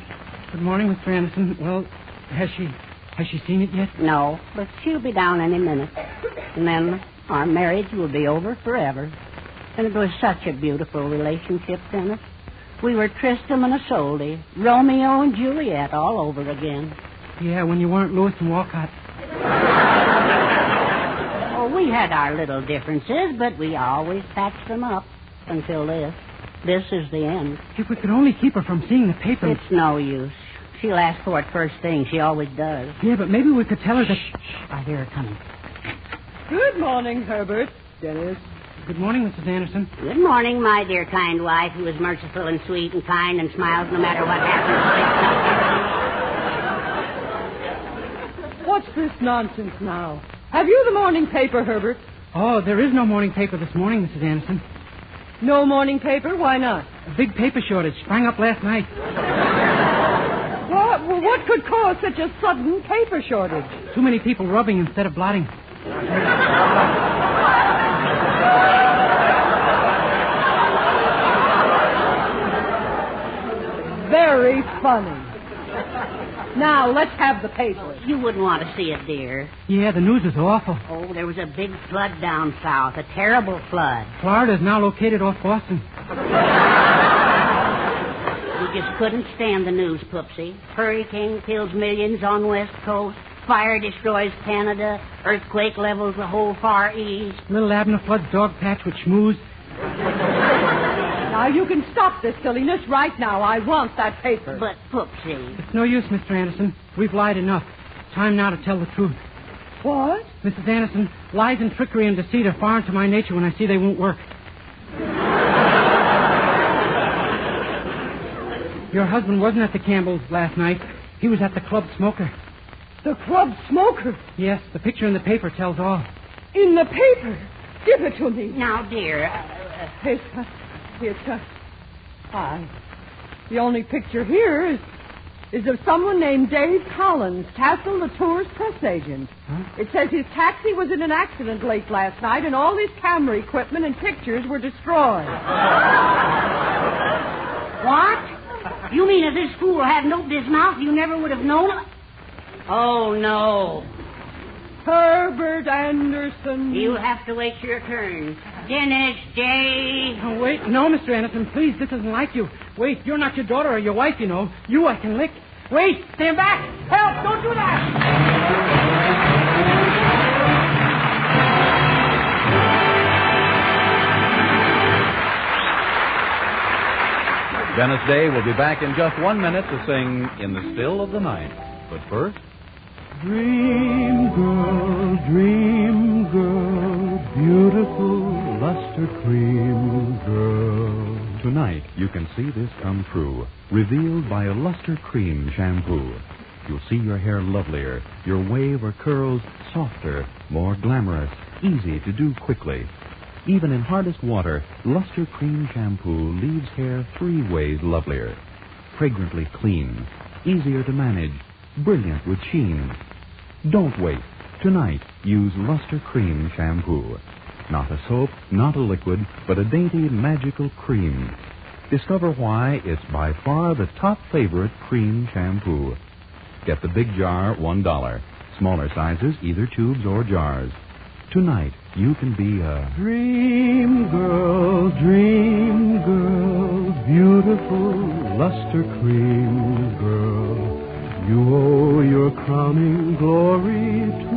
Good morning, Mr. Anderson. Well, has she seen it yet? No, but she'll be down any minute. And then our marriage will be over forever. And it was such a beautiful relationship, Dennis. We were Tristram and Isolde, Romeo and Juliet all over again. Yeah, when you weren't Lewis and Walcott. Oh, we had our little differences, but we always patched them up until this. This is the end. If we could only keep her from seeing the paper. It's no use. She'll ask for it first thing. She always does. Yeah, but maybe we could tell her that... Shh. I hear her coming. Good morning, Herbert. Dennis. Good morning, Mrs. Anderson. Good morning, my dear kind wife, who is merciful and sweet and kind and smiles no matter what happens. What's this nonsense now? Have you the morning paper, Herbert? Oh, there is no morning paper this morning, Mrs. Anderson. No morning paper? Why not? A big paper shortage sprang up last night. What could cause such a sudden paper shortage? Too many people rubbing instead of blotting. Very funny. Now, let's have the paper. You wouldn't want to see it, dear. Yeah, the news is awful. Oh, there was a big flood down south, a terrible flood. Florida is now located off Boston. We just couldn't stand the news, Poopsie. Hurricane kills millions on West Coast. Fire destroys Canada. Earthquake levels the whole Far East. Little Abner floods dog patch with schmooze. Now, you can stop this silliness right now. I want that paper. But, Poopsie... It's no use, Mr. Anderson. We've lied enough. Time now to tell the truth. What? Mrs. Anderson, lies and trickery and deceit are foreign to my nature when I see they won't work. Your husband wasn't at the Campbells last night. He was at the Club Smoker. The Club Smoker? Yes, the picture in the paper tells all. In the paper? Give it to me. Now, dear... The only picture here is of someone named Dave Collins, Castle Latour's press agent. Huh? It says his taxi was in an accident late last night, and all his camera equipment and pictures were destroyed. What? You mean if this fool hadn't opened his mouth, you never would have known it? Oh, no. Herbert Anderson. You'll have to wait your turn. Dennis Day. Oh, wait. No, Mr. Anderson, please. This isn't like you. Wait, you're not your daughter or your wife, you know. You I can lick. Wait, stand back. Help, don't do that. Dennis Day will be back in just 1 minute to sing In the Still of the Night. But first... Dream girl, beautiful luster cream girl. Tonight, you can see this come true, revealed by a luster cream shampoo. You'll see your hair lovelier, your wave or curls softer, more glamorous, easy to do quickly. Even in hardest water, luster cream shampoo leaves hair 3 ways lovelier. Fragrantly clean, easier to manage, brilliant with sheen. Don't wait. Tonight, use Luster Cream Shampoo. Not a soap, not a liquid, but a dainty, magical cream. Discover why it's by far the top favorite cream shampoo. Get the big jar, $1. Smaller sizes, either tubes or jars. Tonight, you can be a dream girl, beautiful luster cream girl. You owe your crowning glory to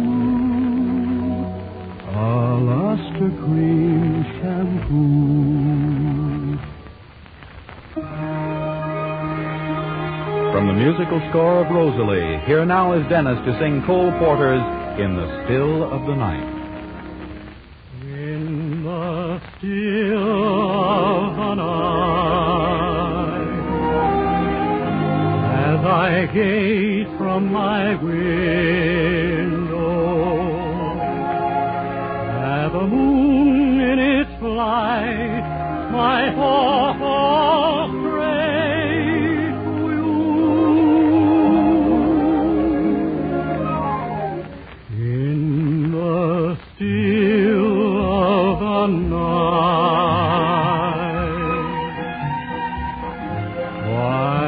a luster cream shampoo. From the musical score of Rosalie, here now is Dennis to sing Cole Porter's In the Still of the Night. In the still of the night, as I gaze from my window at the moon in its light, my thoughts stray to you. In the still of the night, why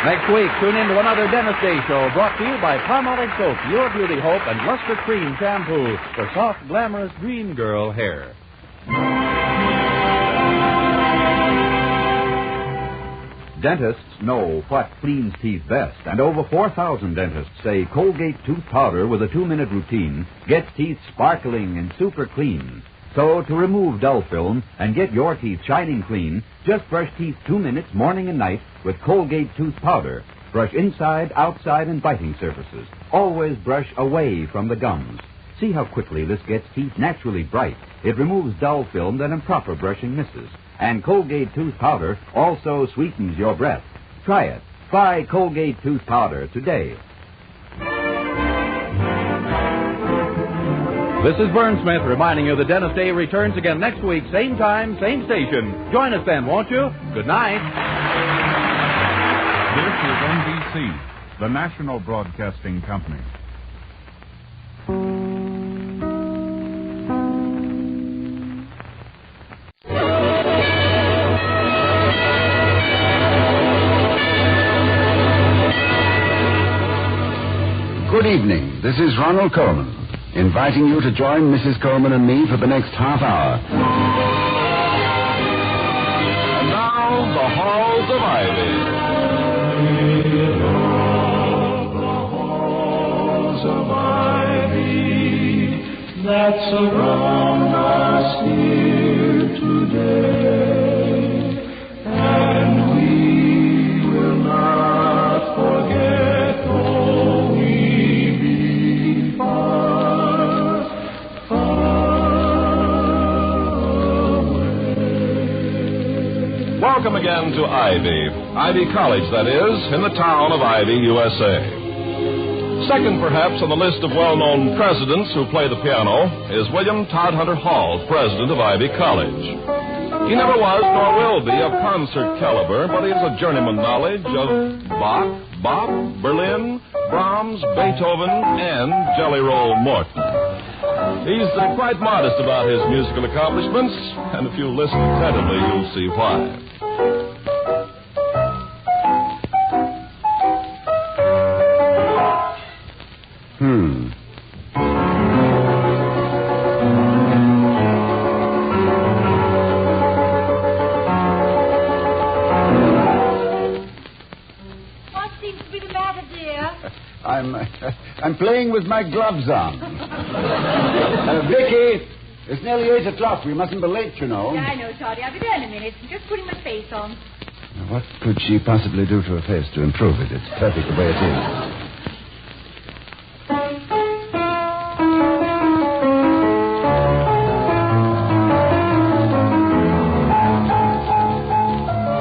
Next week, tune in to another Dentist Day show brought to you by Palmolive Soap, Your Beauty Hope, and Luster Cream Shampoo for soft, glamorous dream girl hair. Dentists know what cleans teeth best, and over 4,000 dentists say Colgate tooth powder with a 2-minute routine gets teeth sparkling and super clean. So, to remove dull film and get your teeth shining clean, just brush teeth 2 minutes morning and night with Colgate tooth powder. Brush inside, outside, and biting surfaces. Always brush away from the gums. See how quickly this gets teeth naturally bright. It removes dull film that improper brushing misses. And Colgate tooth powder also sweetens your breath. Try it. Try Colgate tooth powder today. This is Vern Smith reminding you that Dentist Day returns again next week, same time, same station. Join us then, won't you? Good night. This is NBC, the National Broadcasting Company. Good evening. This is Ronald Coleman, inviting you to join Mrs. Coleman and me for the next half hour. And now, the Halls of Ivy. The halls of ivy that surround us here today, and we will not forget though we be far, far away. Welcome again to Ivy College, that is, in the town of Ivy, USA. Second, perhaps, on the list of well-known presidents who play the piano is William Todhunter Hall, president of Ivy College. He never was nor will be of concert caliber, but he has a journeyman knowledge of Bach, Berlin, Brahms, Beethoven, and Jelly Roll Morton. He's quite modest about his musical accomplishments, and if you listen attentively, you'll see why. I'm playing with my gloves on. Vicky, it's nearly 8 o'clock. We mustn't be late, you know. Yeah, I know, Toddy. I'll be there in a minute. I'm just putting my face on. What could she possibly do to her face to improve it? It's perfect the way it is.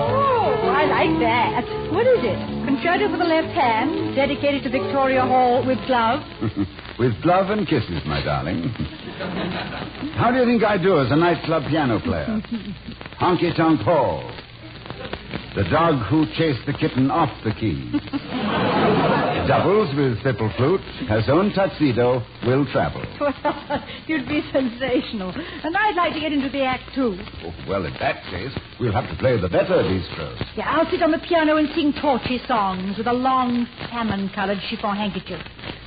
Oh, I like that. What is it? Concerto for the left hand, dedicated to Victoria Hall with glove. With glove and kisses, my darling. How do you think I do as a nightclub piano player? Honky Tonk Paul. The dog who chased the kitten off the key. Doubles with triple flute, has own tuxedo, will travel. Well, you'd be sensational. And I'd like to get into the act, too. Oh, well, in that case, we'll have to play the better bistros. Yeah, I'll sit on the piano and sing torchy songs with a long salmon-colored chiffon handkerchief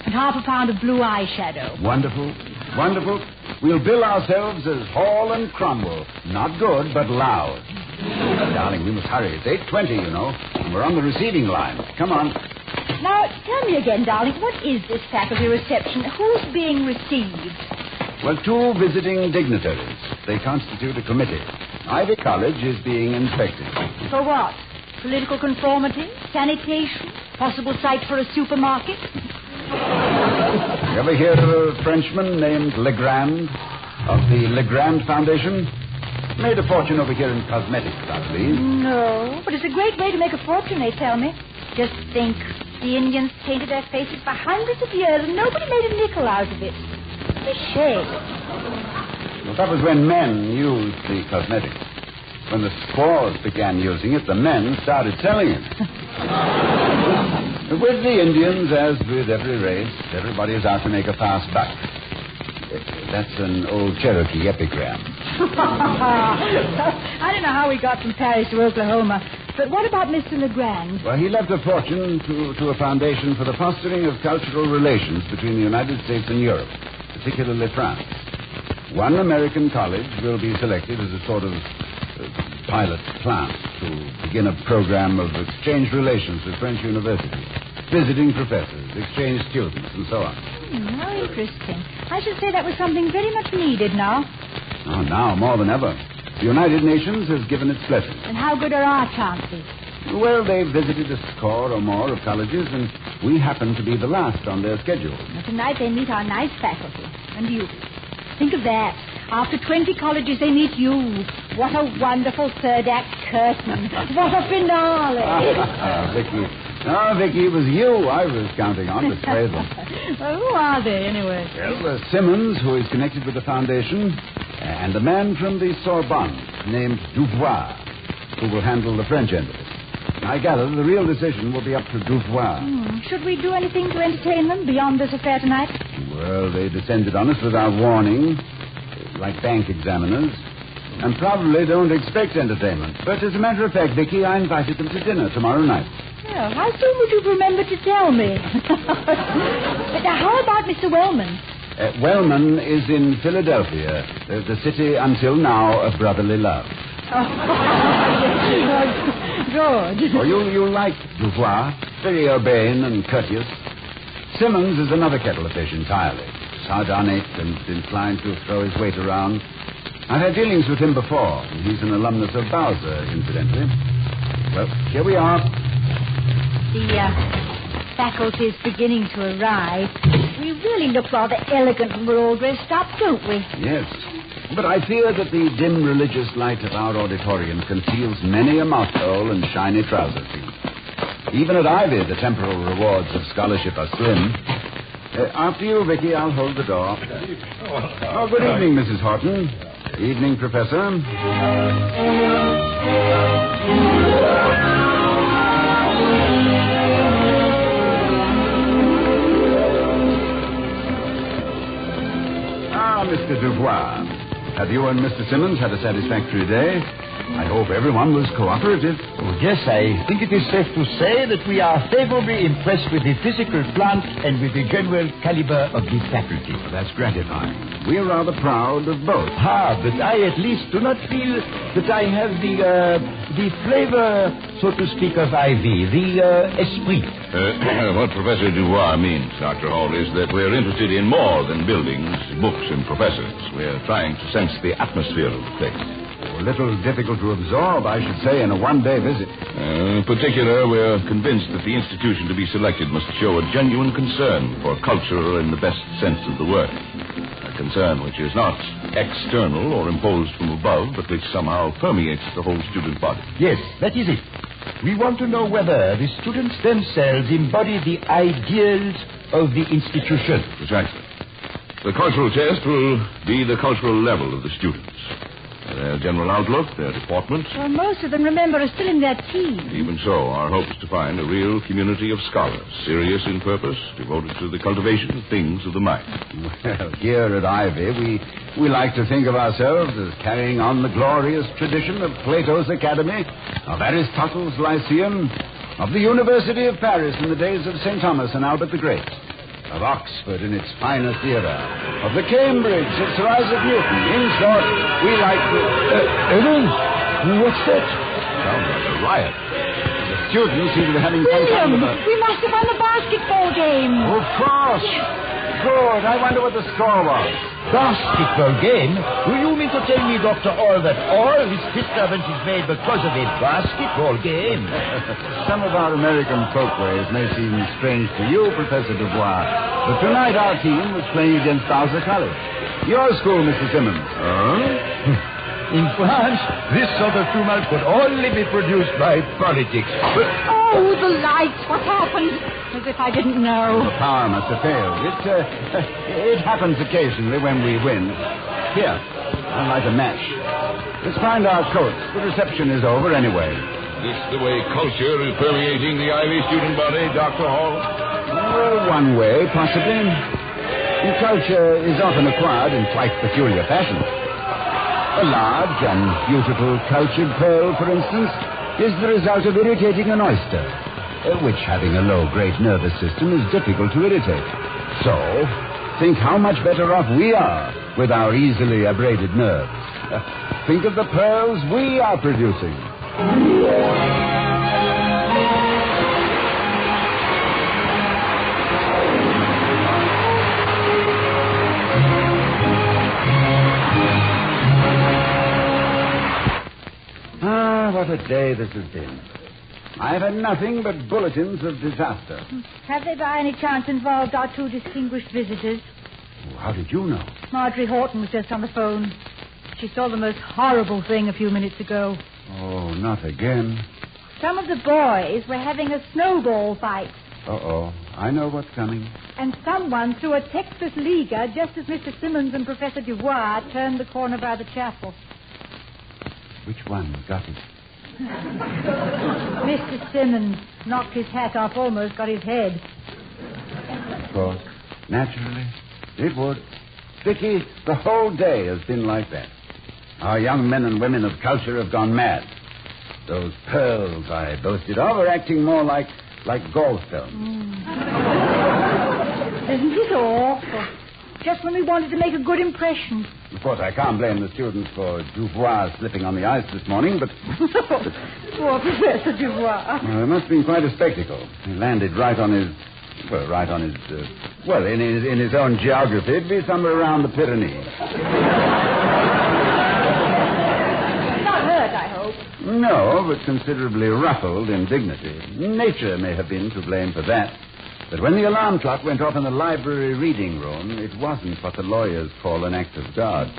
and half a pound of blue eyeshadow. Wonderful, wonderful. We'll bill ourselves as Hall and Cromwell. Not good, but loud. Darling, we must hurry. It's 8:20, you know, and we're on the receiving line. Come on. Now, tell me again, darling, what is this faculty reception? Who's being received? Well, 2 visiting dignitaries. They constitute a committee. Ivy College is being inspected. For what? Political conformity? Sanitation? Possible site for a supermarket? You ever hear of a Frenchman named Legrand of the Legrand Foundation? Made a fortune over here in cosmetics, I believe. No, but it's a great way to make a fortune, they tell me. Just think, the Indians painted their faces for hundreds of years and nobody made a nickel out of it. It's a shame. Well, that was when men used the cosmetics. When the squaws began using it, the men started selling it. With the Indians, as with every race, everybody is out to make a fast buck. That's an old Cherokee epigram. I don't know how we got from Paris to Oklahoma, But what about Mr. Legrand? Well, he left a fortune to a foundation for the fostering of cultural relations between the United States and Europe, particularly France. One American college will be selected as a sort of pilot plant to begin a program of exchange relations with French universities, visiting professors, exchange students, and so on. How interesting. I should say that was something very much needed now. Oh, now, more than ever. The United Nations has given its blessing. And how good are our chances? Well, they've visited a score or more of colleges, and we happen to be the last on their schedule. Well, tonight they meet our nice faculty. And you. Think of that. After 20 colleges, they meet you. What a wonderful third act curtain. What a finale. Vicky. Oh, Vicky, it was you I was counting on to sway them. Well, who are they, anyway? Well, Simmons, who is connected with the foundation, and a man from the Sorbonne named Dubois, who will handle the French end of it. I gather the real decision will be up to Dubois. Should we do anything to entertain them beyond this affair tonight? Well, they descended on us without warning, like bank examiners, and probably don't expect entertainment. But as a matter of fact, Vicky, I invited them to dinner tomorrow night. Well, how soon would you remember to tell me? But how about Mr. Wellman? Wellman is in Philadelphia, the city until now of brotherly love. Good. Oh, you like Dubois, very urbane and courteous. Simmons is another kettle of fish entirely, sardonic and inclined to throw his weight around. I've had dealings with him before, and he's an alumnus of Bowser, incidentally. Well, here we are. The faculty's beginning to arrive. We really look rather elegant when we're all dressed up, don't we? Yes. But I fear that the dim religious light of our auditorium conceals many a mouthhole and shiny trouser feet. Even at Ivy, the temporal rewards of scholarship are slim. After you, Vicky, I'll hold the door. Oh, good evening, Mrs. Horton. Evening, Professor. Mr. Dubois, have you and Mr. Simmons had a satisfactory day? I hope everyone was cooperative. Oh, yes, I think it is safe to say that we are favorably impressed with the physical plant and with the general caliber of the faculty. Well, that's gratifying. We're rather proud of both. But I at least do not feel that I have the flavor, so to speak, of Ivy, the esprit. What Professor Dubois means, Dr. Hall, is that we're interested in more than buildings, books, and professors. We're trying to sense the atmosphere of the place. A little difficult to absorb, I should say, in a one-day visit. In particular, we're convinced that the institution to be selected must show a genuine concern for culture in the best sense of the word. A concern which is not external or imposed from above, but which somehow permeates the whole student body. Yes, that is it. We want to know whether the students themselves embody the ideals of the institution. Precisely. The cultural test will be the cultural level of the students. Their general outlook, their deportment. Well, most of them, remember, are still in their teens. Even so, our hope is to find a real community of scholars, serious in purpose, devoted to the cultivation of things of the mind. Well, here at Ivy, we like to think of ourselves as carrying on the glorious tradition of Plato's Academy, of Aristotle's Lyceum, of the University of Paris in the days of St. Thomas and Albert the Great, of Oxford in its finest era, of the Cambridge of Sir Isaac Newton. In short, we like to... Evans, what's that? Sounds like a riot. The students seem to be having some kind of a... We must have won the basketball game. Of course. Good. I wonder what the score was. Basketball game? Do you mean to tell me, Dr. Hall, that all this disturbance is made because of a basketball game? Some of our American folkways may seem strange to you, Professor Dubois, but tonight our team was playing against Bowser College. Your school, Mr. Simmons. In France, this sort of tumult could only be produced by politics. But... Oh, the lights! What happened? As if I didn't know. The power must have failed. It happens occasionally when we win. Here, I'll light a match. Let's find our coats. The reception is over anyway. This the way culture is permeating the Ivy student body, Dr. Hall? Well, one way, possibly. And culture is often acquired in quite peculiar fashion. A large and beautiful cultured pearl, for instance, is the result of irritating an oyster, which, having a low-grade nervous system, is difficult to irritate. So, think how much better off we are with our easily abraded nerves. Think of the pearls we are producing. What a day this has been. I've had nothing but bulletins of disaster. Have they by any chance involved our two distinguished visitors? How did you know? Marjorie Horton was just on the phone. She saw the most horrible thing a few minutes ago. Oh, not again. Some of the boys were having a snowball fight. Uh-oh. I know what's coming. And someone threw a Texas Liga just as Mr. Simmons and Professor Dubois turned the corner by the chapel. Which one got it? Mr. Simmons knocked his hat off, almost got his head. Of course. Naturally. It would. Vicky, the whole day has been like that. Our young men and women of culture have gone mad. Those pearls I boasted of are acting more like gallstones. Isn't it awful? Just when we wanted to make a good impression. Of course, I can't blame the students for Dubois slipping on the ice this morning, but... Poor Professor Dubois. Well, it must have been quite a spectacle. He landed right on his... in his own geography. It'd be somewhere around the Pyrenees. Not hurt, I hope. No, but considerably ruffled in dignity. Nature may have been to blame for that. But when the alarm clock went off in the library reading room, it wasn't what the lawyers call an act of God.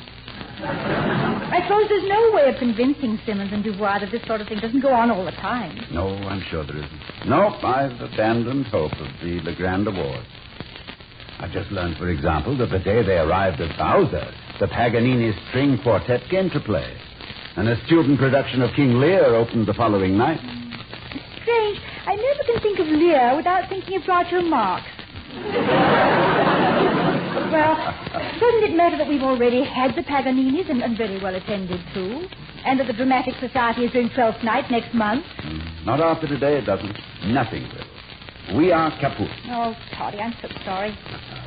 I suppose there's no way of convincing Simmons and Dubois that this sort of thing doesn't go on all the time. No, I'm sure there isn't. Nope, I've abandoned hope of the Legrand Award. I've just learned, for example, that the day they arrived at Bowser, the Paganini String Quartet came to play. And a student production of King Lear opened the following night. Strange. I never can think of Lear without thinking of Groucho Marx. Well, doesn't it matter that we've already had the Paganinis and very well attended to? And that the Dramatic Society is doing 12th night next month? Not after today, it doesn't. Nothing will. We are kaput. Oh, Toddy, I'm so sorry.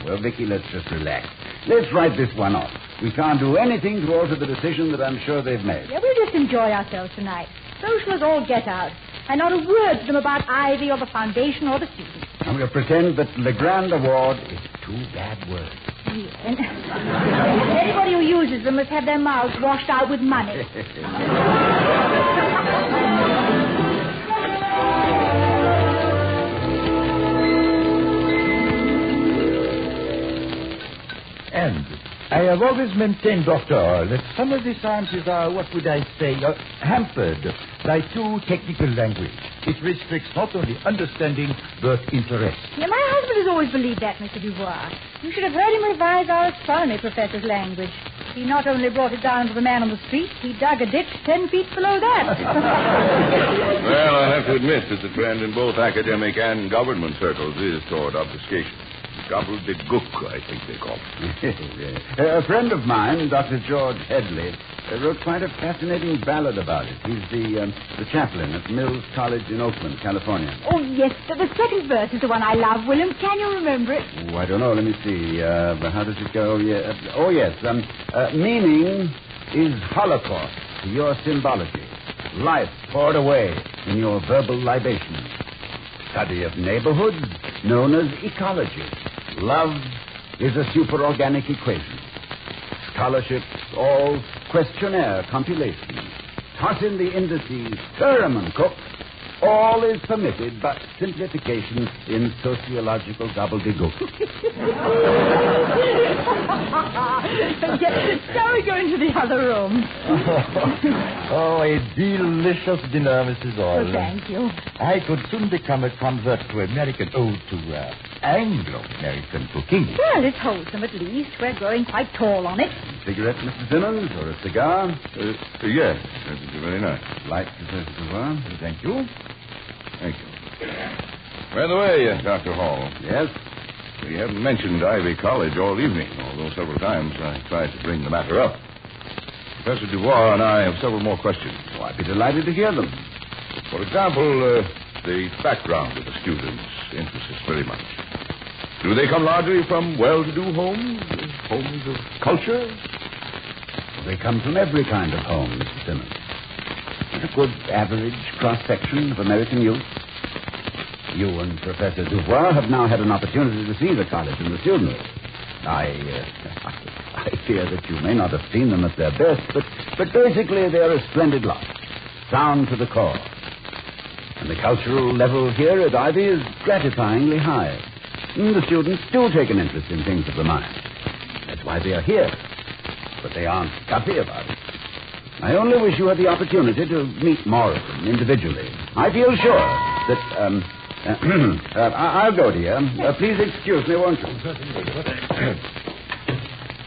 Well, Vicky, let's just relax. Let's write this one off. We can't do anything to alter the decision that I'm sure they've made. Yeah, we'll just enjoy ourselves tonight. Social as all get out. And not a word to them about Ivy or the foundation or the students. And we'll pretend that Legrand Award is two bad words. Yeah. And anybody who uses them must have their mouths washed out with money. And I have always maintained, Doctor, that some of the sciences are, hampered by too technical language. It restricts not only understanding, but interest. Yeah, my husband has always believed that, Mr. Dubois. You should have heard him revise our astronomy professor's language. He not only brought it down to the man on the street, he dug a ditch 10 feet below that. Well, I have to admit that the trend in both academic and government circles is toward obfuscation. Gobbledygook, I think they call it. A friend of mine, Dr. George Headley, wrote quite a fascinating ballad about it. He's the chaplain at Mills College in Oakland, California. Oh, yes. The second verse is the one I love, William. Can you remember it? Oh, I don't know. Let me see. How does it go? Yeah. Yes. Meaning is Holocaust to your symbology. Life poured away in your verbal libation. Study of neighborhoods known as ecology. Love is a superorganic equation. Scholarships, all questionnaire compilations. Toss in the indices, stir 'em and cook. All is permitted but simplification in sociological gobbledygook. Yes, shall we go into the other room? Oh, a delicious dinner, Mrs. Orr. Oh, thank you. I could soon become a convert to American Anglo-American cooking. Well, it's wholesome at least. We're growing quite tall on it. Cigarette, Mr. Simmons, or a cigar? Yes, that would be very nice. Light, Professor Dubois. Thank you. Thank you. By the way, Dr. Hall. Yes? We haven't mentioned Ivy College all evening, although several times I tried to bring the matter up. Professor Dubois and I have several more questions. Oh, I'd be delighted to hear them. For example, the background of the students interests us very much. Do they come largely from well-to-do homes? Homes of culture? They come from every kind of home, Mr. Simmons. A good average cross-section of American youth. You and Professor Dubois have now had an opportunity to see the college and the students. I fear that you may not have seen them at their best, but basically they're a splendid lot. Sound to the core. And the cultural level here at Ivy is gratifyingly high. And the students do take an interest in things of the mind. That's why they are here. But they aren't guppy about it. I only wish you had the opportunity to meet more of them individually. I feel sure that, I'll go, dear. Please excuse me, won't you?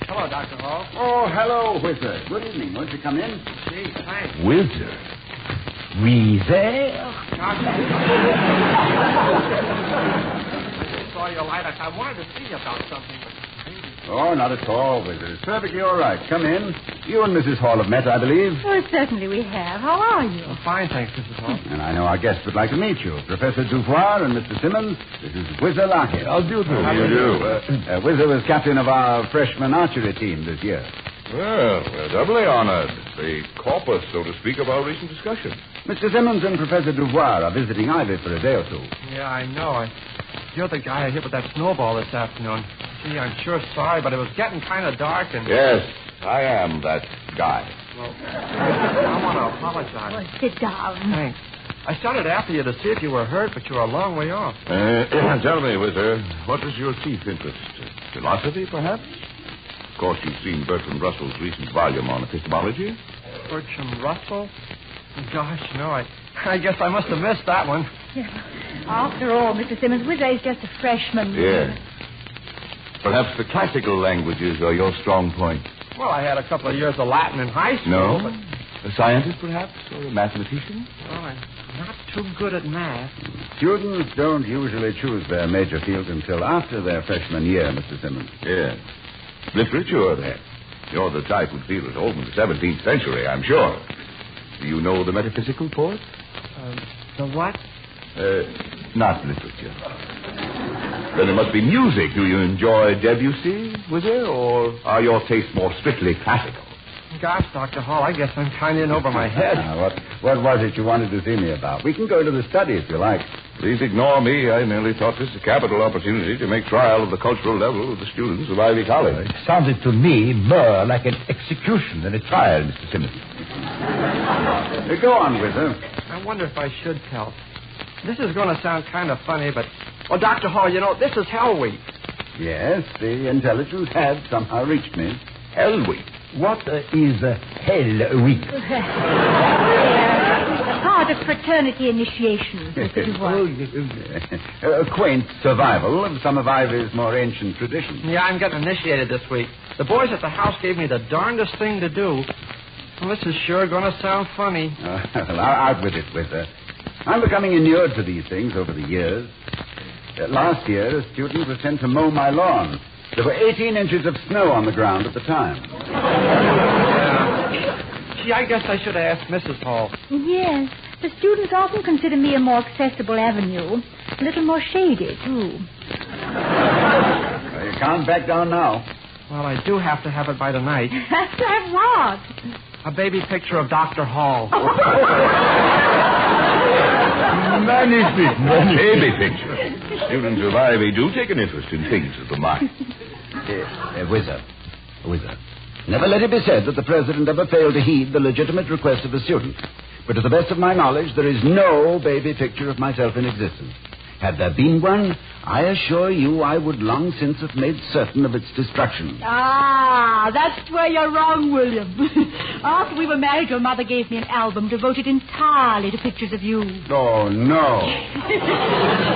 Hello, Dr. Hall. Oh, hello, Whizzer. Good evening. Won't you come in? Gee, thanks. Whizzer? Whizzer? I saw your light. I wanted to see you about something, but... Oh, not at all, Whizzer. It's perfectly all right. Come in. You and Mrs. Hall have met, I believe. Oh, certainly we have. How are you? Oh, fine, thanks, Mrs. Hall. And I know our guests would like to meet you. Professor Dufour and Mr. Simmons. This is Whizzer Lockett. How do you do? How do you do? Whizzer was captain of our freshman archery team this year. Well, we're doubly honored. The corpus, so to speak, of our recent discussion. Mr. Simmons and Professor Dufour are visiting Ivy for a day or two. Yeah, I know. You're the guy I hit with that snowball this afternoon. Gee, I'm sure sorry, but it was getting kind of dark and... Yes, I am that guy. Well, I want to apologize. Well, sit down. Thanks. I started after you to see if you were hurt, but you were a long way off. Tell me, Whizzer, what is your chief interest? Philosophy, perhaps? Of course, you've seen Bertrand Russell's recent volume on epistemology. Bertrand Russell? Gosh, no, I guess I must have missed that one. Yeah. After all, Mr. Simmons, Whizzer is just a freshman. Yes. Perhaps the classical languages are your strong point. Well, I had a couple of years of Latin in high school. No? But... A scientist, perhaps? Or a mathematician? Well, I'm not too good at math. Students don't usually choose their major field until after their freshman year, Mr. Simmons. Yes. Literature, then. You're the type who'd feel at home in the 17th century, I'm sure. Do you know the metaphysical poet? The what? Not literature. Then it must be music. Do you enjoy Debussy, Whizzer, or are your tastes more strictly classical? Gosh, Dr. Hall, I guess I'm kind of in over my head. What was it you wanted to see me about? We can go to the study if you like. Please ignore me. I merely thought this a capital opportunity to make trial of the cultural level of the students of Ivy College. It sounded to me more like an execution than a trial, Mr. Simmons. Go on, Whizzer. I wonder if I should tell. This is going to sound kind of funny, but... Well, Dr. Hall, you know, this is Hell Week. Yes, the intelligence has somehow reached me. Hell Week? What is Hell Week? A part of fraternity initiation, Mr. Dubois. A quaint survival of some of Ivy's more ancient traditions. Yeah, I'm getting initiated this week. The boys at the house gave me the darndest thing to do. Well, this is sure going to sound funny. Well, out with it, Whizzer. I'm becoming inured to these things over the years. Last year, a student was sent to mow my lawn. There were 18 inches of snow on the ground at the time. Gee, I guess I should have asked Mrs. Hall. Yes. The students often consider me a more accessible avenue. A little more shady, too. Well, you can't back down now. Well, I do have to have it by tonight. Have what? A baby picture of Dr. Hall. Magnificent. Baby picture. Students of Ivy do take an interest in things of the mind. Whizzer. Never let it be said that the president ever failed to heed the legitimate request of a student. But to the best of my knowledge, there is no baby picture of myself in existence. Had there been one, I assure you I would long since have made certain of its destruction. Ah, that's where you're wrong, William. After we were married, your mother gave me an album devoted entirely to pictures of you. Oh, no.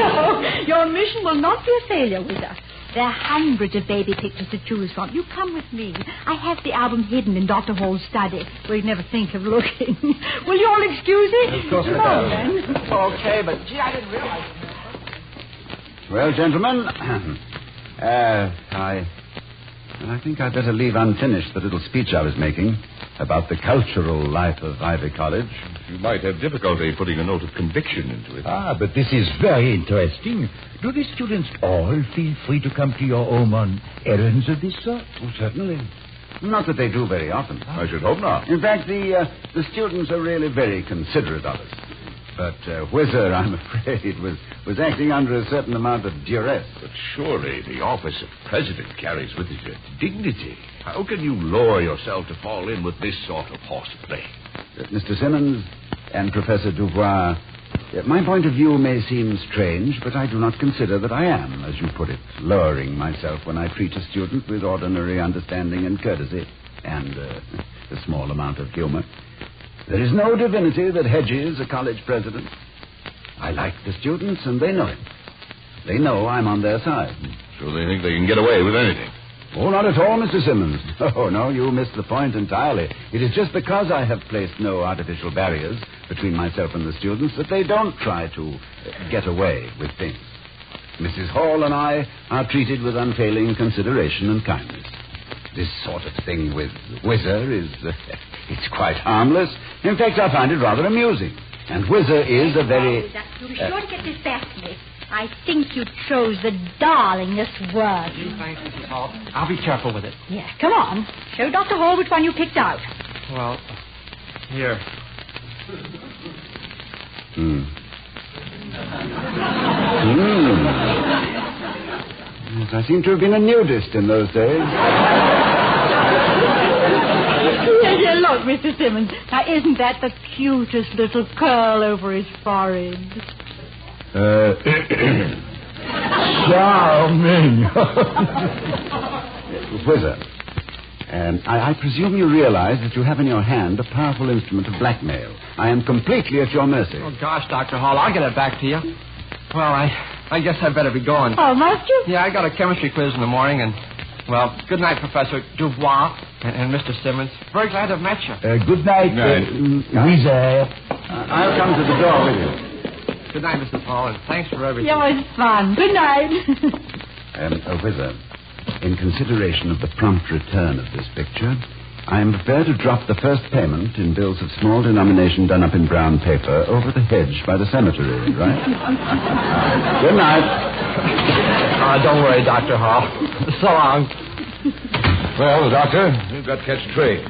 So, your mission will not be a failure with us. There are hundreds of baby pictures to choose from. You come with me. I have the album hidden in Dr. Hall's study, where you'd never think of looking. Will you all excuse me? Of course we will. Then. Okay, but gee, I didn't realize... Well, gentlemen, And I think I'd better leave unfinished the little speech I was making about the cultural life of Ivy College. You might have difficulty putting a note of conviction into it. But this is very interesting. Do the students all feel free to come to your home on errands of this sort? Oh, certainly. Not that they do very often. I should hope not. In fact, the students are really very considerate of us. But Whizzer, I'm afraid, was acting under a certain amount of duress. But surely the office of president carries with it a dignity. How can you lower yourself to fall in with this sort of horseplay? Mr. Simmons and Professor Dubois, my point of view may seem strange, but I do not consider that I am, as you put it, lowering myself when I treat a student with ordinary understanding and courtesy, and a small amount of humor. There is no divinity that hedges a college president. I like the students, and they know it. They know I'm on their side. So they think they can get away with anything? Oh, not at all, Mr. Simmons. Oh, no, you missed the point entirely. It is just because I have placed no artificial barriers between myself and the students that they don't try to get away with things. Mrs. Hall and I are treated with unfailing consideration and kindness. This sort of thing with Whizzer is... it's quite harmless. In fact, I find it rather amusing. And Whizzer is a very... You were sure to get this back to me. I think you chose the darlingest word. Thanks, Mrs. Hall. I'll be careful with it. Yeah, come on. Show Dr. Hall which one you picked out. Well, here. Yes, I seem to have been a nudist in those days. Yeah, look, Mr. Simmons. Now, isn't that the cutest little curl over his forehead? Charming. Whizzer, I presume you realize that you have in your hand a powerful instrument of blackmail. I am completely at your mercy. Oh, gosh, Dr. Hall, I'll get it back to you. Well, I guess I'd better be going. Oh, must you? Yeah, I got a chemistry quiz in the morning, and, well, good night, Professor Dubois and Mr. Simmons. Very glad to have met you. Good night, Whizzer. I'll come to the door with you. Good night, Mrs. Hall, and thanks for everything. Yeah, it was fun. Good night. Whizzer, in consideration of the prompt return of this picture, I am prepared to drop the first payment in bills of small denomination done up in brown paper over the hedge by the cemetery, right? Good night. Don't worry, Dr. Hall. So long. Well, Doctor, we've got to catch a train.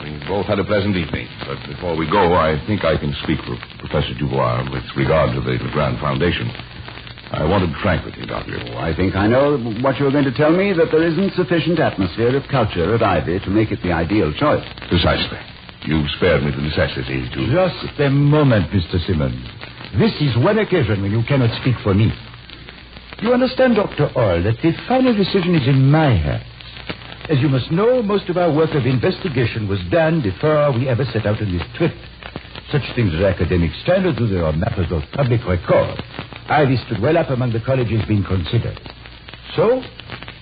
We both had a pleasant evening. But before we go, I think I can speak for Professor Dubois with regard to the Grand Foundation. I wanted to be frank with you, Doctor. I think I know what you're going to tell me, that there isn't sufficient atmosphere of culture at Ivy to make it the ideal choice. Precisely. You've spared me the necessity to... Just a moment, Mr. Simmons. This is one occasion when you cannot speak for me. You understand, Dr. Hall, that the final decision is in my hands. As you must know, most of our work of investigation was done before we ever set out on this trip. Such things as academic standards, they are matters of public record. Ivy stood well up among the colleges being considered. So,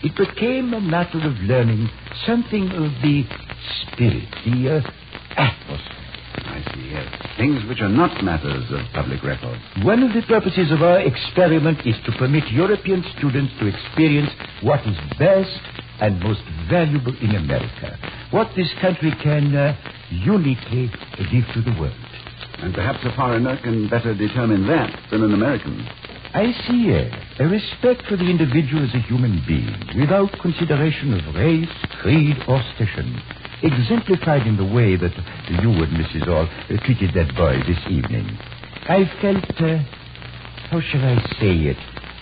it became a matter of learning something of the spirit, the atmosphere. I see, yes. Things which are not matters of public record. One of the purposes of our experiment is to permit European students to experience what is best and most valuable in America. What this country can uniquely give to the world. And perhaps a foreigner can better determine that than an American. I see a respect for the individual as a human being, without consideration of race, creed, or station, exemplified in the way that you and Mrs. Hall treated that boy this evening. I felt, how shall I say it,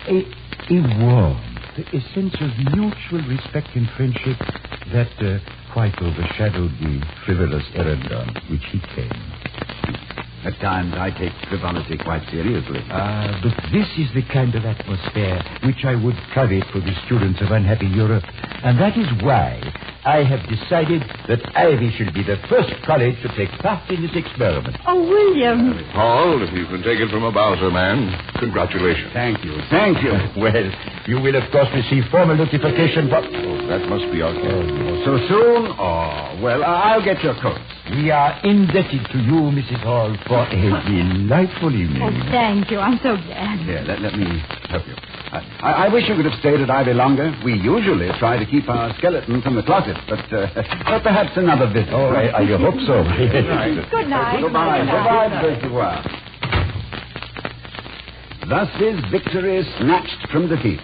a warmth, a sense of mutual respect and friendship that quite overshadowed the frivolous errand on which he came. At times I take frivolity quite seriously. But this is the kind of atmosphere which I would covet for the students of unhappy Europe. And that is why I have decided that Ivy should be the first college to take part in this experiment. Oh, William. Paul, if you can take it from a Bowser man, congratulations. Thank you. Thank you. Well, you will, of course, receive formal notification, but... Oh, that must be our case. So soon? Oh, well, I'll get your coat. We are indebted to you, Mrs. Hall, for a delightful evening. Oh, thank you. I'm so glad. Here, let me help you. I wish you could have stayed at Ivy longer. We usually try to keep our skeleton from the closet, but perhaps another visit. Oh, I hope so. Right. Good night. Goodbye. Goodbye, Percival. Thus is victory snatched from defeat.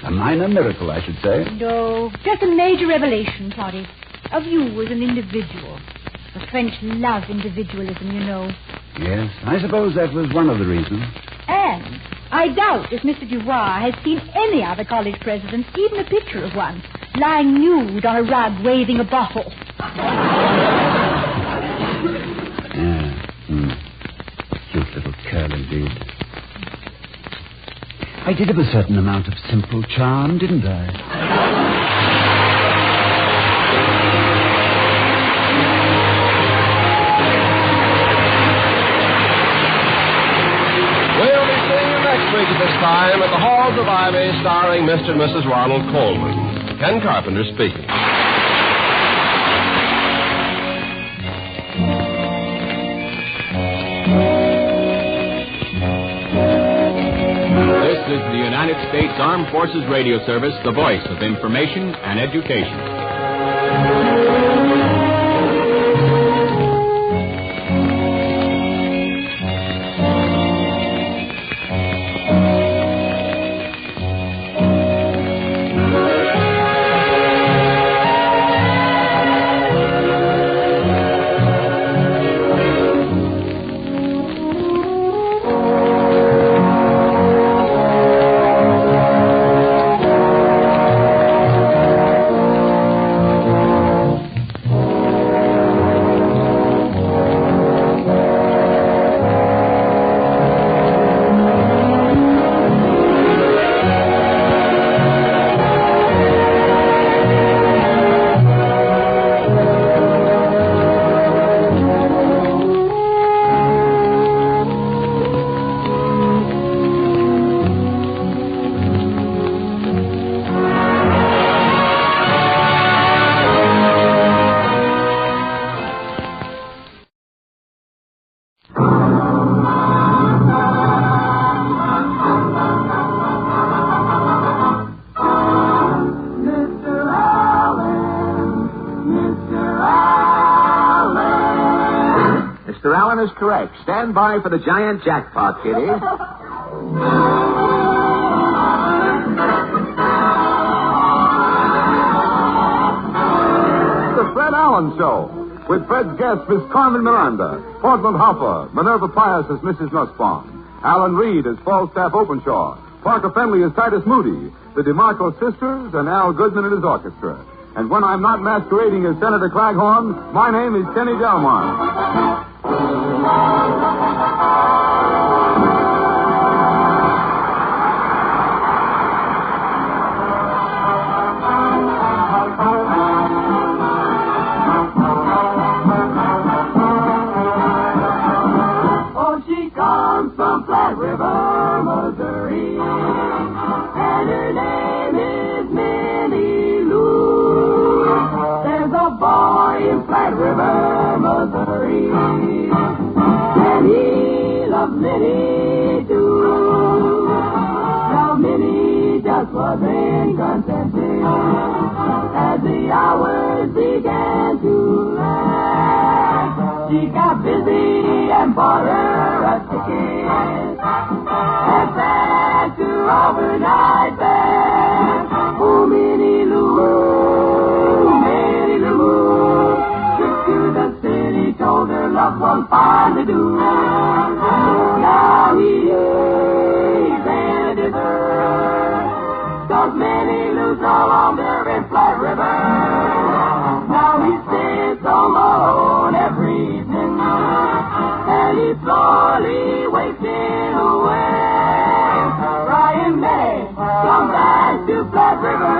A minor miracle, I should say. No, just a major revelation, Toddy, of you as an individual. The French love individualism, you know. Yes, I suppose that was one of the reasons. And I doubt if Mr. Dubois has seen any other college president, even a picture of one, lying nude on a rug waving a bottle. Yeah. Cute little curl indeed. I did have a certain amount of simple charm, didn't I? We'll be seeing you next week at this time at the Halls of Ivy, starring Mr. and Mrs. Ronald Coleman. Ken Carpenter speaking. This is the United States Armed Forces Radio Service, the voice of information and education. Is correct. Stand by for the giant jackpot, kiddies. The Fred Allen Show, with Fred's guests Miss Carmen Miranda, Portland Hoffa, Minerva Pius as Mrs. Nussbaum, Alan Reed as Falstaff Openshaw, Parker Fenley as Titus Moody, the DeMarco sisters, and Al Goodman and his orchestra. And when I'm not masquerading as Senator Claghorn, my name is Kenny Delmar. Oh, she comes from Flat River, Missouri, and her name is Minnie Lou. There's a boy in Flat River, Missouri, and he loves Minnie too. Now Minnie just wasn't contented as the hours began to lag. She got busy and bought her a ticket and back to overnight band. Oh, Minnie Lou, Minnie Lou, took to the city, told her loved one fine to do. Now he ain't been to her, 'cause Minnie Lou's no longer in Flat River. Now he sits alone every evening, and he's slowly wasting away. Brian May, come back to Flat River,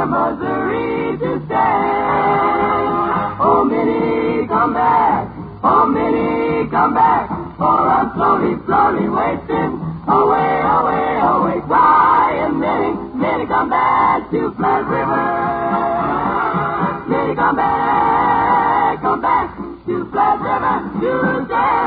Missouri to stay. Oh, Minnie, come back. Oh, Minnie, come back. For I'm slowly, slowly wasting away, away, away. Brian, Minnie, come back to Flat River. Minnie, come back to Flat River to stay.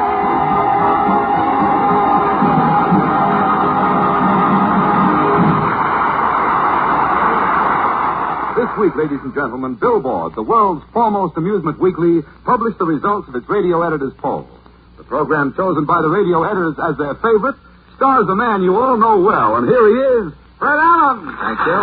week, ladies and gentlemen, Billboard, the world's foremost amusement weekly, published the results of its radio editors' poll. The program chosen by the radio editors as their favorite stars a man you all know well, and here he is, Fred Allen. Thank you.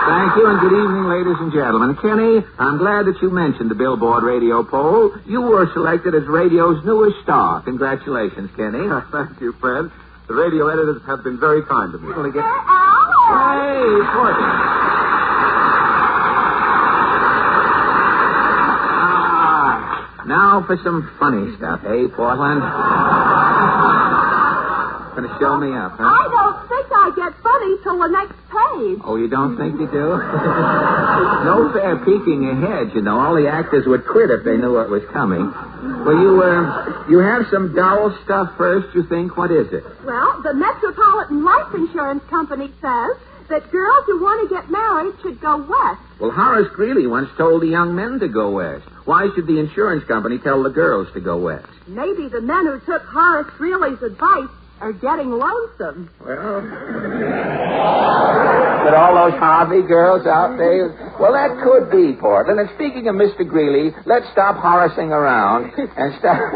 Thank you, and good evening, ladies and gentlemen. Kenny, I'm glad that you mentioned the Billboard radio poll. You were selected as radio's newest star. Congratulations, Kenny. Thank you, Fred. The radio editors have been very kind to me. Hey, Portland. Now for some funny stuff, hey, Portland? Going to show me up, huh? I don't think I get funny till the next page. Oh, you don't think you do? No fair peeking ahead, you know. All the actors would quit if they knew what was coming. Well, you have some dull stuff first, you think? What is it? Well, the Metropolitan Life Insurance Company says that girls who want to get married should go west. Well, Horace Greeley once told the young men to go west. Why should the insurance company tell the girls to go west? Maybe the men who took Horace Greeley's advice are getting lonesome. Well, with all those Harvey girls out there. Well, that could be, Portland. And speaking of Mr. Greeley, let's stop Horaceing around and start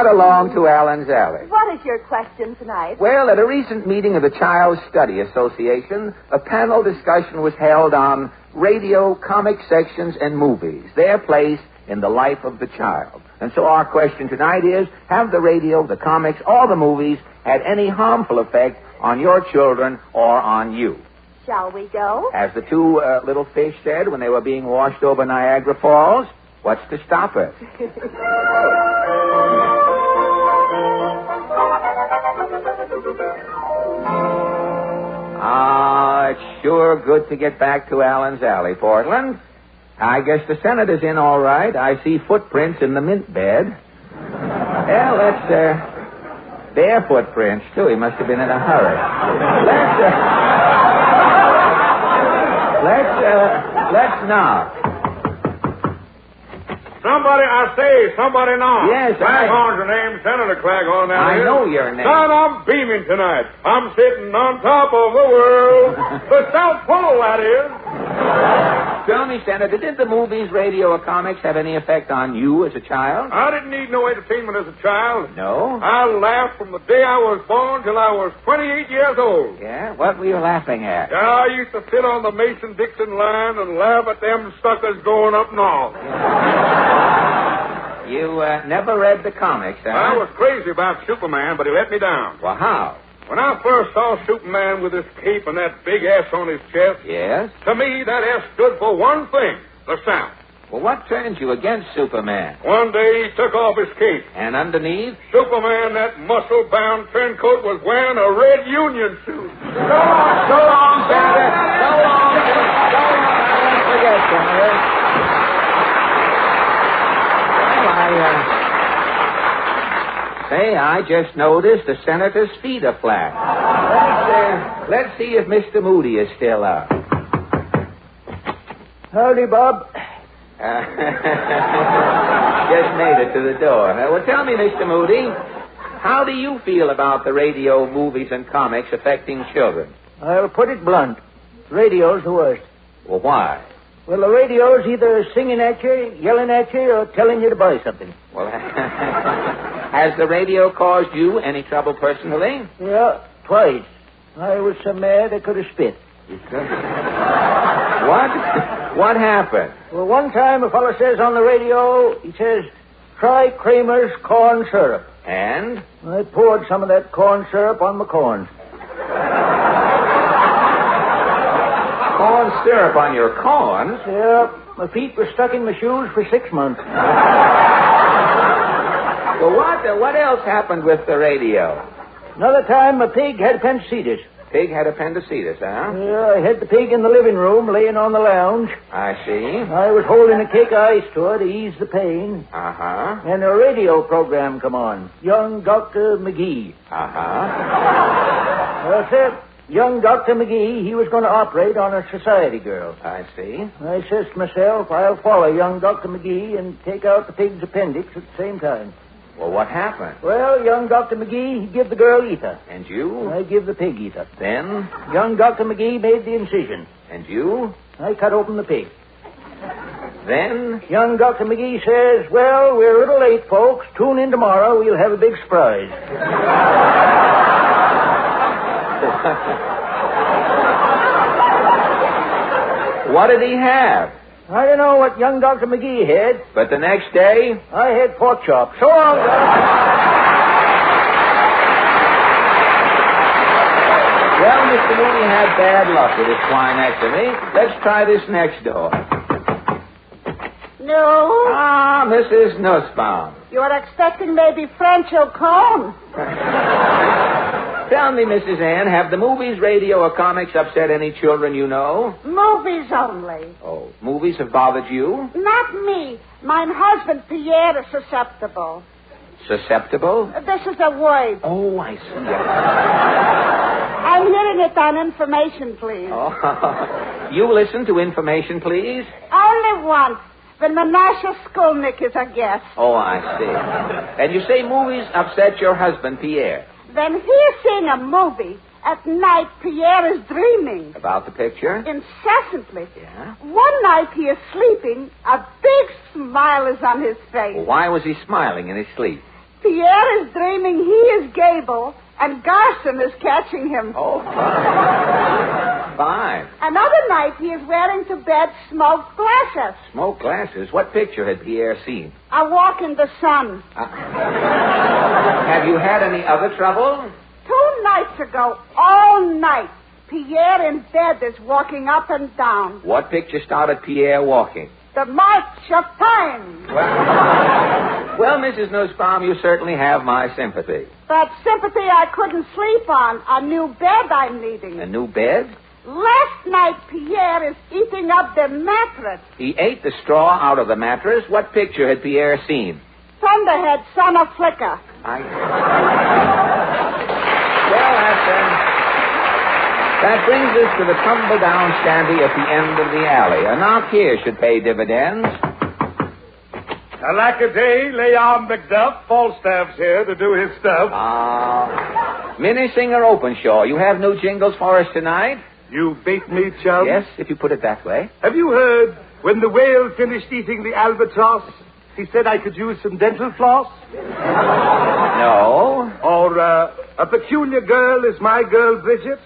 along to Allen's Alley. What is your question tonight? Well, at a recent meeting of the Child Study Association, a panel discussion was held on radio, comic sections, and movies, their place in the life of the child. And so our question tonight is, have the radio, the comics, or the movies had any harmful effect on your children or on you? Shall we go? As the two little fish said when they were being washed over Niagara Falls, what's to stop it? It's sure good to get back to Allen's Alley, Portland. I guess the Senator's in all right. I see footprints in the mint bed. Well, that's their footprints, too. He must have been in a hurry. Let's knock. Somebody knock. Yes, Claghorn's the name, Senator Claghorn. I know your name. Son, I'm beaming tonight. I'm sitting on top of the world. The South Pole, that is. Tell me, Senator, did the movies, radio, or comics have any effect on you as a child? I didn't need no entertainment as a child. No? I laughed from the day I was born till I was 28 years old. Yeah? What were you laughing at? I used to sit on the Mason-Dixon line and laugh at them suckers going up north. You never read the comics, huh? I was crazy about Superman, but he let me down. Well, how? When I first saw Superman with his cape and that big S on his chest, yes, to me that S stood for one thing, the South. Well, what turned you against Superman? One day he took off his cape. And underneath? Superman, that muscle-bound turncoat, was wearing a red Union suit. So long, Senator. So long. Don't forget, Senator. Say, I just noticed the Senator's feet are flat. Let's see if Mr. Moody is still up. Howdy, Bob. Just made it to the door. Well, tell me, Mr. Moody, how do you feel about the radio, movies, and comics affecting children? I'll put it blunt. Radio's the worst. Well, why? Well, the radio's either singing at you, yelling at you, or telling you to buy something. Well, has the radio caused you any trouble personally? Yeah, twice. I was so mad I could have spit. What? What happened? Well, one time a fellow says on the radio, he says, try Kramer's corn syrup. And? I poured some of that corn syrup on my corn. Corn syrup on your corns? Yeah. My feet were stuck in my shoes for 6 months. Well, what else happened with the radio? Another time, my pig had appendicitis. Pig had appendicitis, huh? Yeah, I had the pig in the living room, laying on the lounge. I see. I was holding a cake of ice to her to ease the pain. Uh-huh. And a radio program come on. Young Dr. McGee. Uh-huh. Well, sir, young Dr. McGee, he was going to operate on a society girl. I see. I says to myself, I'll follow young Dr. McGee and take out the pig's appendix at the same time. Well, what happened? Well, young Dr. McGee, he give the girl ether. And you? I give the pig ether. Then? Young Dr. McGee made the incision. And you? I cut open the pig. Then? Young Dr. McGee says, well, we're a little late, folks. Tune in tomorrow. We'll have a big surprise. What did he have? I don't know what young Dr. McGee had. But the next day? I had pork chops. So long, Well, Mr. Mooney had bad luck with his swinectomy. Let's try this next door. No. Ah, Mrs. Nussbaum. You're expecting maybe French or corn. Tell me, Mrs. Ann, have the movies, radio, or comics upset any children you know? Movies only. Oh, movies have bothered you? Not me. My husband, Pierre, is susceptible. Susceptible? This is a word. Oh, I see. I'm hearing it on information, please. Oh, you listen to information, please? Only once. When Menashe Skolnick is a guest. Oh, I see. And you say movies upset your husband, Pierre? When he's seeing a movie, at night Pierre is dreaming. About the picture? Incessantly. Yeah? One night he is sleeping, a big smile is on his face. Well, why was he smiling in his sleep? Pierre is dreaming he is Gable, and Garson is catching him. Oh, fine. Fine. Another night he is wearing to bed smoked glasses. Smoked glasses? What picture had Pierre seen? A walk in the sun. Have you had any other trouble? 2 nights ago, all night, Pierre in bed is walking up and down. What picture started Pierre walking? The March of Time. Well, Mrs. Nussbaum, you certainly have my sympathy. That sympathy I couldn't sleep on. A new bed I'm needing. A new bed? Last night, Pierre is eating up the mattress. He ate the straw out of the mattress. What picture had Pierre seen? Thunderhead, son of Flicker. Well, that brings us to the tumble-down shanty at the end of the alley. A knock here should pay dividends. Alackaday, Leon McDuff, Falstaff's here to do his stuff. Minnie Singer Openshaw, you have new jingles for us tonight? You bait me, chum? Yes, if you put it that way. Have you heard when the whale finished eating the albatross, he said I could use some dental floss? No. Or, a peculiar girl is my girl Bridget.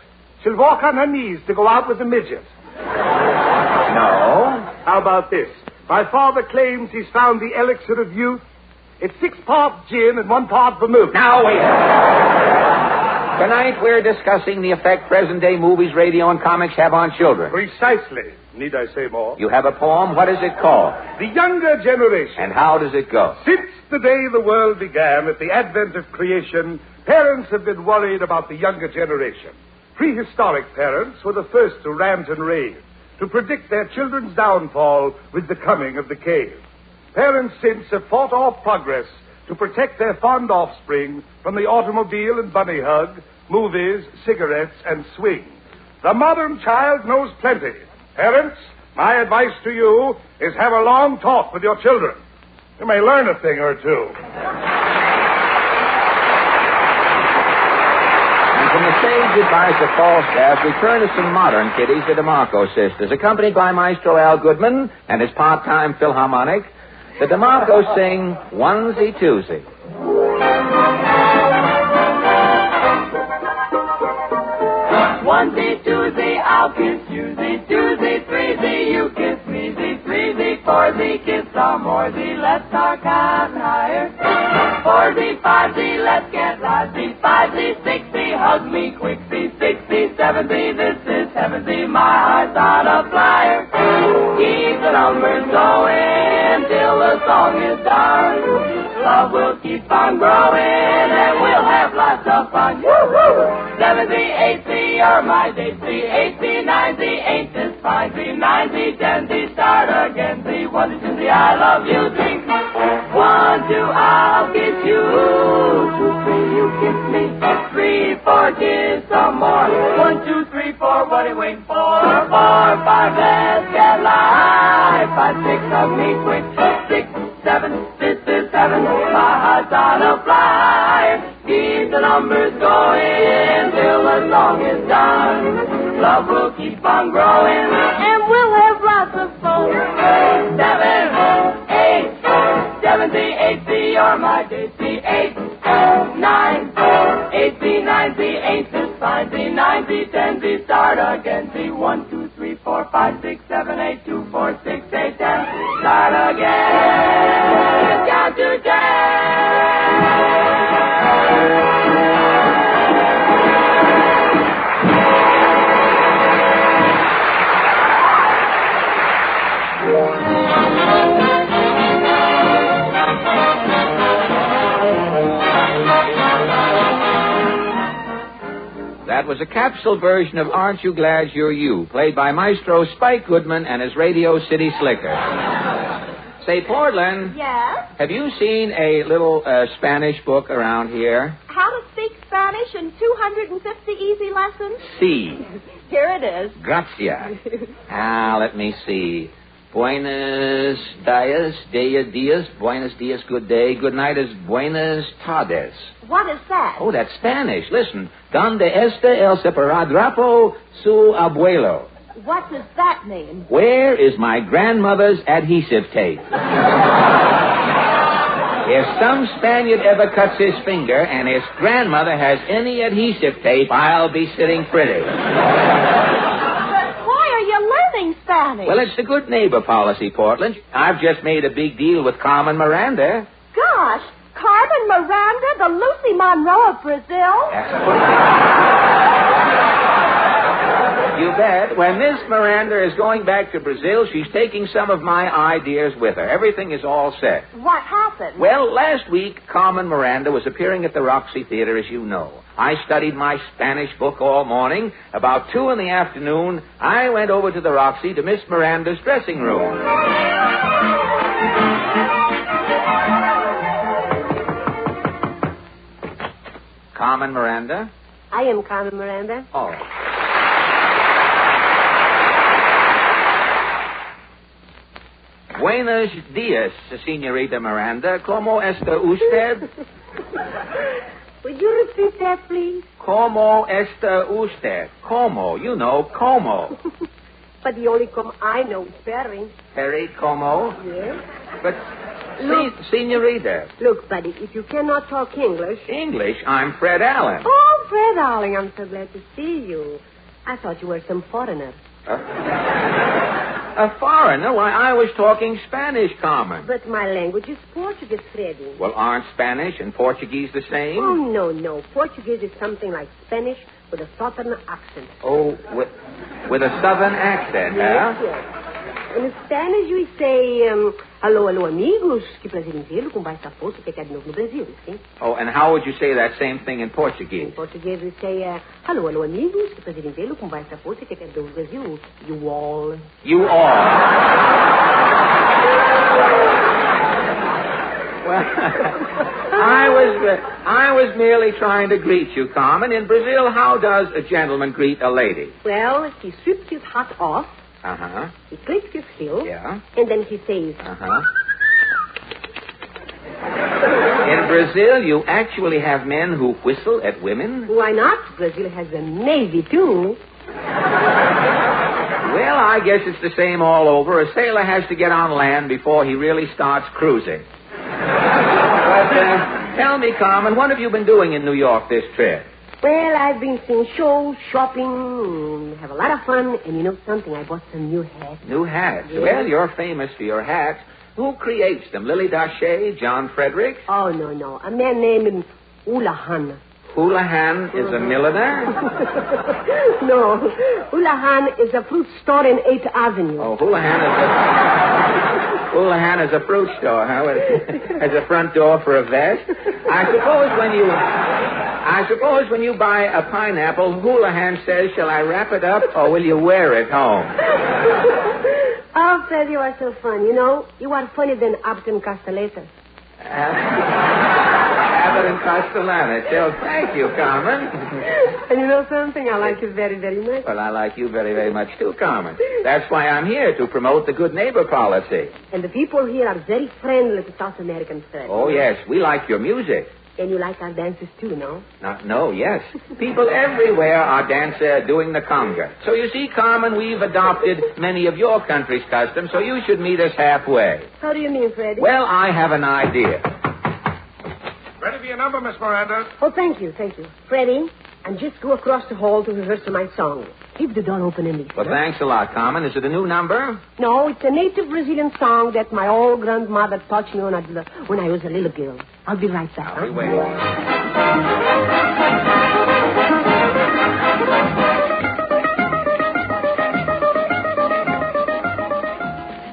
She'll walk on her knees to go out with a midget. No. How about this? My father claims he's found the elixir of youth. It's 6 parts gin and 1 part vermouth. Now, wait. Tonight we're discussing the effect present-day movies, radio, and comics have on children. Precisely. Need I say more? You have a poem. What is it called? The Younger Generation. And how does it go? Since the day the world began, at the advent of creation, parents have been worried about the younger generation. Prehistoric parents were the first to rant and rave, to predict their children's downfall with the coming of the cave. Parents since have fought off progress to protect their fond offspring from the automobile and bunny hug, movies, cigarettes, and swing. The modern child knows plenty. Parents, my advice to you is have a long talk with your children. You may learn a thing or two. From the sage advice of Falstaff, we turn to some modern kiddies, the DeMarco sisters. Accompanied by Maestro Al Goodman and his part-time Philharmonic, the DeMarcos sing Onesie Twosie. Onesie, twosie, I'll kiss you, twosie, threesie, you kiss me, threesie, foursie, kiss some moresie, let's talk on higher. Foursie, fivesy, let's get risey, fivesy, sixty, hug me quicksy, 60, 70, this is heavensy, my heart's on a flyer. Keep the numbers going till the song is done. Love will keep on growing and we'll have lots of fun. Woo-hoo! 70, 80 are my days, 80, 90, ain't this fine, 90, 10, start again, 1, 2, 3, I love you, 3, 1, 2, I'll kiss you, 2, 3, you kiss me, 3, 4, kiss some more, 1, 2, 3, 4, what are you waiting for, 4, 5, let's get live, 5, 6, hug me quick, 6, 7, this is 7, my heart's on gonna fly. Keep the numbers going till the song is done. Love will keep on growing, and we'll have lots of fun. 7, 8, 7, 8, C, you're my Daisy. 8, 9, 8, B, 9, B, 8, is fine. B, 9, B, 10, B, start again. B, 1, 2, 3, 4, 5, 6, 7, 8, 2, 4, 6, 8, 10. Start again. Count to 10. That was a capsule version of Aren't You Glad You're You, played by Maestro Spike Goodman and his Radio City Slicker. Say, Portland. Yes? Have you seen a little Spanish book around here? How to speak Spanish in 250 easy lessons? Si. Here it is. Gracias. Let me see. Buenos dias, buenos dias, good day. Good night is buenas tardes. What is that? Oh, that's Spanish. Listen. Donde está el separadrapo su abuelo? What does that mean? Where is my grandmother's adhesive tape? If some Spaniard ever cuts his finger and his grandmother has any adhesive tape, I'll be sitting pretty. Spanish. Well, it's the good neighbor policy, Portland. I've just made a big deal with Carmen Miranda. Gosh, Carmen Miranda, the Lucy Monroe of Brazil? You bet. When Miss Miranda is going back to Brazil, she's taking some of my ideas with her. Everything is all set. What happened? Well, last week, Carmen Miranda was appearing at the Roxy Theater, as you know. I studied my Spanish book all morning. About 2 in the afternoon, I went over to the Roxy to Miss Miranda's dressing room. Carmen Miranda? I am Carmen Miranda. Oh. Buenos dias, señorita Miranda. ¿Cómo está usted? Would you repeat that, please? ¿Cómo está usted? ¿Cómo? You know, ¿cómo? But the only como I know is Perry. Perry, ¿cómo? Yes. But, look, señorita. Look, buddy, if you cannot talk English... English? I'm Fred Allen. Oh, Fred Allen, I'm so glad to see you. I thought you were some foreigner. A foreigner? Why, I was talking Spanish, Carmen. But my language is Portuguese, Freddie. Well, aren't Spanish and Portuguese the same? Oh, no. Portuguese is something like Spanish with a southern accent. Oh, with a southern accent, huh? Yes. In Spanish, we say, alô, amigos. Que prazer em vê-lo com baixo aposto que é de novo no Brasil, sim? Oh, and how would you say that same thing in Portuguese? In Portuguese, we say, alô, amigos. Que prazer em vê-lo com baixo aposto que é de novo no Brasil. You all. You all. Well, I was merely trying to greet you, Carmen. In Brazil, how does a gentleman greet a lady? Well, he strips his hat off. Uh-huh. He clicks his heels. Yeah. And then he says... Uh-huh. In Brazil, you actually have men who whistle at women? Why not? Brazil has a navy, too. Well, I guess it's the same all over. A sailor has to get on land before he really starts cruising. But tell me, Carmen, what have you been doing in New York this trip? Well, I've been seeing shows, shopping, have a lot of fun, and you know something? I bought some new hats. New hats? Yeah. Well, you're famous for your hats. Who creates them? Lily Daché, John Fredericks? Oh, no. A man named Houlihan. Houlihan is a milliner? No. Houlihan is a fruit store in 8th Avenue. Oh, Houlihan is a fruit store, huh? Has a front door for a vest. I suppose when you buy a pineapple, Houlihan says, "Shall I wrap it up or will you wear it home?" Oh, Fred, you are so fun. You know, you are funnier than Upton Castelletto. Abbott Abbott and Castellana. So thank you, Carmen. And you know something? I like you very, very much. Well, I like you very, very much too, Carmen. That's why I'm here, to promote the good neighbor policy. And the people here are very friendly to South American friends. Oh, yes, we like your music. And you like our dances too, no? No, yes. People everywhere are doing the conga. So you see, Carmen, we've adopted many of your country's customs, so you should meet us halfway. How do you mean, Freddie? Well, I have an idea. Ready for your number, Miss Miranda? Oh, thank you. Freddie, and just go across the hall to rehearse my song. Keep the door open and listen. Well, thanks a lot, Carmen. Is it a new number? No, it's a native Brazilian song that my old grandmother taught me when I was a little girl. I'll be right back. I'll be waiting.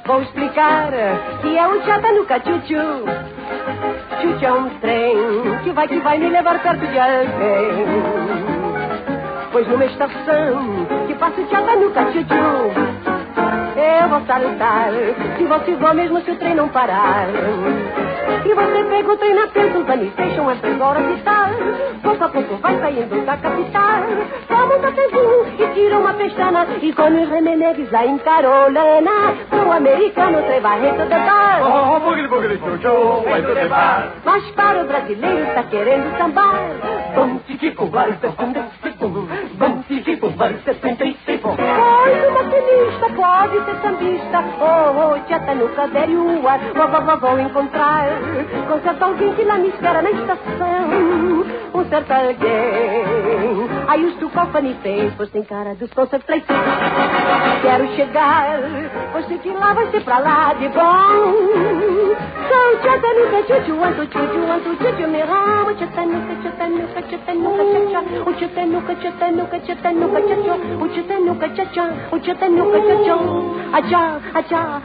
Vou explicar que é o Chatanuca Chuchu. Chuchu é um trem que vai me levar perto de alguém. Pois numa estação que passa o Chatanuca Chuchu, eu vou salutar se você for mesmo se o trem não parar. E você pega o trem na Pennsylvania Station às 3 horas e tal. Pouco a pouco vai saindo da capital. Toma um cafezinho e tira uma pestana. E come os remenegues lá em Carolina. Pro americano o trem vai retornar. Oh, bugre, chuchu, vai levar. Mas para o brasileiro tá querendo sambar. Bom, tiquico, vai, bom, tiquico, vai, 75. Pois o maquinista pode ser sambista. Oh, Chatanuca, der o ar. Vou encontrar com certo alguém que lá me espera na estação. Um certo alguém. I used to call funny face, pois tem cara dos concertos. Quero chegar, pois sei que lá vai ser pra lá de bom. Sou Chatanuca, chuchu, anto, me ramo. Chatanuca, tchá. O Chatanuca, tchá. O Chatanuca, tchá. Achá.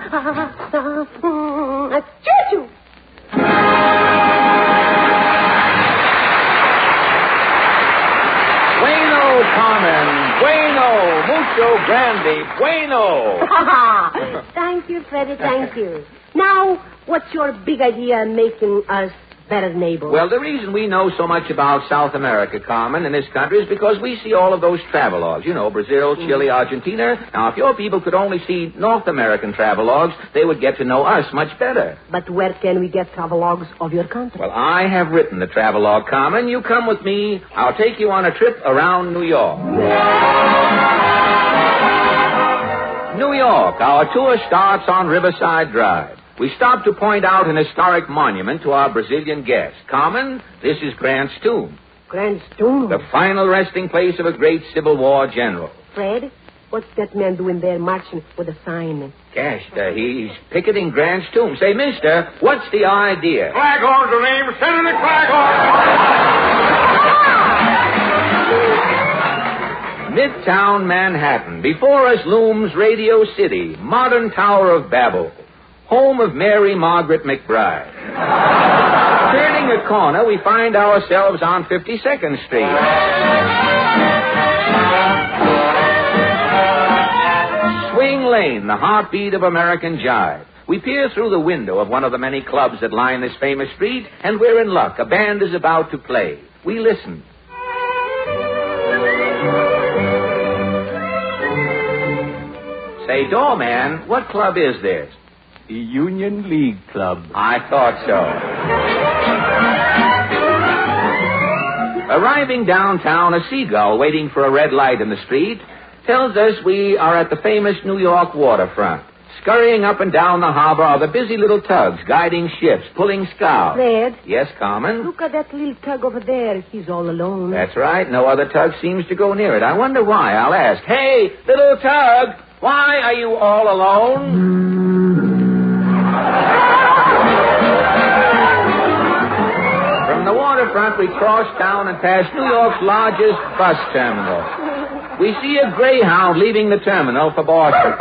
Chuchu. Bueno, Carmen. Bueno. Mucho grande. Bueno. Thank you, Freddie. Thank you. Now, what's your big idea in making us better neighbors? Well, the reason we know so much about South America, Carmen, in this country is because we see all of those travelogues. You know, Brazil, Chile, Argentina. Now, if your people could only see North American travelogues, they would get to know us much better. But where can we get travelogues of your country? Well, I have written the travelogue, Carmen. You come with me. I'll take you on a trip around New York. New York. Our tour starts on Riverside Drive. We stop to point out an historic monument to our Brazilian guest. Carmen, this is Grant's tomb. Grant's tomb? The final resting place of a great Civil War general. Fred, what's that man doing there marching with a sign? Gosh, he's picketing Grant's tomb. Say, mister, what's the idea? Flaghorn's the name. Senator Flaghorn. Midtown Manhattan. Before us looms Radio City, modern Tower of Babel. Home of Mary Margaret McBride. Turning a corner, we find ourselves on 52nd Street. Swing Lane, the heartbeat of American jive. We peer through the window of one of the many clubs that line this famous street, and we're in luck. A band is about to play. We listen. Say, doorman, what club is this? The Union League Club. I thought so. Arriving downtown, a seagull waiting for a red light in the street tells us we are at the famous New York waterfront. Scurrying up and down the harbor are the busy little tugs guiding ships, pulling scow. Fred? Yes, Carmen? Look at that little tug over there. He's all alone. That's right. No other tug seems to go near it. I wonder why. I'll ask. Hey, little tug, why are you all alone? From the waterfront, we cross town and pass New York's largest bus terminal. We see a Greyhound leaving the terminal for Boston.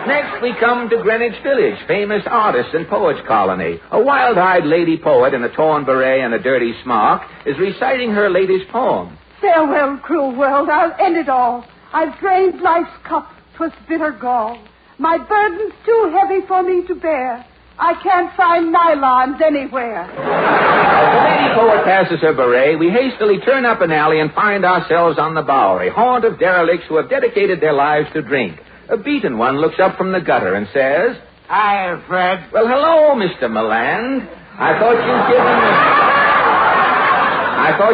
Next, we come to Greenwich Village, famous artists and poets' colony. A wild-eyed lady poet in a torn beret and a dirty smock is reciting her latest poem. Farewell, cruel world, I'll end it all. I've drained life's cup, 'twas bitter gall. My burden's too heavy for me to bear. I can't find nylons anywhere. As the lady poet passes her beret, we hastily turn up an alley and find ourselves on the Bowery, haunt of derelicts who have dedicated their lives to drink. A beaten one looks up from the gutter and says, Hi, Fred. Well, hello, Mr. Milland. I thought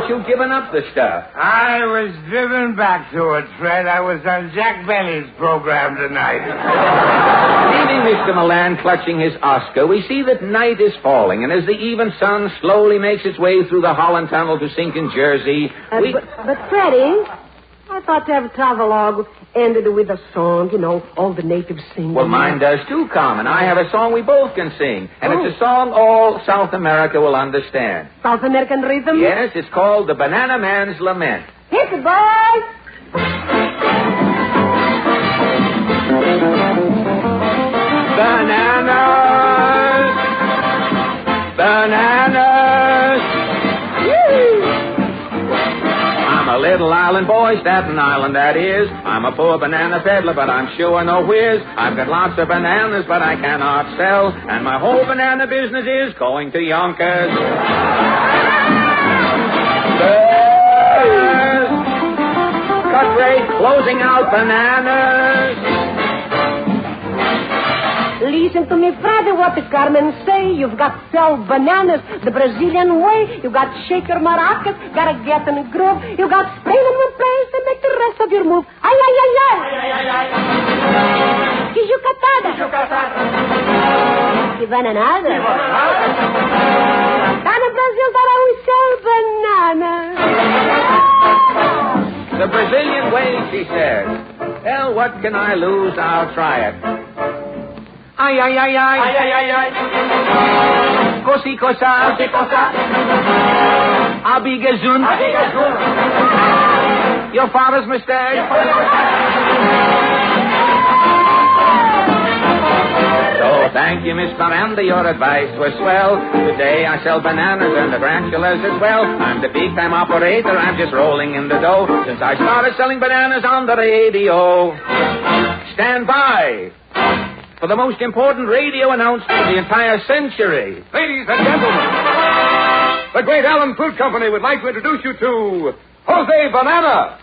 you'd given up the stuff. I was driven back to it, Fred. I was on Jack Benny's program tonight. Leaving Mr. Milland clutching his Oscar, we see that night is falling, and as the even sun slowly makes its way through the Holland Tunnel to sink in Jersey, But Freddie, I thought to have a travelogue ended with a song, all the natives sing. Well, mine does too, Carmen. I have a song we both can sing, and it's a song all South America will understand. South American rhythm? Yes, it's called The Banana Man's Lament. Hit it, boys! Bananas! Bananas! I'm a little island boy, Staten Island, that is. I'm a poor banana peddler, but I'm sure no whiz. I've got lots of bananas, but I cannot sell. And my whole banana business is going to Yonkers. Cut rate, closing out bananas. Listen to me, Freddie, what the Carmen say. You've got to sell bananas the Brazilian way. You got shaker maracas, gotta get in a groove. You got spray them in place and make the rest of your move. Ay, ay, ay, ay. Que jucatada. Que bananada. Tá no Brasil, para we sell bananas. The Brazilian way, she says. Well, what can I lose? I'll try it. Ay, ay, ay, ay. Ay, ay, ay, ay. Cosi, cosa. Cosi, cosa. I'll be gesund. I'll be gesund. Your father's mistake. So, thank you, Miss Miranda. Your advice was swell. Today I sell bananas and the tarantulas as well. I'm the big-time operator. I'm just rolling in the dough since I started selling bananas on the radio. Stand by for the most important radio announcement of the entire century. Ladies and gentlemen, the Great Allen Fruit Company would like to introduce you to Jose Banana.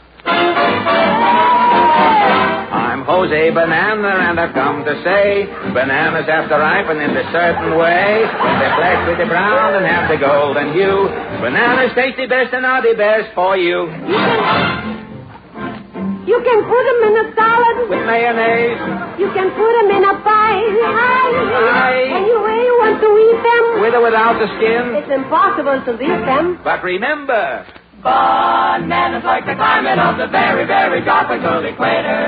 I'm Jose Banana, and I've come to say bananas have to ripen in a certain way. When they're black with the brown and have the golden hue, bananas taste the best and are the best for you. You can put them in a salad. With mayonnaise. You can put them in a pie. Any way you want to eat them. With or without the skin. It's impossible to eat them. But remember, bananas like the climate of the very, very tropical equator.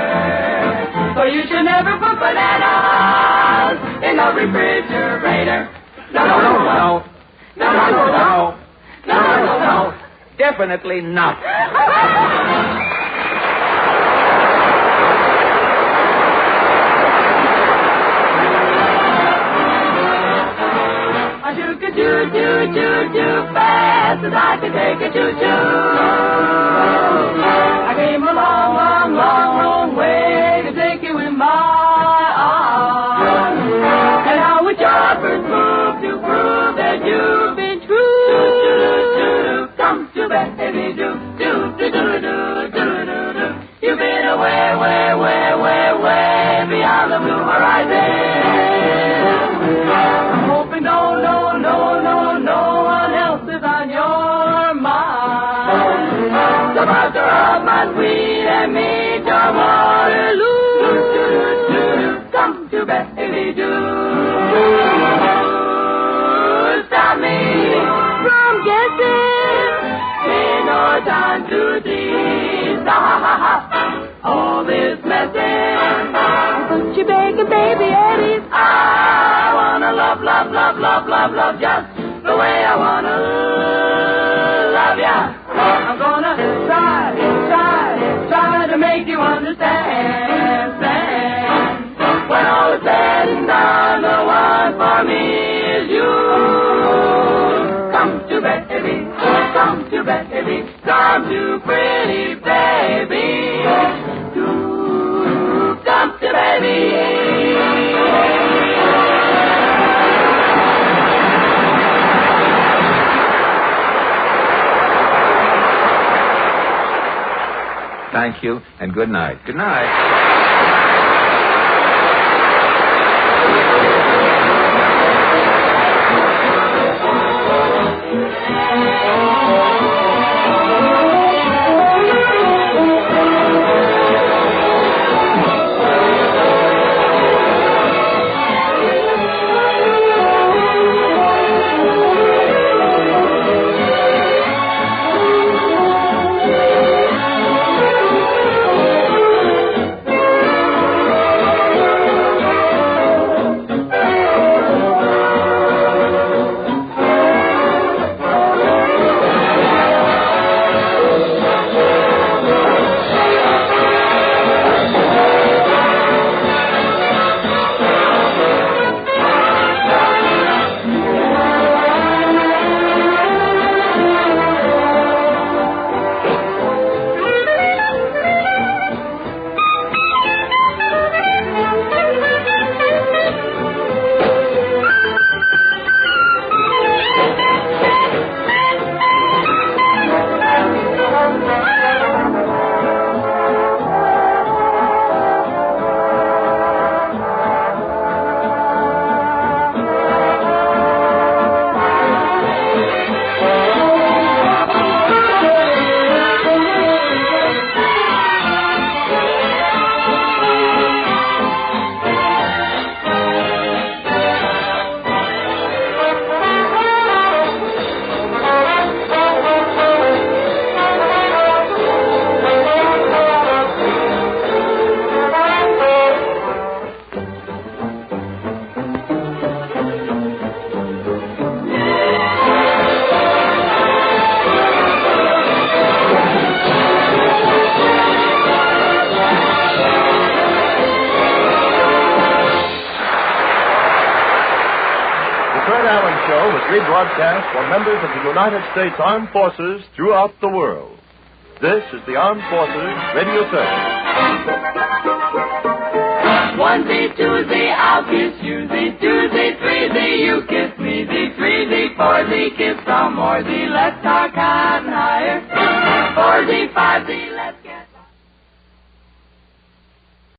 So you should never put bananas in the refrigerator. No, no, no, no. No, no, no, no. No, no, no, no. Definitely not. Choo-choo, fast as I could take a choo-choo. I came a long, long, long, long way to take you in my arms. And how would your first move to prove that you've been true? Do-do-do-do-do, come to baby, do-do-do-do-do-do-do-do. You've been away, way, way, way, way beyond the blue horizon. I'm hoping no one else is on your mind. The master of my sweet and meet your Waterloo. Come to baby do. Stop me from guessing. Ain't no time to tease. All this messing. Put your bacon baby at ease. I wanna love, love, love, love, love, love just the way I wanna love ya. I'm gonna try to make you understand. When all is said and done, the one for me is you. Come to baby, come to baby, come to pretty baby. Come to baby. Thank you, and good night. Good night. Rebroadcast for members of the United States Armed Forces throughout the world. This is the Armed Forces Radio Service. Onesie, twosie, I'll kiss you. Thee, twosie, threesie, you kiss me. Thee, threesie, foursie, kiss some more. Thee, let's